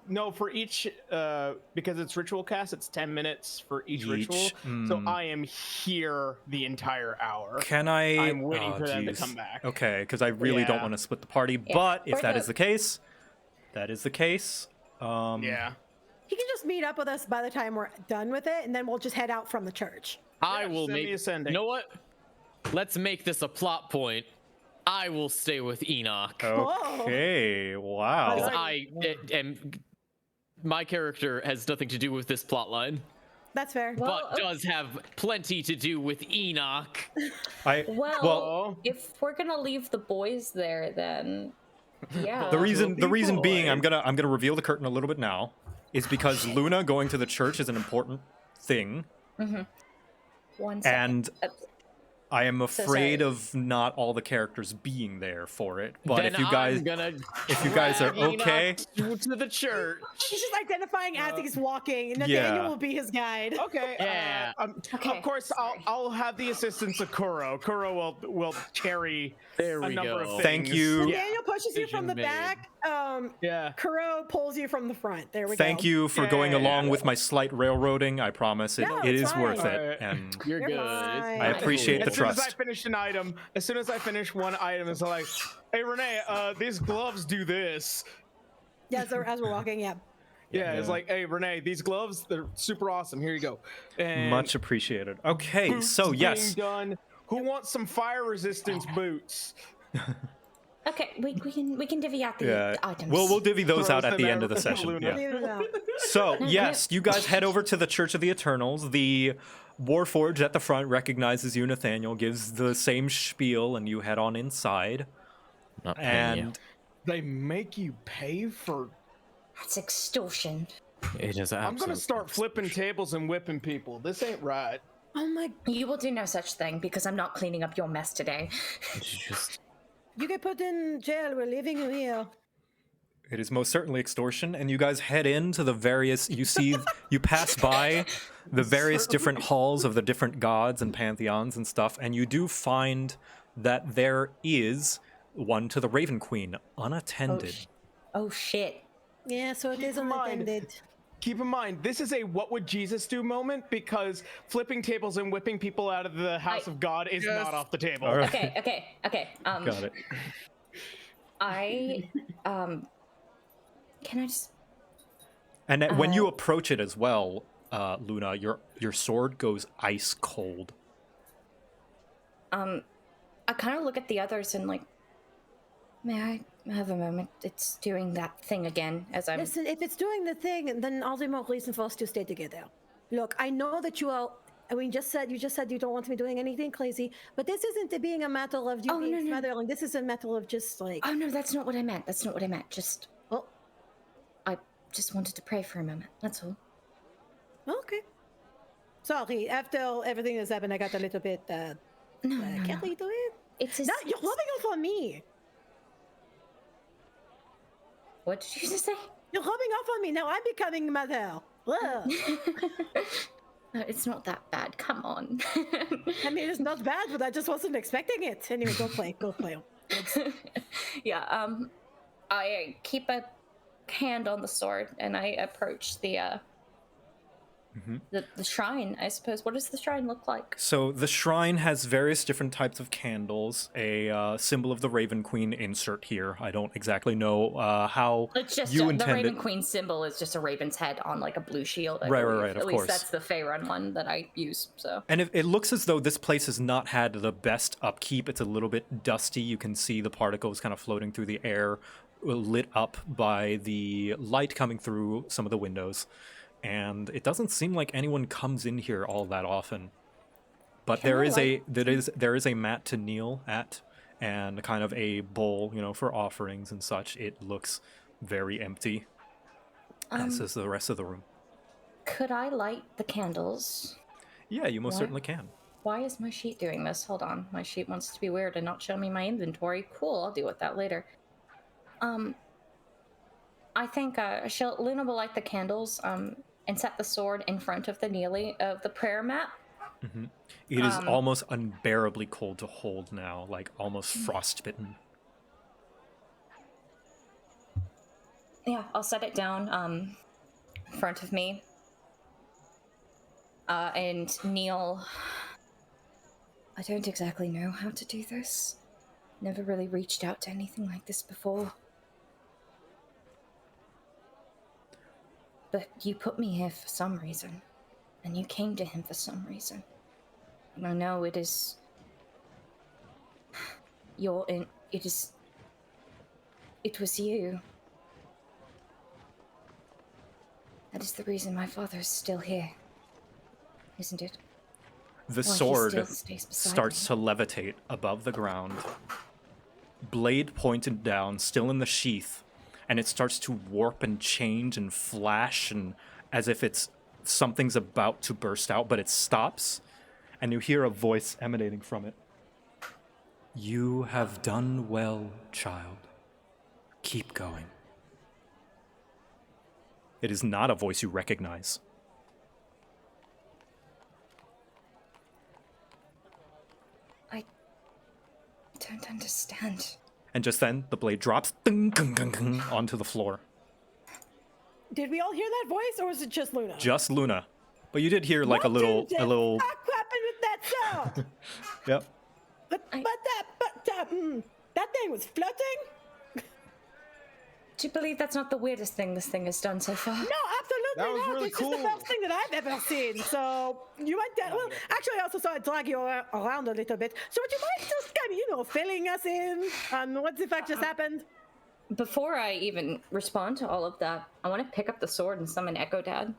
No, for each because it's ritual cast, it's 10 minutes for each ritual. So I am here the entire hour. Can I? I'm waiting for them to come back. Okay, because I really don't Yeah. want to split the party. But if that is the case, that is the case. Yeah. He can just meet up with us by the time we're done with it, and then we'll just head out from the church. I will send me make. ascending. You know what? Let's make this a plot point. I will stay with Enoch. Okay. Wow. I am. My character has nothing to do with this plot line. That's fair. Well, but does have plenty to do with Enoch. Well, if we're gonna leave the boys there, then yeah. The reason being, I'm gonna reveal the curtain a little bit now, is because Luna going to the church is an important thing. Mm-hmm. 1 second. And I am afraid sorry. of not all the characters being there for it. But Then if you guys are okay, to the church. He's just identifying as he's walking, and Nathaniel will be his guide. Okay. Yeah. Okay. Of course, I'll have the assistance of Kuro. Kuro will carry There a we number go. of things. Thank you. Nathaniel pushes you from the Decision back. Yeah. Kuro pulls you from the front. There we go. Thank you for going Yeah. along with my slight railroading. I promise it No, is it's worth fine. it. And You're You're good. fine. I appreciate the As soon as I trust. finish an item, as soon as I finish one item, it's like, hey Renee, these gloves do this. Yeah, so as we're walking, yeah. Yeah, it's like, hey Renee, these gloves, they're super awesome. Here you go. And Much appreciated. Okay, so being yes. done. Who wants some fire resistance boots? Okay, we can divvy out the Yeah. items. We'll divvy those Throws out at them the end of the out. session. Luna. Yeah. Leave it out. So, yes, you guys head over to the Church of the Eternals. The Warforged at the front recognizes you, Nathaniel, gives the same spiel, and you head on inside. Not paying you. And They make you pay for. That's extortion. It is I'm gonna absolute- start flipping tables and whipping people. This ain't right. Oh my! You will do no such thing because I'm not cleaning up your mess today. Just You get put in jail. We're leaving you here. it is most certainly extortion, and you guys head into the various. You pass by the various different halls of the different gods and pantheons and stuff, and you do find that there is one to the Raven Queen, unattended. Oh shit. Yeah, so it Keep is in mind- unattended. Keep in mind, this is a what would Jesus do moment because flipping tables and whipping people out of the house of God is not off the table. All right. Okay. Got it. Can I just? And when you approach it as well, Luna, your sword goes ice cold. I kind of look at the others and like, may I have a moment? It's doing that thing again as I'm. Listen, if it's doing the thing, then all the more reason for us to stay together. Look, I know that you all. I mean, you just said you don't want me doing anything crazy, but this isn't being a matter of you being smothering. This is a matter of just like. Oh no, that's not what I meant. Just. Oh, I just wanted to pray for a moment. That's all. okay. Sorry, after everything that's happened, I got a little bit. No. Can't we do it? It's No, you're rubbing off on me. What did you just say? You're rubbing off on me. Now I'm becoming mother. Ugh. No, it's not that bad. Come on. I mean, it's not bad, but I just wasn't expecting it. Anyway, go play. Yeah. I keep a hand on the sword and I approach the shrine. I suppose. What does the shrine look like? So the shrine has various different types of candles. A symbol of the Raven Queen insert here. I don't exactly know how It's just you the intend Raven it. Queen symbol is just a raven's head on like a blue shield. I Right, believe. right, of At least course. that's the Faerun one that I use. So. And it looks as though this place has not had the best upkeep. It's a little bit dusty. You can see the particles kind of floating through the air, lit up by the light coming through some of the windows. And it doesn't seem like anyone comes in here all that often. But there is a mat to kneel at, and kind of a bowl, for offerings and such. It looks very empty, as is the rest of the room. Could I light the candles? Yeah, you most What? certainly can. Why is my sheet doing this? Hold on. My sheet wants to be weird and not show me my inventory. Cool, I'll deal with that later. I think Luna will light the candles and set the sword in front of the prayer mat. Mm-hmm. It is almost unbearably cold to hold now, like almost frostbitten. Yeah, I'll set it down in front of me and kneel. I don't exactly know how to do this. Never really reached out to anything like this before. But you put me here for some reason, and you came to him for some reason. And I know it is... It was you. That is the reason my father is still here. isn't it? The Or he sword still stays beside starts me. to levitate above the ground. Blade pointed down, still in the sheath, and it starts to warp and change and flash, and as if something's about to burst out, but it stops, and you hear a voice emanating from it. You have done well, child. Keep going. It is not a voice you recognize. I don't understand. And just then, the blade drops onto the floor. Did we all hear that voice, or was it just Luna? Just Luna. But you did hear like What a little. fuck happened with that sound? Yep. But that thing was floating? Do you believe that's not the weirdest thing this thing has done so far? No, absolutely That was not. really It's just the cool. best thing that I've ever seen. So you might, well, actually, I also saw it drag you around a little bit. So would you mind just kind of, filling us in on what the fact just happened? Before I even respond to all of that, I want to pick up the sword and summon Echo Dad.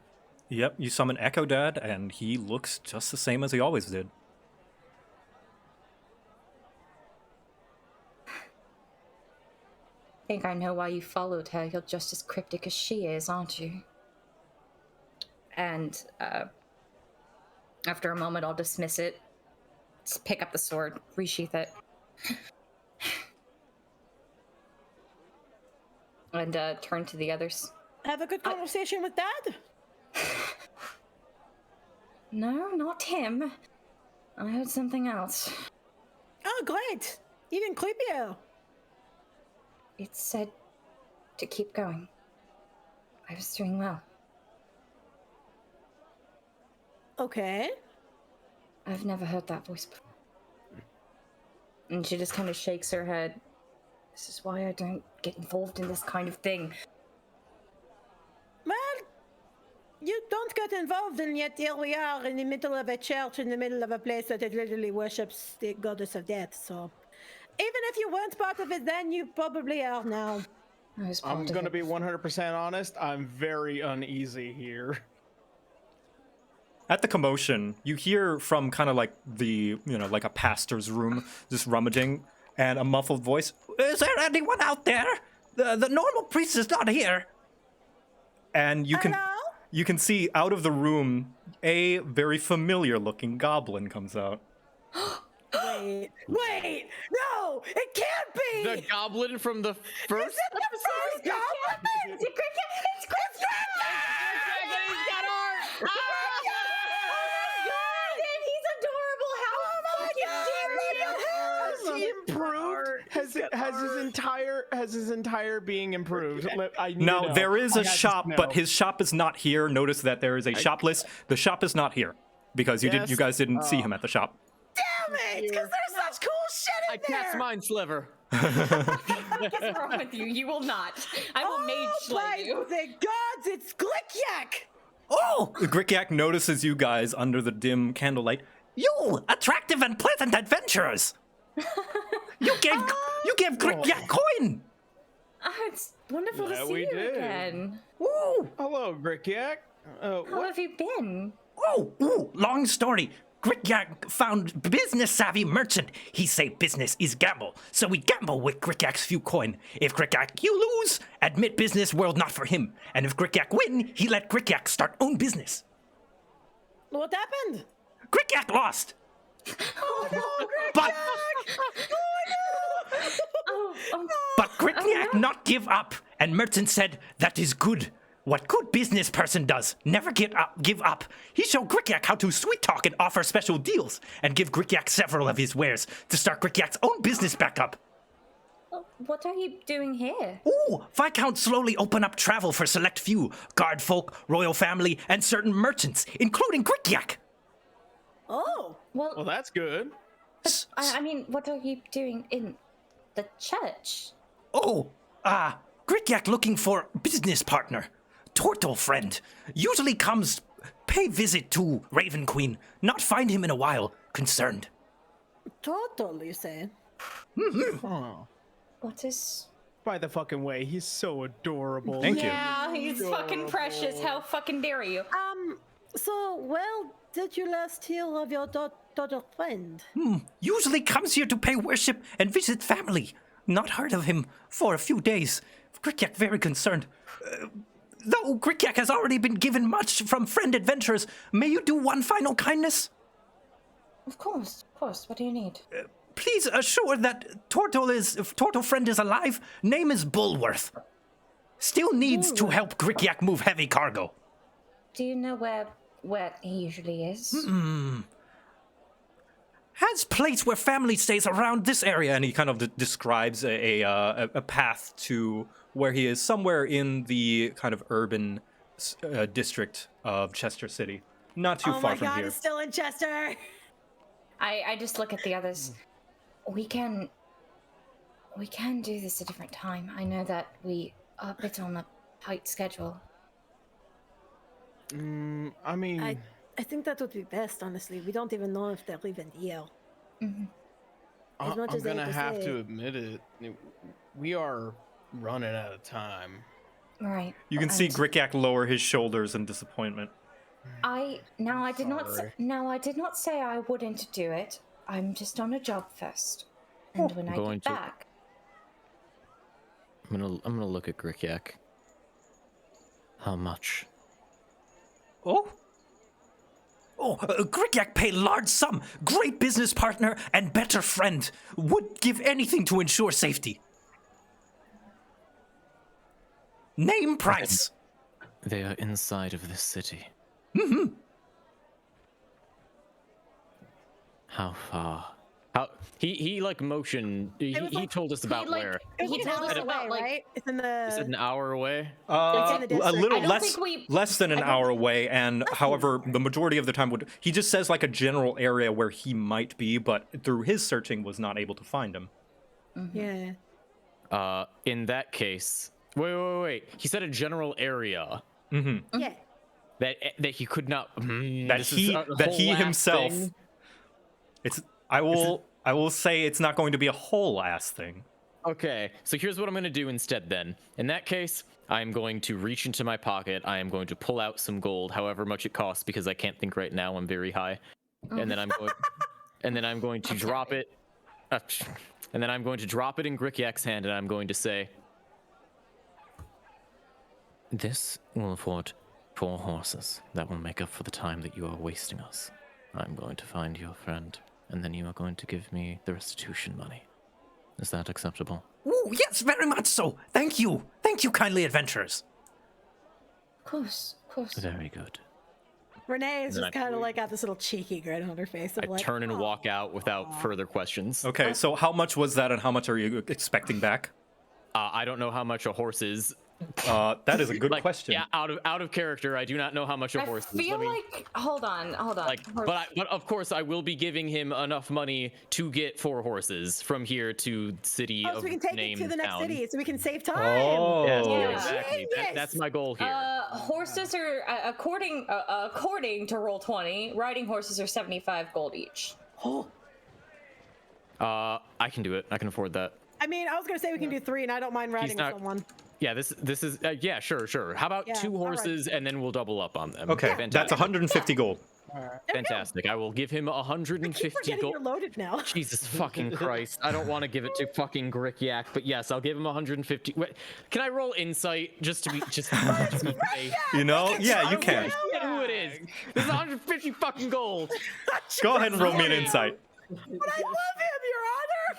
Yep, you summon Echo Dad, and he looks just the same as he always did. I think I know why you followed her. You're just as cryptic as she is, aren't you? And after a moment, I'll dismiss it. Just pick up the sword, resheath it. And turn to the others. Have a good conversation with Dad? No, not him. I heard something else. Oh, great. Even creepier. It said to keep going. I was doing well. Okay. I've never heard that voice before. And she just kind of shakes her head. This is why I don't get involved in this kind of thing. Well, you don't get involved, and yet here we are in the middle of a church, in the middle of a place that it literally worships the goddess of death. So, even if you weren't part of it then, you probably are now. I was part I'm of gonna it. be 100% honest. I'm very uneasy here. At the commotion, you hear from kind of like the, like a pastor's room, just rummaging, and a muffled voice. Is there anyone out there? The normal priest is not here. And you can see out of the room a very familiar looking goblin comes out. Wait, no, it can't be! The goblin from the first Is it the first goblin? It's Cricket! Has he improved? Has his entire being improved? I need to Now, know. there is I a had to shop, know. but his shop is not here. Notice that there is a shop list. The shop is not here because you guys didn't see him at the shop. Damn it! Because there's such cool shit I in there! cast Mind Sliver. What is wrong with you? You will not. I will mage by slay you. the gods, it's Glickyak! Oh! Grickyak notices you guys under the dim candlelight. You attractive and pleasant adventurers! You gave Grickyak coin! It's wonderful Yeah, to see we you did. again. Ooh! Hello, Grickyak. How What? have you been? Oh, long story. Grickyak found business-savvy merchant. He say business is gamble, so we gamble with Grickak's few coin. If Grickyak you lose, admit business world not for him. And if Grickyak win, he let Grickyak start own business. What happened? Grickyak lost. Oh no, Glickyak! But Oh, But Grickyak not give up, and merchant said that is good. What good business person does, never give up. He showed Grickyak how to sweet talk and offer special deals, and give Grickyak several of his wares to start Grickyak's own business back up. what are you doing here? Ooh, Viscount slowly open up travel for select few, guard folk, royal family, and certain merchants, including Grickyak. Oh, Well, that's good. I mean, what are you doing in the church? Grickyak looking for business partner. Turtle friend. Usually comes pay visit to Raven Queen. Not find him in a while. Concerned. total, you say? Oh, What is... by the fucking way, he's so adorable. Thank you. Yeah, he's fucking precious. How fucking dare you? So, well, did you last hear of your daughter friend? Usually comes here to pay worship and visit family. Not heard of him for a few days. Grikyak very concerned. Though Grikyak has already been given much from friend adventurers, may you do one final kindness? Of course. What do you need? Please assure that Tortle friend is alive. Name is Bullworth. Still needs to help Grikyak move heavy cargo. Do you know where he usually is? Has place where family stays around this area, and he kind of describes a path to where he is, somewhere in the kind of urban district of Chester City, not too far from Oh my God, here. it's still in Chester. I just look at the others. We can do this a different time. I know that we are a bit on a tight schedule. I mean, I think that would be best, honestly. We don't even know if they're even here. As much I'm as they gonna hate to have say to it. admit it. We are running out of time. Right. You can see and Grikyak lower his shoulders in disappointment. I did Sorry. not say I wouldn't do it. I'm just on a job first. And when I going get to- back, I'm gonna look at Grikyak. How much? Grikyak pay large sum. Great business partner and better friend. Would give anything to ensure safety. Name price. They are inside of this city. How far? How he like motion. He told us about where. He It's an told us hour about away, like right? It's in Is it the. an hour away? in the A district. little I don't less, think we- less than an I don't hour think- away, and however, the majority of the time would he just says like a general area where he might be, but through his searching was not able to find him. Yeah. In that case, wait. He said a general area Yeah. that he could not. That this he is a that whole he ass himself. thing? I will say it's not going to be a whole ass thing. Okay, so here's what I'm going to do instead then. In that case, I'm going to reach into my pocket. I am going to pull out some gold, however much it costs, because I can't think right now. I'm very high. And then I'm going to drop it. And then I'm going to drop it in Grikyak's hand, and I'm going to say, "This will afford 4 horses. That will make up for the time that you are wasting us. I'm going to find your friend, and then you are going to give me the restitution money. Is that acceptable?" Ooh, yes, very much so. Thank you. Thank you, kindly adventurers. Of course. Very good. Renee is then just I- kind of like got this little cheeky grin on her face. Of I like, turn and "Aw." walk out without further questions. Okay, so how much was that, and how much are you expecting back? I don't know how much a horse is. That is a good Like, question. yeah, out of character, I do not know how much a I horse is. feel like hold on. Like, but of course, I will be giving him enough money to get 4 horses from here to city Oh, so of we can take name it to the next town. city, so we can save time. Oh. Yes, Yeah. exactly. That's my goal here. Horses are according to Roll20, riding horses are 75 gold each. I can do it. I can afford that. I mean, I was gonna say we can do 3, and I don't mind riding with not- someone. Yeah, this is yeah, sure. How about Yeah, 2 all right. horses and then we'll double up on them. Okay, Fantastic. that's 150 gold. Fantastic. I will give him I keep 150 forgetting gold. you're loaded now. Jesus fucking Christ. I don't want to give it to fucking Grikyak, but yes, I'll give him 150. Wait, can I roll insight just to be just to be safe? You know? Yeah, you can. Forget who it is. This is 150 fucking gold. Go ahead and roll me an insight. But I love him, Your Honor.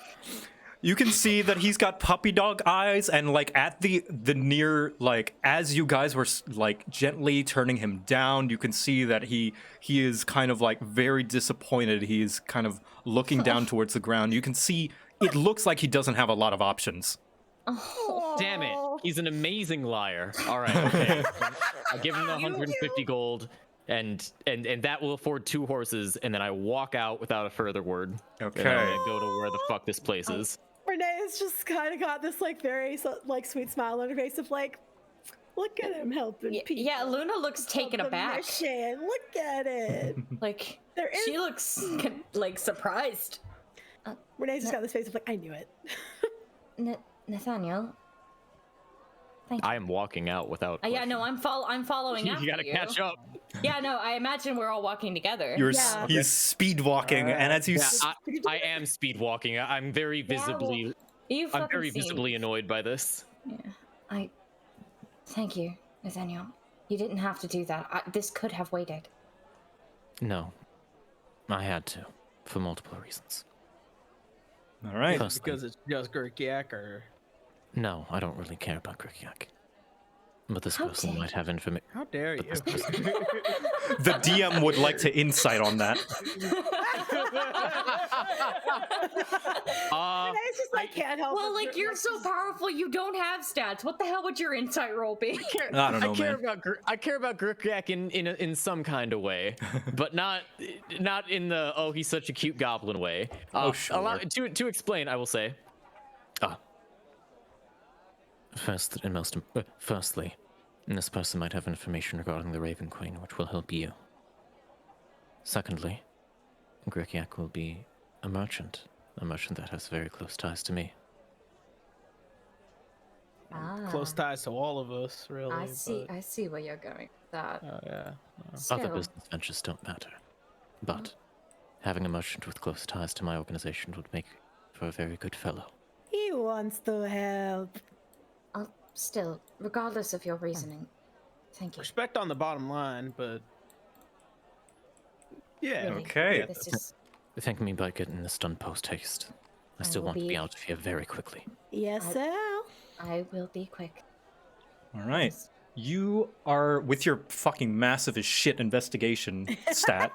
You can see that he's got puppy dog eyes, and like at the near, like as you guys were like gently turning him down, you can see that he is kind of like very disappointed. He's kind of looking down towards the ground. You can see it looks like he doesn't have a lot of options. Damn it. He's an amazing liar. All right, okay. I'll give him the 150 gold. And that will afford 2 horses, and then I walk out without a further word. Okay. And I'm gonna go to where the fuck this place is. Renee's just kind of got this like very like sweet smile on her face of like, look at him helping people. Yeah, Luna looks taken The aback. mission. Look at it. Like There is- she looks like surprised. Renee's just got this face of like, I knew it. Nathaniel, Thank you. I am walking out without. Yeah, no, I'm following after You gotta catch up. Yeah, no, I imagine we're all walking together. Yeah. He's speed walking, and as you Yeah, I am speed walking. I'm very visibly. You I'm fucking very seem- visibly annoyed by this. Yeah, thank you, Nathaniel. You didn't have to do that. This could have waited. No, I had to, for multiple reasons. all right. Firstly, Because it's just Gurkiak, or no, I don't really care about Grikiak. But this How person dare might have information. how dare you? The DM would like to insight on that. It's just like can't help. Well, but like you're so powerful, you don't have stats. What the hell would your insight roll be? I don't know, I care about Grikiak in some kind of way, but not in the he's such a cute goblin way. Sure. To explain, I will say. Firstly, this person might have information regarding the Raven Queen, which will help you. Secondly, Grikiak will be a merchant that has very close ties to me. Close ties to all of us, really. I see where you're going with that. Oh yeah. Other business ventures don't matter, but having a merchant with close ties to my organization would make for a very good fellow. he wants to help. Still, regardless of your reasoning, thank you. Respect on the bottom line, but yeah. Really, Okay. This is Thank me by getting this done post haste. I still will want to be- be out of here very quickly. Yes, sir. I will be quick. All right. You are with your fucking massive as shit investigation stat.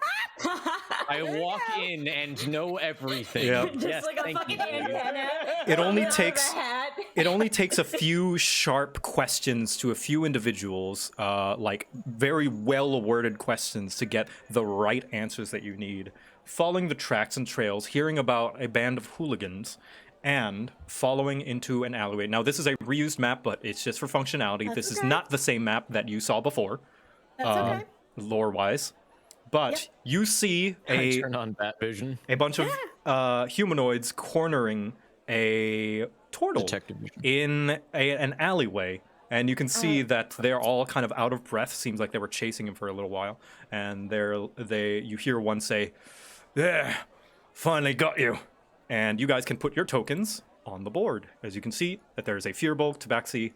I walk in and know everything. Yeah. Just like a fucking antenna. It only Out of takes a hat. it only takes a few sharp questions to a few individuals, like very well worded questions to get the right answers that you need. Following the tracks and trails, hearing about a band of hooligans, and following into an alleyway. Now, this is a reused map, but it's just for functionality. That's This is okay. not the same map that you saw before, That's okay. lore-wise. But Yep. you see I turn on Bat Vision. a bunch of humanoids cornering a turtle Detective vision. in an alleyway. And you can see that they're all kind of out of breath. Seems like they were chasing him for a little while. And you hear one say, "There, finally got you." And you guys can put your tokens on the board. As you can see, that there's a Fearbulk, Tabaxi,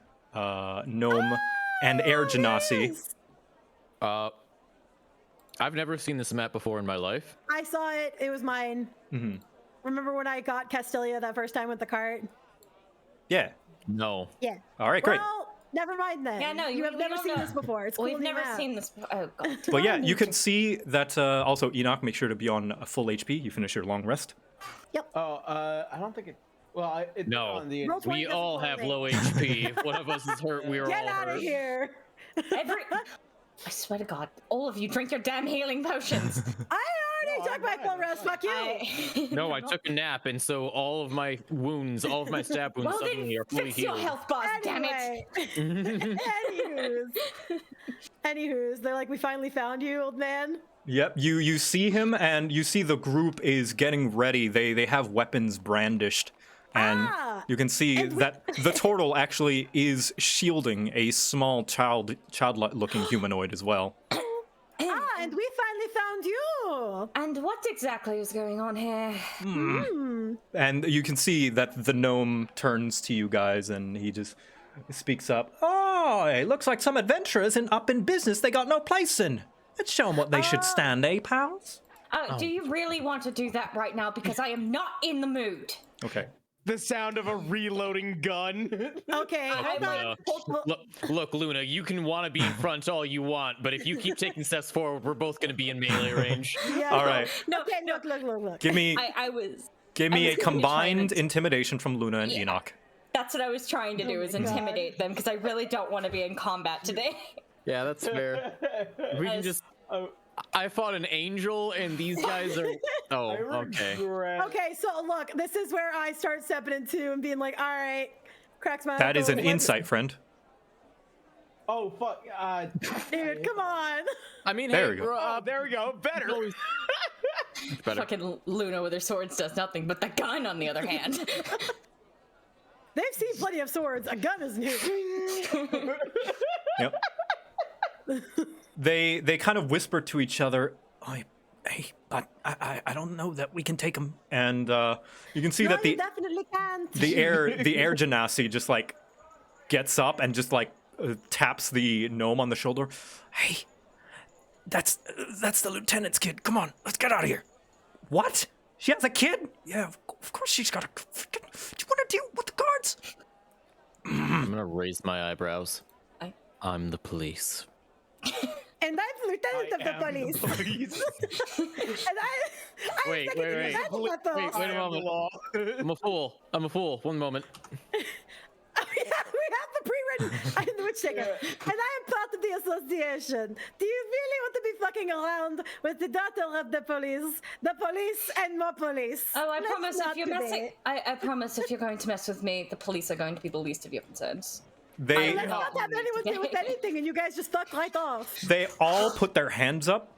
Gnome, and Air Genasi. Yes. I've never seen this map before in my life. I saw it. It was mine. Mm-hmm. Remember when I got Castilia that first time with the cart? Yeah. No. Yeah. All right, great. Well, never mind then. Yeah, no, you have we never don't seen know. this before. It's We've cool new never map. seen this. Oh god. But yeah, you can see that also, Enoch, make sure to be on full HP. You finish your long rest. Oh, I don't think it. Well, it's No. on the. Roll 20 We doesn't all play have rate. low HP. If one of us is hurt, we are Get all out hurt. of here. I swear to God, all of you drink your damn healing potions. I already took my full rest. Fuck you. No, I took a nap, and so all of my wounds, all of my stab wounds Well then, suddenly are fully fix your healed. health bars, damn it. Anyway. Anywho's, they're like, we finally found you, old man. Yep, you see him, and you see the group is getting ready. They have weapons brandished, and you can see and we- that the turtle actually is shielding a small child-looking humanoid as well. And we finally found you. And what exactly is going on here? And you can see that the gnome turns to you guys, and he just speaks up. "Oh, it looks like some adventurers up in business they got no place in. Let's show them what they should stand, eh, pals?" Do you really want to do that right now? Because I am not in the mood. Okay. The sound of a reloading gun. Okay, hold on. Look, Luna, you can want to be in front all you want, but if you keep taking steps forward, we're both going to be in melee range. Yeah. All right. No, Okay, look. Give me I was. give I me was a gonna be trying combined to- intimidation from Luna and Yeah. Enoch. That's what I was trying to do, is my God. intimidate them, because I really don't want to be in combat today. Yeah, that's fair. We can just. I fought an angel, and these guys are. Oh, okay. Okay, so look, this is where I start stepping into and being like, all right, cracks my That is an knuckles, let's- insight, friend. Oh fuck! Dude, come on. I mean, There hey, we go. bro, There we go. Better. better. Fucking Luna with her swords does nothing, but the gun, on the other hand. They've seen plenty of swords. A gun is new. Yep. They kind of whisper to each other, Hey, but I don't know that we can take him. and you can see No, that you the definitely can't. the air genasi just like gets up and just like taps the gnome on the shoulder. Hey, that's the lieutenant's kid. Come on, let's get out of here. What? She has a kid? Yeah, of course she's got a. Do you want to deal with the guards? I'm gonna raise my eyebrows. I- I'm the police. And I'm lieutenant of the police. And I'm Wait, second wait, wait. lieutenant of Wait a moment. I'm a fool. I'm a fool. One moment. We have the pre-written. I'm the witch taker, and I am part of the association. Do you really want to be fucking around with the daughter of the police, and more police? Oh, I Let's promise if not you're today. messing, I promise if you're going to mess with me, the police are going to be the least of your concerns. They Let's not have anyone do with anything, and you guys just fuck right off. they all put their hands up,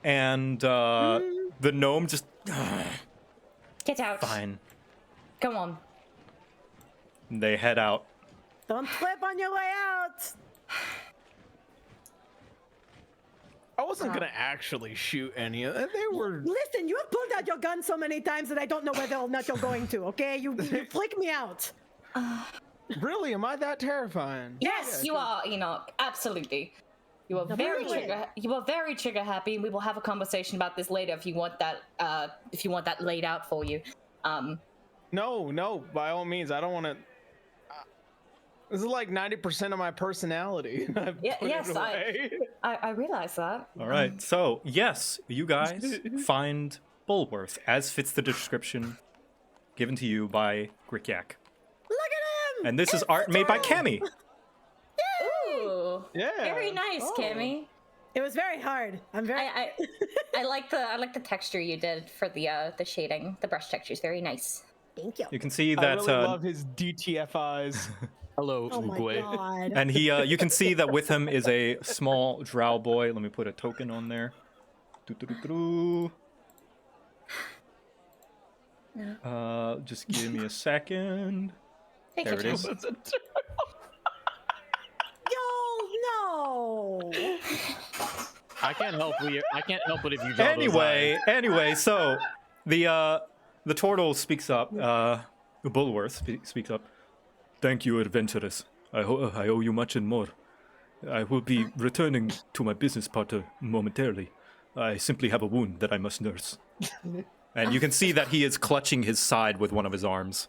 and the gnome just Get out. fine. Come on. They head out. Don't trip on your way out. I wasn't gonna actually shoot any of them. They were. Listen, you have pulled out your gun so many times that I don't know whether or not you're going to. Okay, you freak me out. Really? Am I that terrifying? Yes, you are, Enoch. Absolutely. You are very Really? trigger happy, and we will have a conversation about this later if you want that laid out for you. No, by all means, I don't want to. This is like 90% of my personality. I've Yeah, put it yes, away. I realize that. All right. So, yes, you guys find Bulworth as fits the description given to you by Grikyak. Look at him. And this is art made by Cammy. Ooh. Yeah. Very nice, Oh. Cammy. It was very hard. I'm very. I like the texture you did for the shading. The brush texture is very nice. Thank you. You can see I that really love his DTF eyes. Hello, Oh my Uruguay. god. and you can see that with him is a small drow boy. Let me put a token on there. Doo-doo-doo-doo. Just give me a second. Take There your it time. is. Yo, no. I can't help it if you draw Anyway, so the turtle speaks up. Bulworth speaks up. Thank you, adventurers. I owe you much and more. I will be returning to my business partner momentarily. I simply have a wound that I must nurse. And you can see that he is clutching his side with one of his arms.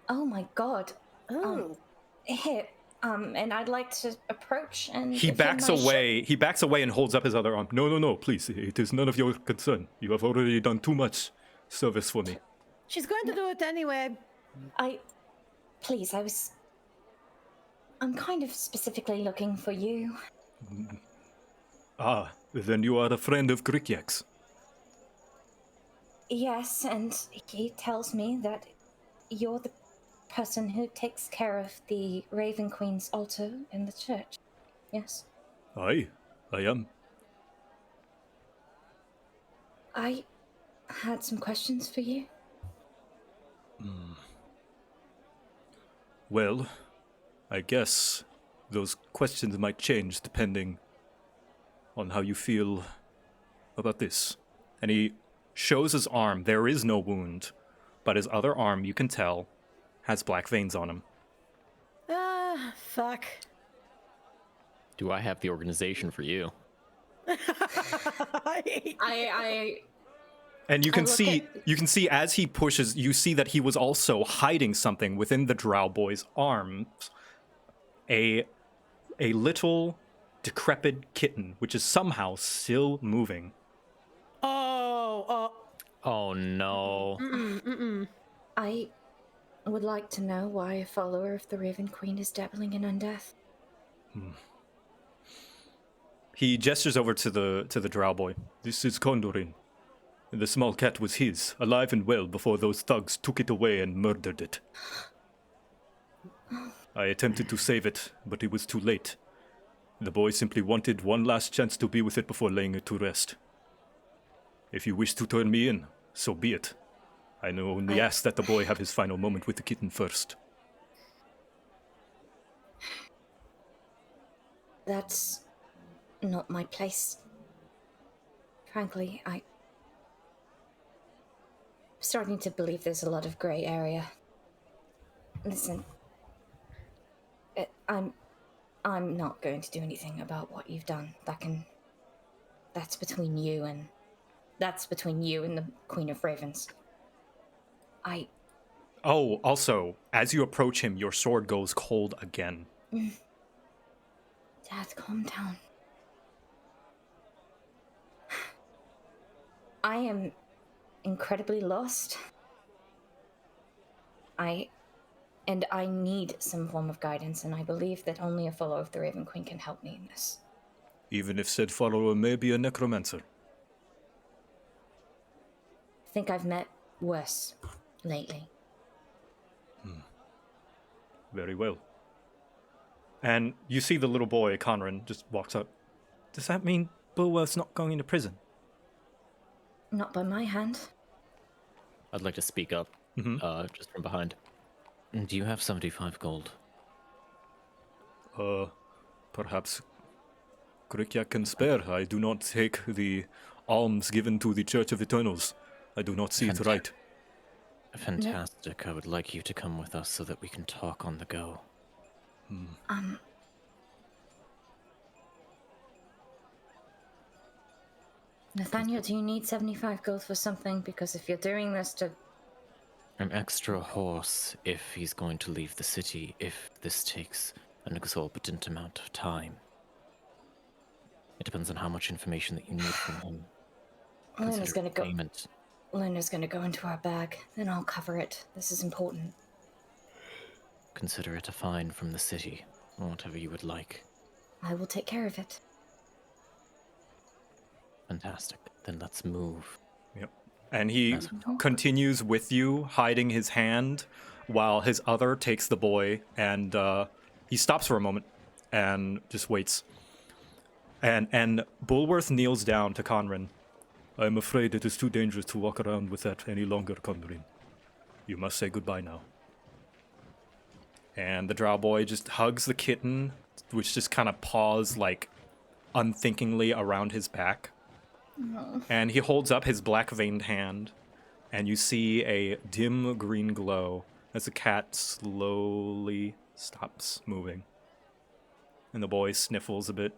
Oh my god. Oh. Here. And I'd like to approach and He give him backs my away. He backs away and holds up his other arm. No, please. It is none of your concern. You have already done too much service for me. She's going to do it anyway. Please, I'm kind of specifically looking for you. Ah, then you are a friend of Grikyak's. Yes, and he tells me that you're the person who takes care of the Raven Queen's altar in the church. Yes? Aye, I am. I had some questions for you. Well, I guess those questions might change depending on how you feel about this. And he shows his arm. There is no wound, but his other arm, you can tell, has black veins on him. Ah, fuck. Do I have the organization for you? And you can look see as he pushes, you see that he was also hiding something within the drow boy's arms. A little decrepit kitten, which is somehow still moving. Oh. Oh no. I would like to know why a follower of the Raven Queen is dabbling in undeath. He gestures over to the drow boy. This is Condorin. The small cat was his, alive and well before those thugs took it away and murdered it. I attempted to save it, but it was too late. The boy simply wanted one last chance to be with it before laying it to rest. If you wish to turn me in, so be it. I only ask that the boy have his final moment with the kitten first. That's not my place. Frankly, I'm starting to believe there's a lot of gray area. Listen, I'm not going to do anything about what you've done. That's between you and the Queen of Ravens. Oh, also, as you approach him, your sword goes cold again. Dad, calm down. I am incredibly lost. I need some form of guidance, and I believe that only a follower of the Raven Queen can help me in this. Even if said follower may be a necromancer. I think I've met worse lately. Very well. And you see the little boy, Conran, just walks up. Does that mean Bulworth's not going into prison? Not by my hand. I'd like to speak up, just from behind. Do you have 75 gold? Perhaps Grikyak can spare. I do not take the alms given to the Church of Eternals. I do not see it right. Fantastic. I would like you to come with us so that we can talk on the go. Nathaniel, do you need 75 gold for something? Because if you're doing this to... An extra horse if he's going to leave the city, if this takes an exorbitant amount of time. It depends on how much information that you need from him. Luna's gonna go. Payment. Luna's gonna go into our bag, then I'll cover it. This is important. Consider it a fine from the city, or whatever you would like. I will take care of it. Fantastic. Then let's move. Yep. And he continues with you, hiding his hand, while his other takes the boy, and he stops for a moment and just waits. And Bulworth kneels down to Conran. I'm afraid it is too dangerous to walk around with that any longer, Conran. You must say goodbye now. And the drow boy just hugs the kitten, which just kind of paws, like, unthinkingly around his back. And he holds up his black-veined hand, and you see a dim green glow as the cat slowly stops moving. And the boy sniffles a bit.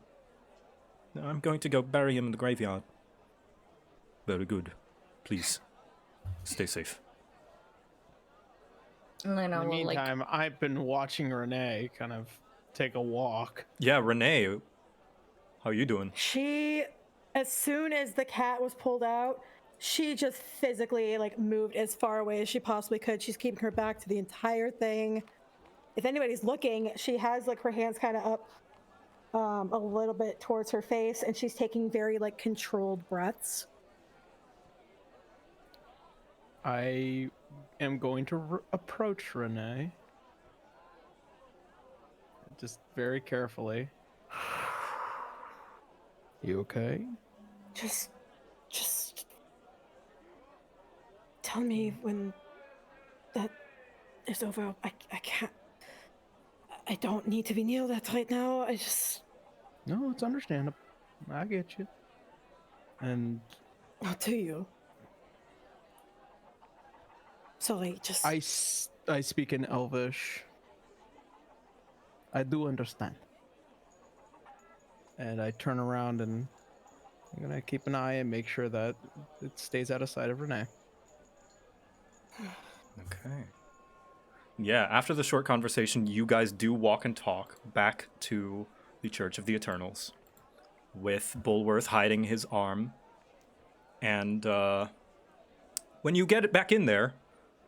I'm going to go bury him in the graveyard. Very good. Please, stay safe. Luna In the will, meantime, I've been watching Renee kind of take a walk. Yeah, Renee, how you doing? She, as soon as the cat was pulled out, she just physically moved as far away as she possibly could. She's keeping her back to the entire thing. If anybody's looking, she has her hands kind of up a little bit towards her face, and she's taking very controlled breaths. I am going to approach Renee. Just very carefully. You okay? Just tell me when that is over. I can't. I don't need to be kneeled at right now. No, it's understandable. I get you. And Not to you. Sorry, just... I speak in Elvish. I do understand. And I turn around and I'm gonna keep an eye and make sure that it stays out of sight of Renee. Okay. Yeah, after the short conversation, you guys do walk and talk back to the Church of the Eternals, with Bulworth hiding his arm. And when you get it back in there,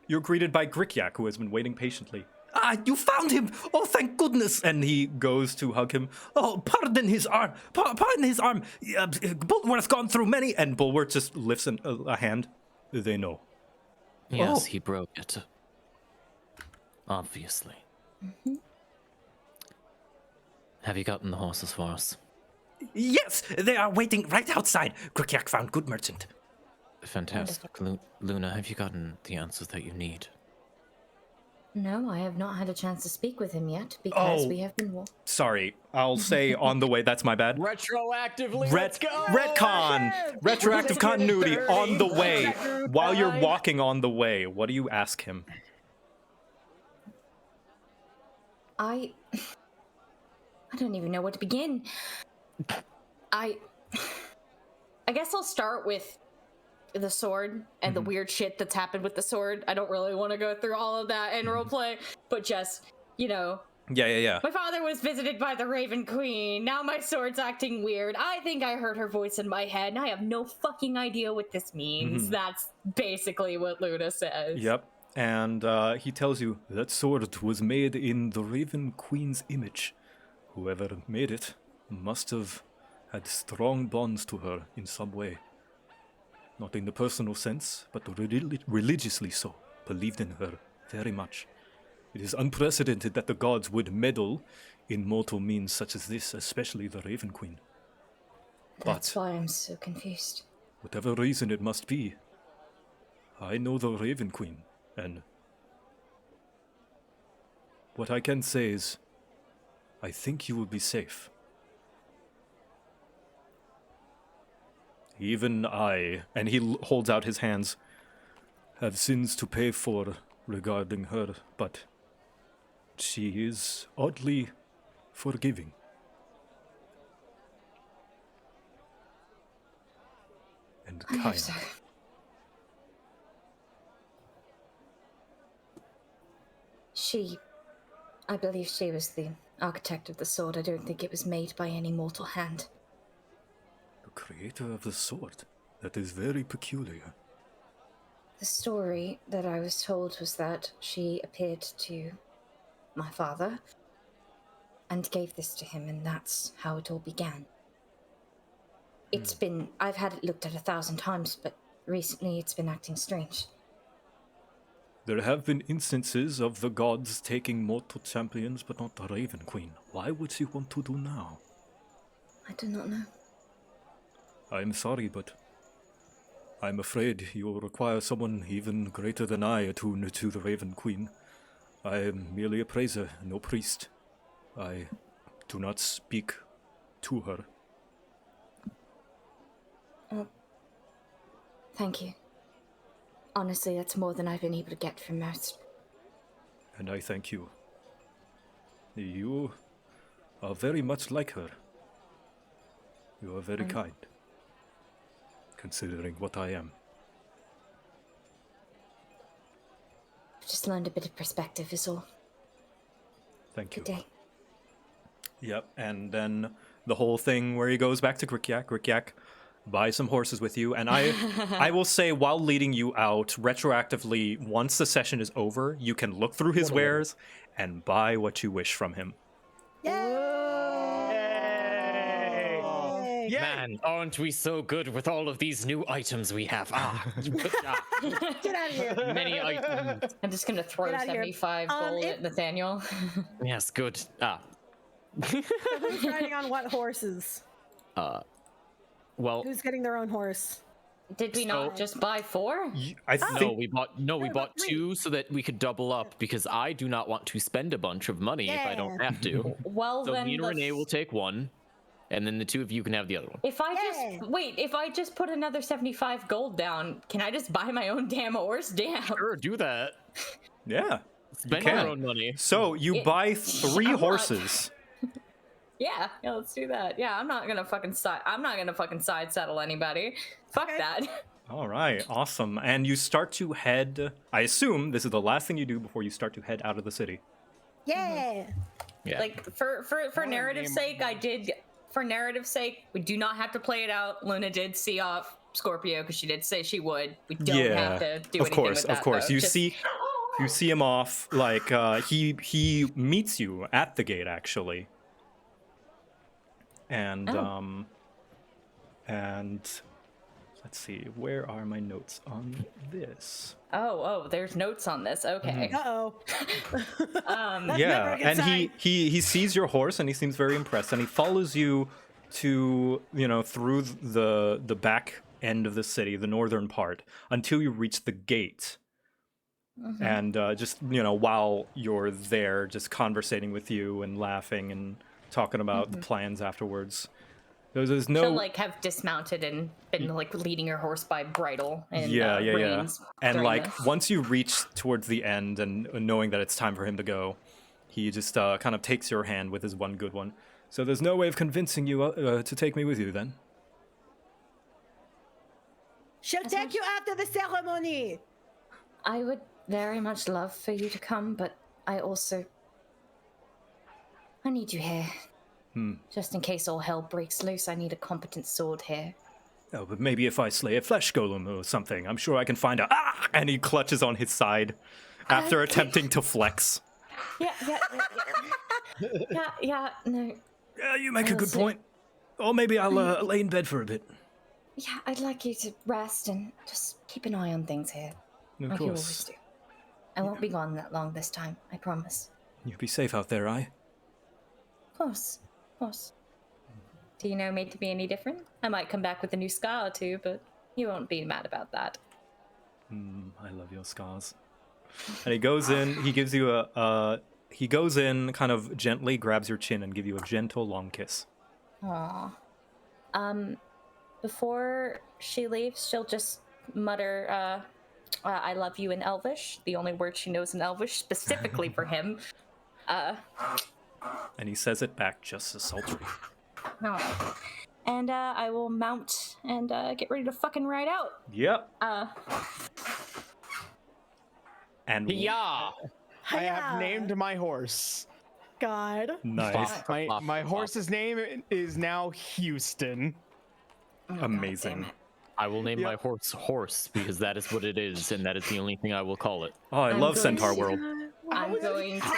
you're greeted by Grikyak, who has been waiting patiently. Ah, you found him! Oh, thank goodness! And he goes to hug him. Oh, pardon his arm! Pardon his arm! Bulworth's gone through many... And Bulworth just lifts a hand. They know. Yes, he broke it. Obviously. Mm-hmm. Have you gotten the horses for us? Yes, they are waiting right outside. Grikyak found good merchant. Fantastic. Luna, have you gotten the answers that you need? No, I have not had a chance to speak with him yet because we have been. Sorry, I'll say on the way. That's my bad. Retroactively, let's go! Retcon! Retroactive continuity on the way. While you're walking on the way, what do you ask him? I don't even know where to begin. I guess I'll start with the sword and the weird shit that's happened with the sword. I don't really want to go through all of that in roleplay, but just, Yeah. my father was visited by the Raven Queen. Now my sword's acting weird. I think I heard her voice in my head, and I have no fucking idea what this means. That's basically what Luna says. Yep. And he tells you, that sword was made in the Raven Queen's image. Whoever made it must have had strong bonds to her in some way. Not in the personal sense, but religiously so. Believed in her very much. It is unprecedented that the gods would meddle in mortal means such as this, especially the Raven Queen. That's why I'm so confused. Whatever reason it must be, I know the Raven Queen, and what I can say is, I think you will be safe. Even I, and he holds out his hands, have sins to pay for regarding her, but she is oddly forgiving. And I hope kind. so. I believe she was the architect of the sword. I don't think it was made by any mortal hand. The creator of the sword? That is very peculiar. The story that I was told was that she appeared to my father and gave this to him, and that's how it all began. I've had it looked at 1,000 times, but recently it's been acting strange. There have been instances of the gods taking mortal champions, but not the Raven Queen. Why would she want to do now? I do not know. I'm sorry, but I'm afraid you will require someone even greater than I attuned to the Raven Queen. I am merely a praiser, no priest. I do not speak to her. Thank you. Honestly, that's more than I've been able to get from most. And I thank you. You are very much like her. You are very kind, considering what I am. I've just learned a bit of perspective is all. Thank you. Good day. Yep, and then the whole thing where he goes back to Grikyak, buy some horses with you, and I will say, while leading you out, retroactively, once the session is over, you can look through his wares and buy what you wish from him. Yay! Man, aren't we so good with all of these new items we have? Get out of here. Many items. I'm just gonna throw Get out of here. 75 gold at Nathaniel. Yes, good. So who's riding on what horses? Well, Who's getting their own horse? Did we not just buy 4? I no, think we bought we about bought 3. 2 so that we could double up because I do not want to spend a bunch of money if I don't have to. Well, So then me and Renee will take one, and then the 2 of you can have the other one. if I just put another 75 gold down, can I just buy my own damn horse? Damn. Sure, do that. yeah. Spend can. your own money. So you buy 3 I'm not- horses. Yeah, let's do that. Yeah, I'm not gonna fucking side saddle anybody. Fuck that. All right, awesome. And you start to head. I assume this is the last thing you do before you start to head out of the city. Yeah. Yeah. Like for narrative's sake, for narrative's sake, we do not have to play it out. Luna did see off Scorpio because she did say she would. We don't have to do anything with that. Of course. Though. You see him off. Like he meets you at the gate actually. And and let's see, where are my notes on this? Oh, there's notes on this. Okay. Uh-oh. Yeah, never a good and sign. he sees your horse and he seems very impressed, and he follows you to through the back end of the city, the northern part, until you reach the gate. And just, while you're there, just conversating with you and laughing and talking about the plans afterwards. There's no... She'll, like, have dismounted and been, like, leading her horse by bridle and reins. And, during like, this. once you reach towards the end and knowing that it's time for him to go, he just kind of takes your hand with his one good one. So there's no way of convincing you to take me with you, then? She'll take you after the ceremony. I would very much love for you to come, but I need you here. Just in case all hell breaks loose, I need a competent sword here. Oh, but maybe if I slay a flesh golem or something, I'm sure I can find a... Ah! And he clutches on his side after attempting to flex. Yeah, no. Yeah, you make a good point. Or maybe I'll lay in bed for a bit. Yeah, I'd like you to rest and just keep an eye on things here. Of like you course. always do. I won't be gone that long this time, I promise. You be safe out there, aye? Of course. Do you know me to be any different? I might come back with a new scar or two, but you won't be mad about that. I love your scars. And he goes in, he gives you he goes in, kind of gently grabs your chin and give you a gentle, long kiss. Aww. Before she leaves, she'll just mutter, I love you in Elvish, the only word she knows in Elvish, specifically for him. And he says it back just as sultry. Oh. And I will mount and get ready to fucking ride out. Yep. And I have named my horse. God. Nice. My horse's name is now Houston. Amazing. I will name my horse because that is what it is, and that is the only thing I will call it. Oh, I love Centaur World. I'm going to.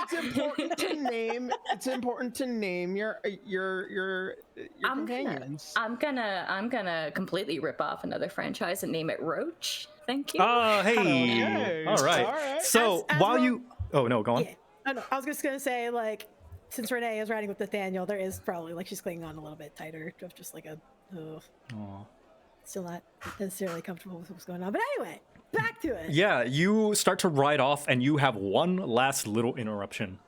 It's important to name your companions. I'm gonna completely rip off another franchise and name it Roach. Thank you. Oh, hey. Okay. All right. All right. So As while well- you... Oh, no, go on. Yeah. Oh, no, I was just gonna say, like, since Renee is riding with Nathaniel, there is probably, like, she's clinging on a little bit tighter, just like a, Aw. still not necessarily comfortable with what's going on. But anyway, back to it. Yeah, you start to ride off, and you have one last little interruption.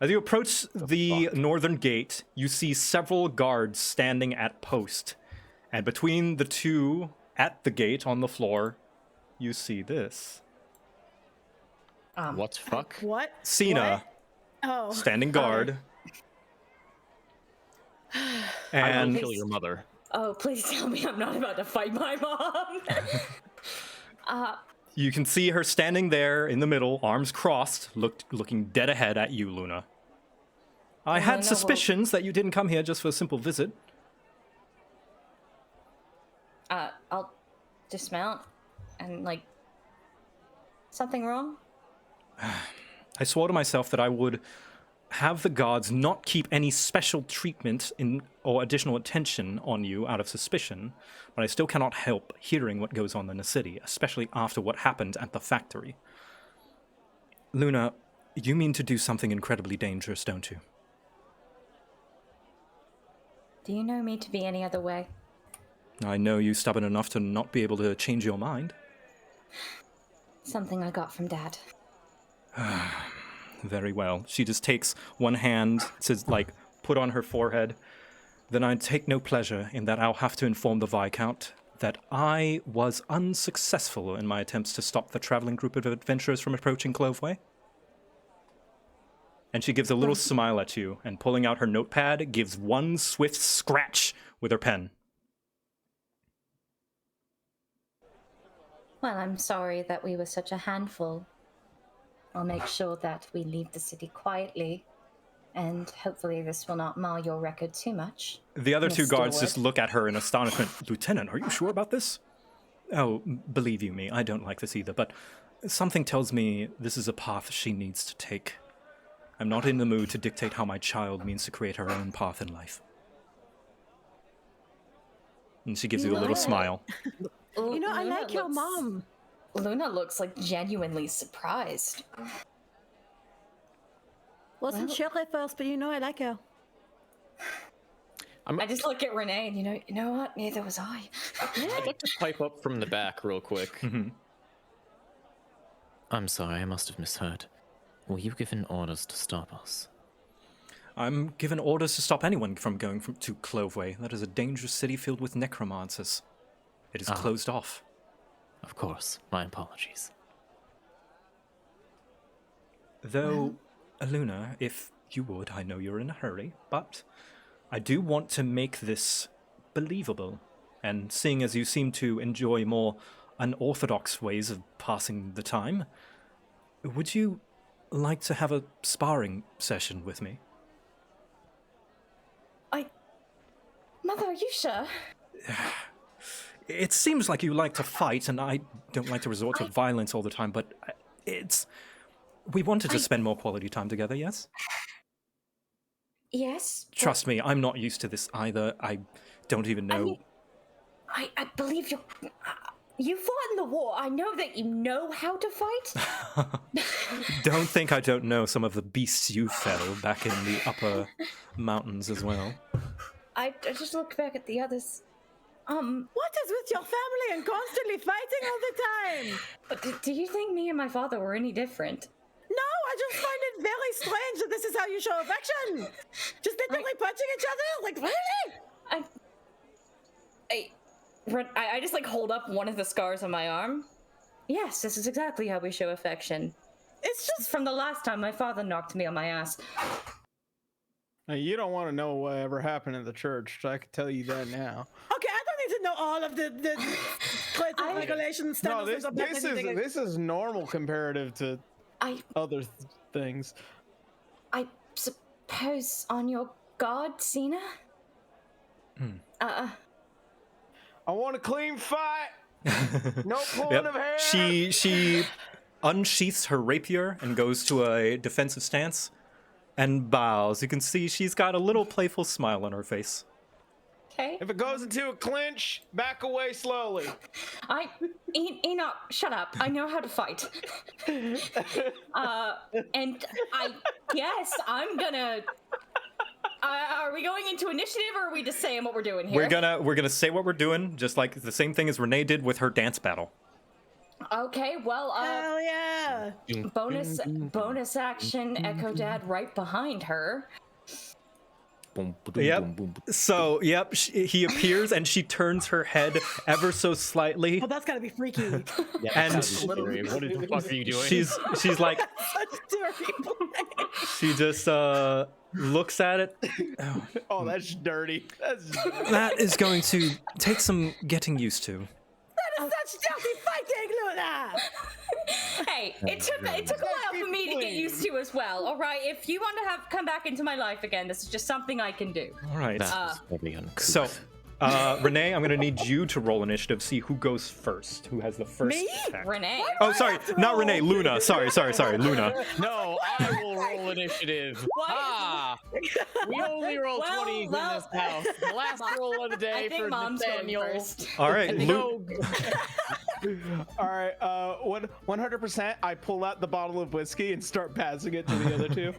As you approach the northern gate, you see several guards standing at post. And between the two at the gate on the floor, you see this. What fuck? What? Cena, Oh. standing guard. I And will kill your mother. Oh, please tell me I'm not about to fight my mom. you can see her standing there in the middle, arms crossed, looking dead ahead at you, Luna. I had Luna will- suspicions that you didn't come here just for a simple visit. I'll dismount and, like, something wrong? I swore to myself that I would have the guards not keep any special treatment or additional attention on you out of suspicion, but I still cannot help hearing what goes on in the city, especially after what happened at the factory. Luna, you mean to do something incredibly dangerous, don't you? Do you know me to be any other way? I know you stubborn enough to not be able to change your mind. Something I got from Dad. Very well. She just takes one hand to, like, put on her forehead. Then I take no pleasure in that I'll have to inform the Viscount that I was unsuccessful in my attempts to stop the traveling group of adventurers from approaching Cloveway. And she gives a little smile at you, and pulling out her notepad, gives one swift scratch with her pen. Well, I'm sorry that we were such a handful. I'll make sure that we leave the city quietly, and hopefully this will not mar your record too much. The other two Mr. guards just Wood. look at her in astonishment. Lieutenant, are you sure about this? Oh, believe you me, I don't like this either, but something tells me this is a path she needs to take. I'm not in the mood to dictate how my child means to create her own path in life. And she gives you a little smile. You know, I Luna like your looks- mom. Luna looks like genuinely surprised. Wasn't sure at first, but you know I like her. I just look at Renee and you know what? Neither was I. I'd like to pipe up from the back real quick. I'm sorry, I must have misheard. Were you given orders to stop us? I'm given orders to stop anyone from going to Cloveway. That is a dangerous city filled with necromancers. It is closed off. Of course, my apologies. Though, Luna, if you would, I know you're in a hurry, but I do want to make this believable. And seeing as you seem to enjoy more unorthodox ways of passing the time, would you like to have a sparring session with me? Mother, are you sure? It seems like you like to fight, and I don't like to resort to violence all the time, but we wanted to spend more quality time together, yes? Yes. Trust me, I'm not used to this either. I don't even know. I believe you fought in the war. I know that you know how to fight. Don't think I don't know some of the beasts you fell back in the upper mountains as well. I just look back at the others. What is with your family and constantly fighting all the time? But do you think me and my father were any different? No, I just find it very strange that this is how you show affection. Just literally punching each other? Like, really? I just like hold up one of the scars on my arm. Yes, this is exactly how we show affection. It's just from the last time my father knocked me on my ass. Now, you don't want to know whatever happened in the church. I can tell you that now. Okay, I don't need to know all of the regulations. No, this is normal comparative to other things. I suppose on your guard, Cena? I want a clean fight. No pulling of hair. She unsheaths her rapier and goes to a defensive stance and bows. You can see she's got a little playful smile on her face. Okay. If it goes into a clinch, back away slowly. Enoch, shut up. I know how to fight. And I guess I'm gonna... are we going into initiative, or are we just saying what we're doing here? We're gonna say what we're doing, just like the same thing as Renee did with her dance battle. Okay, well, hell yeah! bonus action, Echo Dad right behind her. Yep. So, yep, he appears and she turns her head ever so slightly. Oh, that's gotta be freaky. Yeah, and what the fuck are you doing? She's like, she just looks at it. Oh, that's dirty. That is going to take some getting used to. That is such dirty fighting, Luna! Hey, it took a while for me to get used to as well. All right, if you want to come back into my life again, this is just something I can do. All right. So, Renee, I'm going to need you to roll initiative, see who goes first, who has the first attack. Renee. Oh, sorry, not Renee, Luna. Sorry, Luna. No, I will roll initiative. We only roll 20s in this house. The last roll of the day for Nathaniel. All right, All right, 100%. I pull out the bottle of whiskey and start passing it to the other two.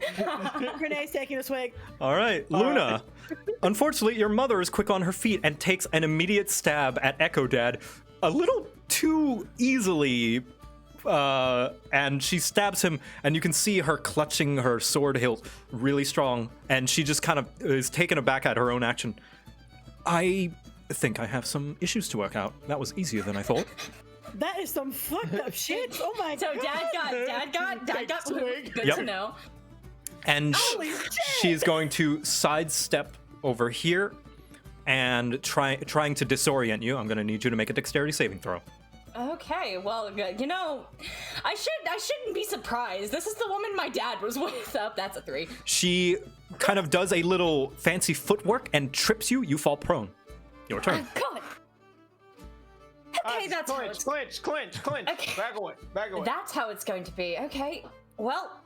Renee's taking a swig. All right, Luna. Unfortunately, your mother is quick on her feet and takes an immediate stab at Echo Dad a little too easily. And she stabs him, and you can see her clutching her sword hilt really strong, and she just kind of is taken aback at her own action. I think I have some issues to work out. That was easier than I thought. That is some fucked up shit. Oh my god. So Dad got good to know. And she's going to sidestep over here and trying to disorient you. I'm going to need you to make a dexterity saving throw. Okay, well, you know, I shouldn't be surprised. This is the woman my dad was with. Oh, that's a 3. She kind of does a little fancy footwork and trips you. You fall prone. Your turn. God. Okay, that's clinch. Okay. Back away. That's how it's going to be. Okay. Well,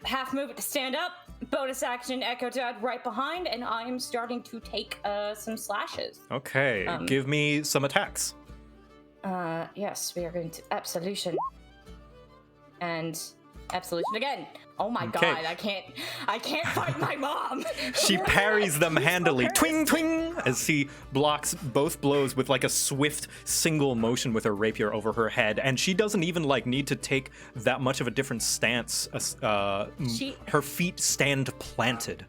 half move it to stand up. Bonus action, Echo Dad right behind, and I am starting to take some slashes. Okay, give me some attacks. Yes, we are going to Absolution. And Absolution again. Oh my Okay. god, I can't fight my mom. She parries them handily, twing twing, as she blocks both blows with like a swift single motion with her rapier over her head, and she doesn't even like need to take that much of a different stance. Her feet stand planted.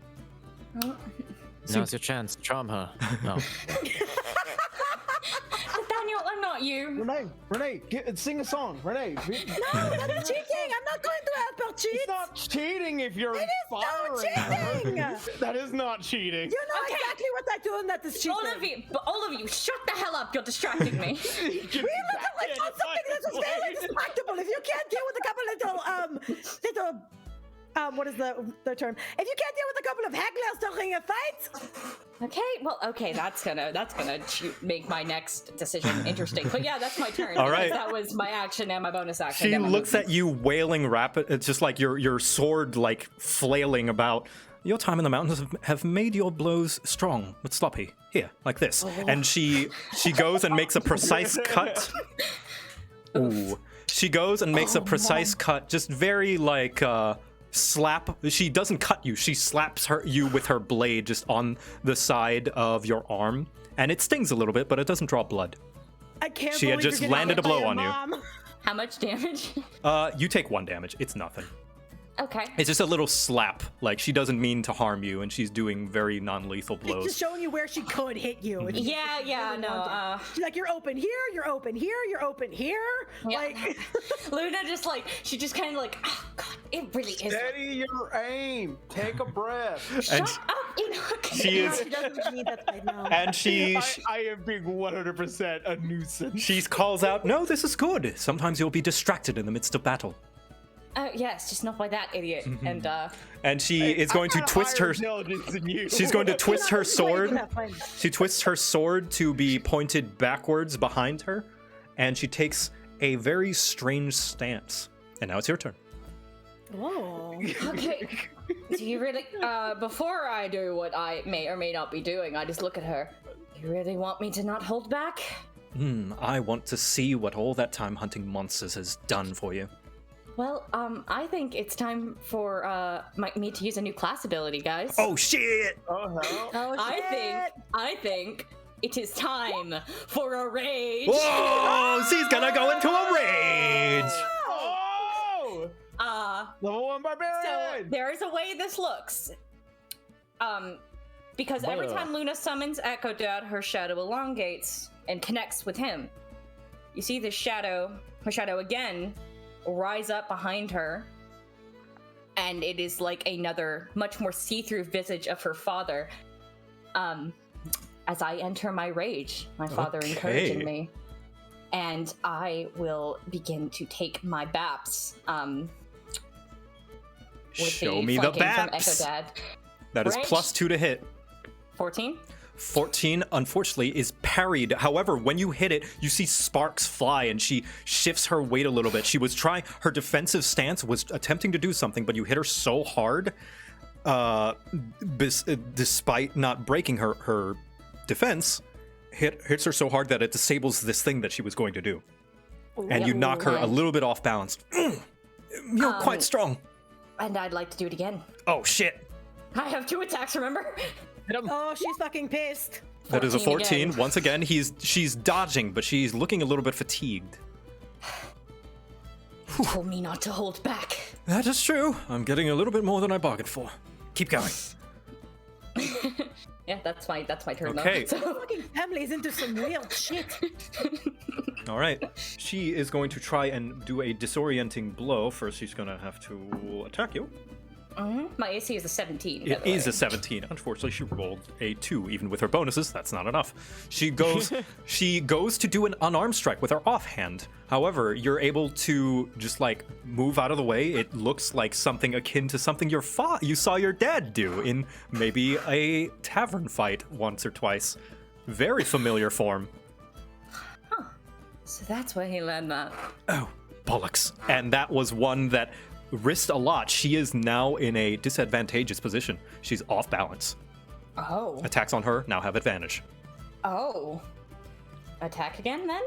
Now's your chance. Charm her. No. Nathaniel, I'm not you. Renee, sing a song. Renee. No, that is cheating. I'm not going to help her cheat. It's not cheating if you're It is not cheating. That is not cheating. You know Okay. exactly what they're doing. That is cheating. All of you, shut the hell up. You're distracting me. We literally found something that was very distractible. If you can't deal with a couple little what is the term? If you can't deal with a couple of hecklers during a fight. Okay, that's gonna make my next decision interesting. But yeah, that's my turn. All because right. That was my action and my bonus action. She and my looks movement. at you wailing rapid. It's just like your sword like flailing about. Your time in the mountains have made your blows strong but sloppy. Here, like this. And she goes and makes a precise cut. Ooh. She goes and makes a precise cut, just very like slap. She doesn't cut you. She slaps you with her blade just on the side of your arm, and it stings a little bit, but it doesn't draw blood. I can't. She had believe just you're getting landed hit a blow by your on you. mom. How much damage? You take 1 damage. It's nothing. Okay. It's just a little slap. Like, she doesn't mean to harm you, and she's doing very non-lethal It's blows. just showing you where she could hit you. If you Yeah, really no. wanted. She's like, you're open here, you're open here, you're open here. Yeah. Like, Luna she just kind of like, oh god, it really is. Steady your aim. Take a breath. And Shut up, Enoch. she no, is, she doesn't need that right now. and she I am being 100% a nuisance. she calls out, "No, this is good. Sometimes you'll be distracted in the midst of battle." Oh yes, just not by that idiot. And she is going to twist her. She's going to twist her sword. She twists her sword to be pointed backwards behind her, and she takes a very strange stance. And now it's your turn. Oh. Okay. Do you really? Before I do what I may or may not be doing, I just look at her. You really want me to not hold back? I want to see what all that time hunting monsters has done for you. Well, I think it's time for me to use a new class ability, guys. Oh shit! Oh, shit. I think it is time for a rage. Whoa! She's gonna go into a rage. Oh! Level 1 So barbarian. there is a way this looks. Because every time Luna summons Echo Dad, her shadow elongates and connects with him. You see the shadow, her shadow again, rise up behind her, and it is like another, much more see-through visage of her father. As I enter my rage, my father encouraging me, and I will begin to take my baps. Show me the flanking from Echo baps. Dad. That is Rage. +2 to hit. 14. 14, unfortunately, is parried. However, when you hit it, you see sparks fly, and she shifts her weight a little bit. She was trying, her defensive stance was attempting to do something, but you hit her so hard, despite not breaking her defense, hits her so hard that it disables this thing that she was going to do. And you knock her a little bit off balance. You're quite strong. And I'd like to do it again. Oh, shit. I have 2 attacks, remember? Oh, she's fucking pissed. That is a 14. again. Once again, she's dodging, but she's looking a little bit fatigued. You told me not to hold back. That is true. I'm getting a little bit more than I bargained for. Keep going. Yeah, that's my turn Okay. though. So, Fucking family's into some real shit. All right. She is going to try and do a disorienting blow. First, she's going to have to attack you. my AC is a 17. It is a 17. Unfortunately, she rolled a 2. Even with her bonuses, that's not enough. She goes to do an unarmed strike with her offhand. However, you're able to just like move out of the way. It looks like something akin to something you saw your dad do in maybe a tavern fight once or twice. Very familiar form. So that's where he learned that. Oh, bollocks. And that was one that risked a lot. She is now in a disadvantageous position. She's off balance. Oh. Attacks on her now have advantage. Oh. Attack again then?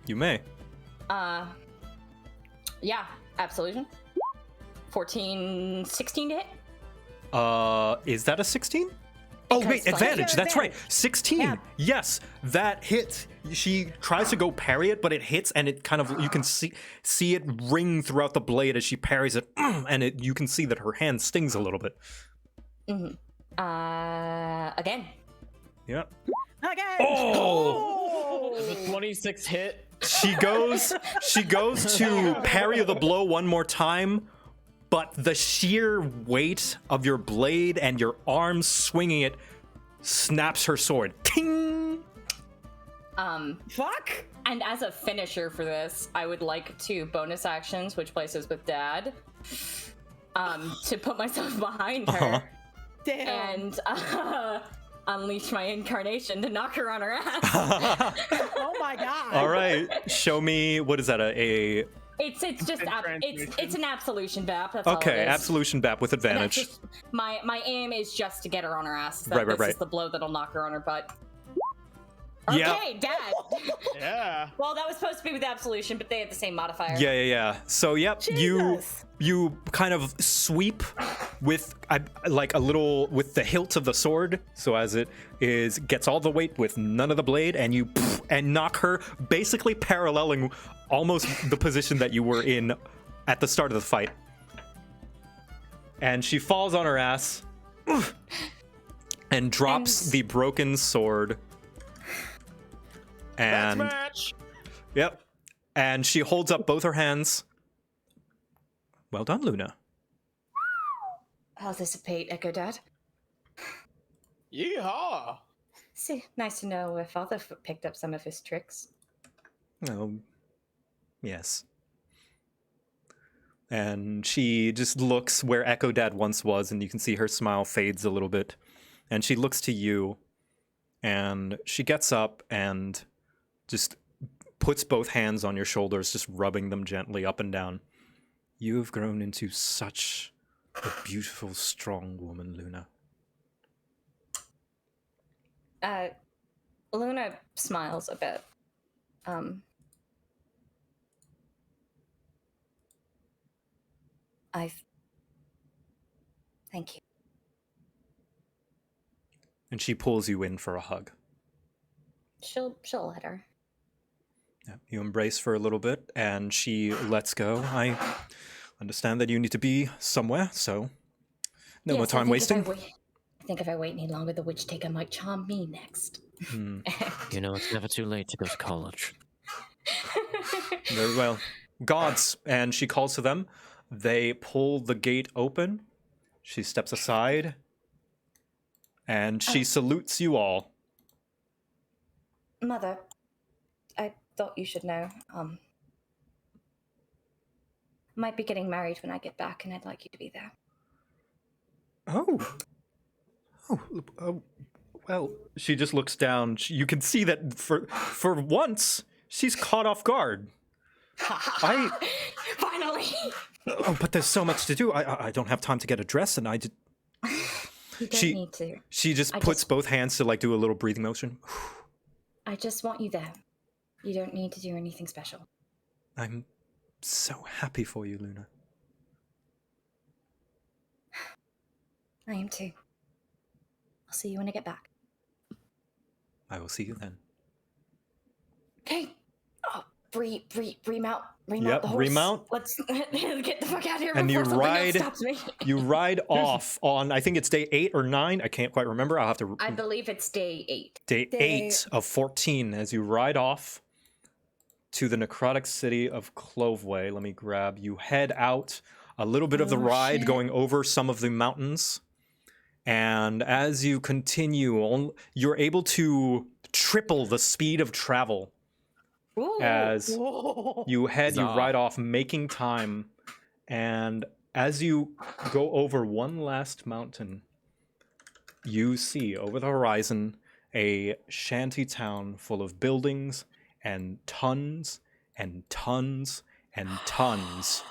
You may. Yeah, absolution. 14, 16 to hit. Is that a 16? Oh wait, Because advantage. That's right. 16. Yeah. Yes, that hit. She tries to go parry it, but it hits, and it kind of you can see it ring throughout the blade as she parries it, and you can see that her hand stings a little bit. Again. Yeah. Okay. Oh! Does a 26 hit? She goes to parry the blow one more time, but the sheer weight of your blade and your arms swinging it snaps her sword. Ting! Fuck. And as a finisher for this, I would like to bonus action switch places with Dad. To put myself behind her Damn. and unleash my incarnation to knock her on her ass. Oh my god. All right, show me, what is that, It's just it's an absolution bap. That's all okay, it is. absolution bap with And that's advantage. just, my aim is just to get her on her ass. Right. This is the blow that'll knock her on her butt. Yeah. Okay, Dad. Yeah. Well, that was supposed to be with absolution, but they have the same modifier. Yeah. So, yep, Jesus. you kind of sweep with like a little with the hilt of the sword, so as it gets all the weight with none of the blade, and you and knock her, basically paralleling almost the position that you were in at the start of the fight. And she falls on her ass and drops the broken sword. That's And match. yep. And she holds up both her hands. Well done, Luna. I'll dissipate, Echo Dad. Yeehaw. See, nice to know if Father picked up some of his tricks. Oh, yes. And she just looks where Echo Dad once was, and you can see her smile fades a little bit. And she looks to you, and she gets up and just puts both hands on your shoulders, just rubbing them gently up and down. You have grown into such a beautiful, strong woman, Luna. Luna smiles a bit. Thank you. And she pulls you in for a hug. She'll let her. Yeah, you embrace for a little bit, and she lets go. I understand that you need to be somewhere, so no more Yes, I time think wasting. I think if I wait any longer, the witch taker might charm me next. You know, it's never too late to go to college. Very well. Gods, and she calls to them. They pull the gate open. She steps aside, and she salutes you all. Mother, I thought you should know. Might be getting married when I get back, and I'd like you to be there. Oh, well, she just looks down. You can see that for once, she's caught off guard. Finally! Oh, but there's so much to do. I don't have time to get a dress, and I just... You don't need to. She just puts both hands to like do a little breathing motion. I just want you there. You don't need to do anything special. I'm so happy for you, Luna. I am too. I'll see you when I get back. I will see you then. Okay. Oh, remount Yep, the horse. remount. Let's get the fuck out of here And before you something ride- else stops me. You ride off on, I think it's day 8 or 9. I can't quite remember. I'll have to... I believe it's day 8. Day 8 of 14 as you ride off to the necrotic city of Cloveway. Let me grab. You head out a little bit of the ride, going over some of the mountains. And as you continue, you're able to triple the speed of travel. Ooh. As you Huzzah. ride off, making time. And as you go over one last mountain, you see over the horizon a shanty town full of buildings and tons and tons and tons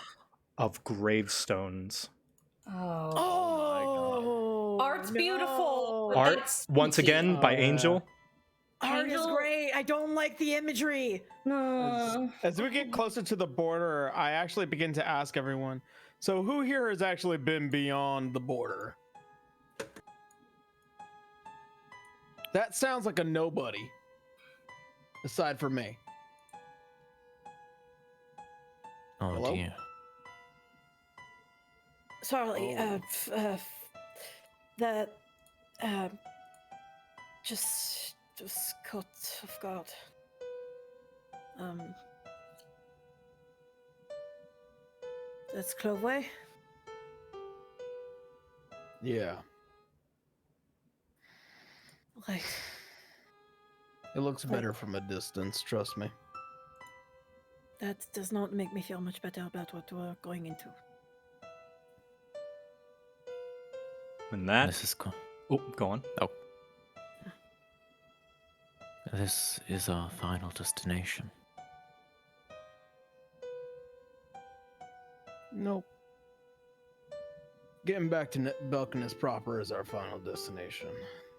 of gravestones. Oh. Art's beautiful. but Art, it's once spooky. again, by Angel. Art is Angel- great. I don't like the imagery. No. As we get closer to the border, I actually begin to ask everyone, So who here has actually been beyond the border? That sounds like a nobody. Aside from me. Oh Hello? dear. Sorry, Oh. that just caught off guard. That's Cloveway. Yeah, Right. it looks better from a distance. Trust me. That does not make me feel much better about what we're going into. And that. This is Oh, go on. This is our final destination. Nope. Getting back to Belkinus proper is our final destination.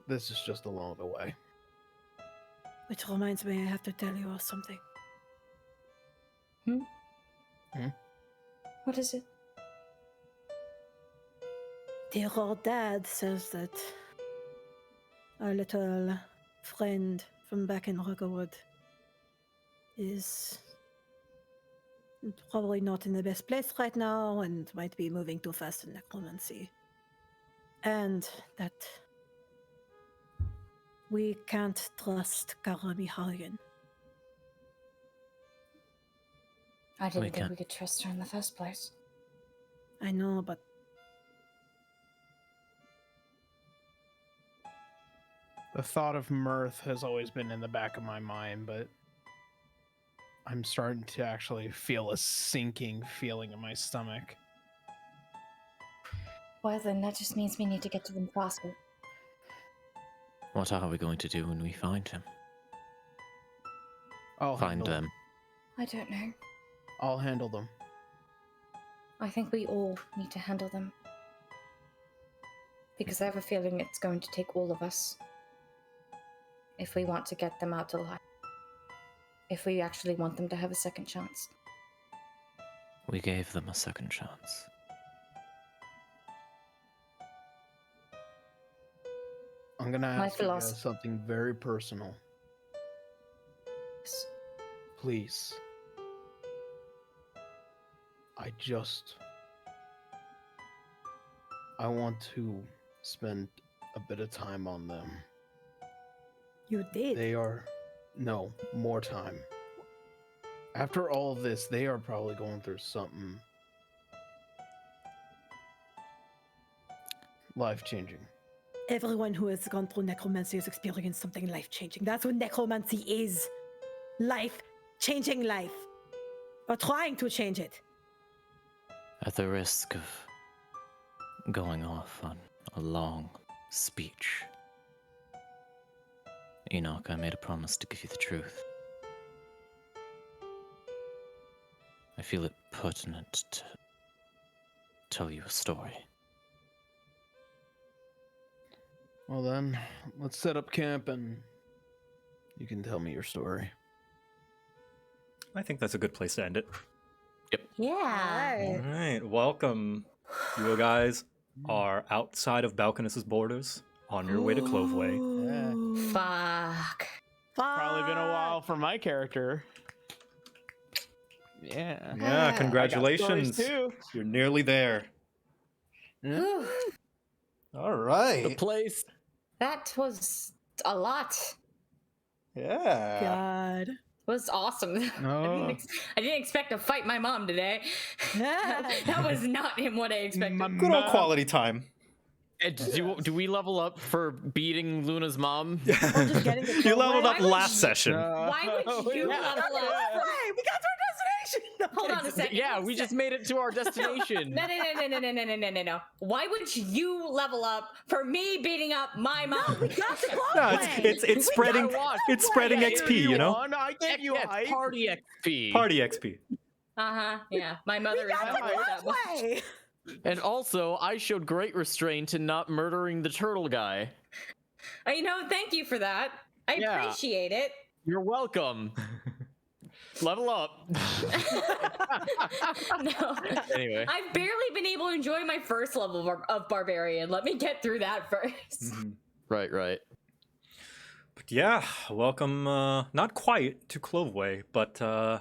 This is just along the way. Which reminds me, I have to tell you all something. What is it? Dear old dad says that our little friend from back in Ruggerwood is probably not in the best place right now and might be moving too fast in necromancy. And that we can't trust Karamiharian. I didn't think can't- we could trust her in the first place. I know, but The thought of mirth has always been in the back of my mind, but I'm starting to actually feel a sinking feeling in my stomach. Well, then that just means we need to get to them faster. What are we going to do when we find him? I'll Find handle them. I don't know. I'll handle them. I think we all need to handle them. Because I have a feeling it's going to take all of us. If we want to get them out alive. If we actually want them to have a second chance. We gave them a second chance. I'm gonna My ask you guys philosophy- something very personal. Yes. Please. I want to spend a bit of time on them. you did. No, more time. After all of this, they are probably going through something life-changing. Everyone who has gone through necromancy has experienced something life-changing. That's what necromancy is. Life-changing life. Or trying to change it. At the risk of going off on a long speech, Enoch, I made a promise to give you the truth. I feel it pertinent to tell you a story. Well then, let's set up camp and you can tell me your story. I think that's a good place to end it. Yeah. All right, welcome. You guys are outside of Belkinus' borders on your way to Cloveway. Fuck. Probably been a while for my character. Yeah. Yeah, I got congratulations. stories too. You're nearly there. Whew. All The right. place. That was a lot. Yeah. God. It was awesome. Oh. I didn't expect to fight my mom today. That was not in what I expected. Good old quality time. Do we level up for beating Luna's mom? Or just getting the You leveled Why up would last you- session. Why would you Yeah. level up? Hey, we got to our destination. Hold on a second. Yeah, we just made it to our destination. No. Why would you level up for me beating up my mom? We got to No, Cloveway. it's spreading watch. it's spreading Yeah, XP, you know? I gave you Yes, hype. party XP. Party XP. Yeah. My mother is Got not to worth that much. Cloveway. And also, I showed great restraint in not murdering the turtle guy. Thank you for that. I Yeah. appreciate it. You're welcome. Level up. No. Anyway. I've barely been able to enjoy my first level of Barbarian. Let me get through that first. Right. But yeah, welcome, not quite to Cloveway, but yeah,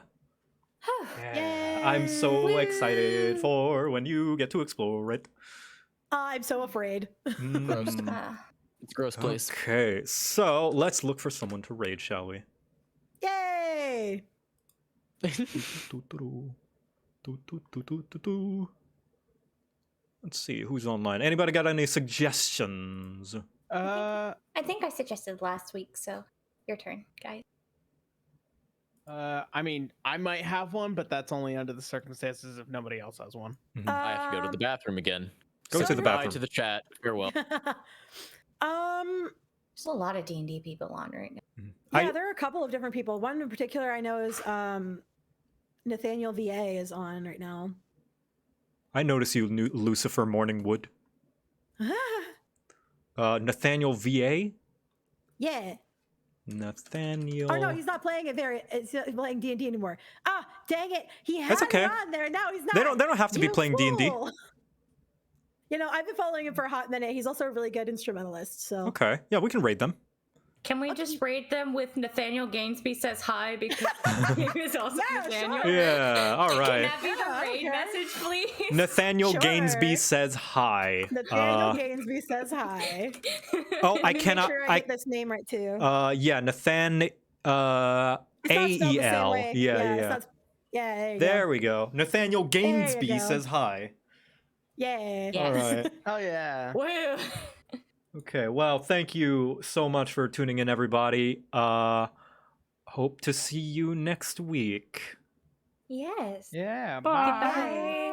I'm so excited for when you get to explore it. I'm so afraid. Gross. It's a gross place. Okay, so let's look for someone to raid, shall we? Yay! Let's see who's online. Anybody got any suggestions? I think I suggested last week, so your turn, guys. I mean, I might have one, but that's only under the circumstances if nobody else has one. I have to go to the bathroom again. Go to the Bye bathroom. to the chat. Farewell. There's a lot of D&D people on right now. Yeah, there are a couple of different people. One in particular I know is Nathaniel VA is on right now. I notice you, Lucifer Morningwood. Nathaniel VA? Yeah. Nathaniel. Oh no, he's not playing he's not playing D&D anymore. Ah, dang it! He had That's okay. it on there. Now he's not. They don't have to be You playing D&D. fool. You know, I've been following him for a hot minute. He's also a really good instrumentalist. So Okay, yeah, we can raid them. Can we just raid them with Nathaniel Gainsby says hi because he was also Yeah, Nathaniel? sure. Yeah, all Can right. that be the Yeah, raid okay. message, please? Nathaniel Sure. Gainsby says hi. Nathaniel Gainsby says hi. Oh, I Let me cannot. Make sure I get this name right too. Yeah, Nathan. It's not spelled the same AEL. way. Yeah. it's not- yeah. There we go. Nathaniel Gainsby go. says hi. Yeah. Yeah. All right. Oh yeah. Woo. Okay. Well, thank you so much for tuning in, everybody. Hope to see you next week. Yes. Yeah. Bye. Goodbye.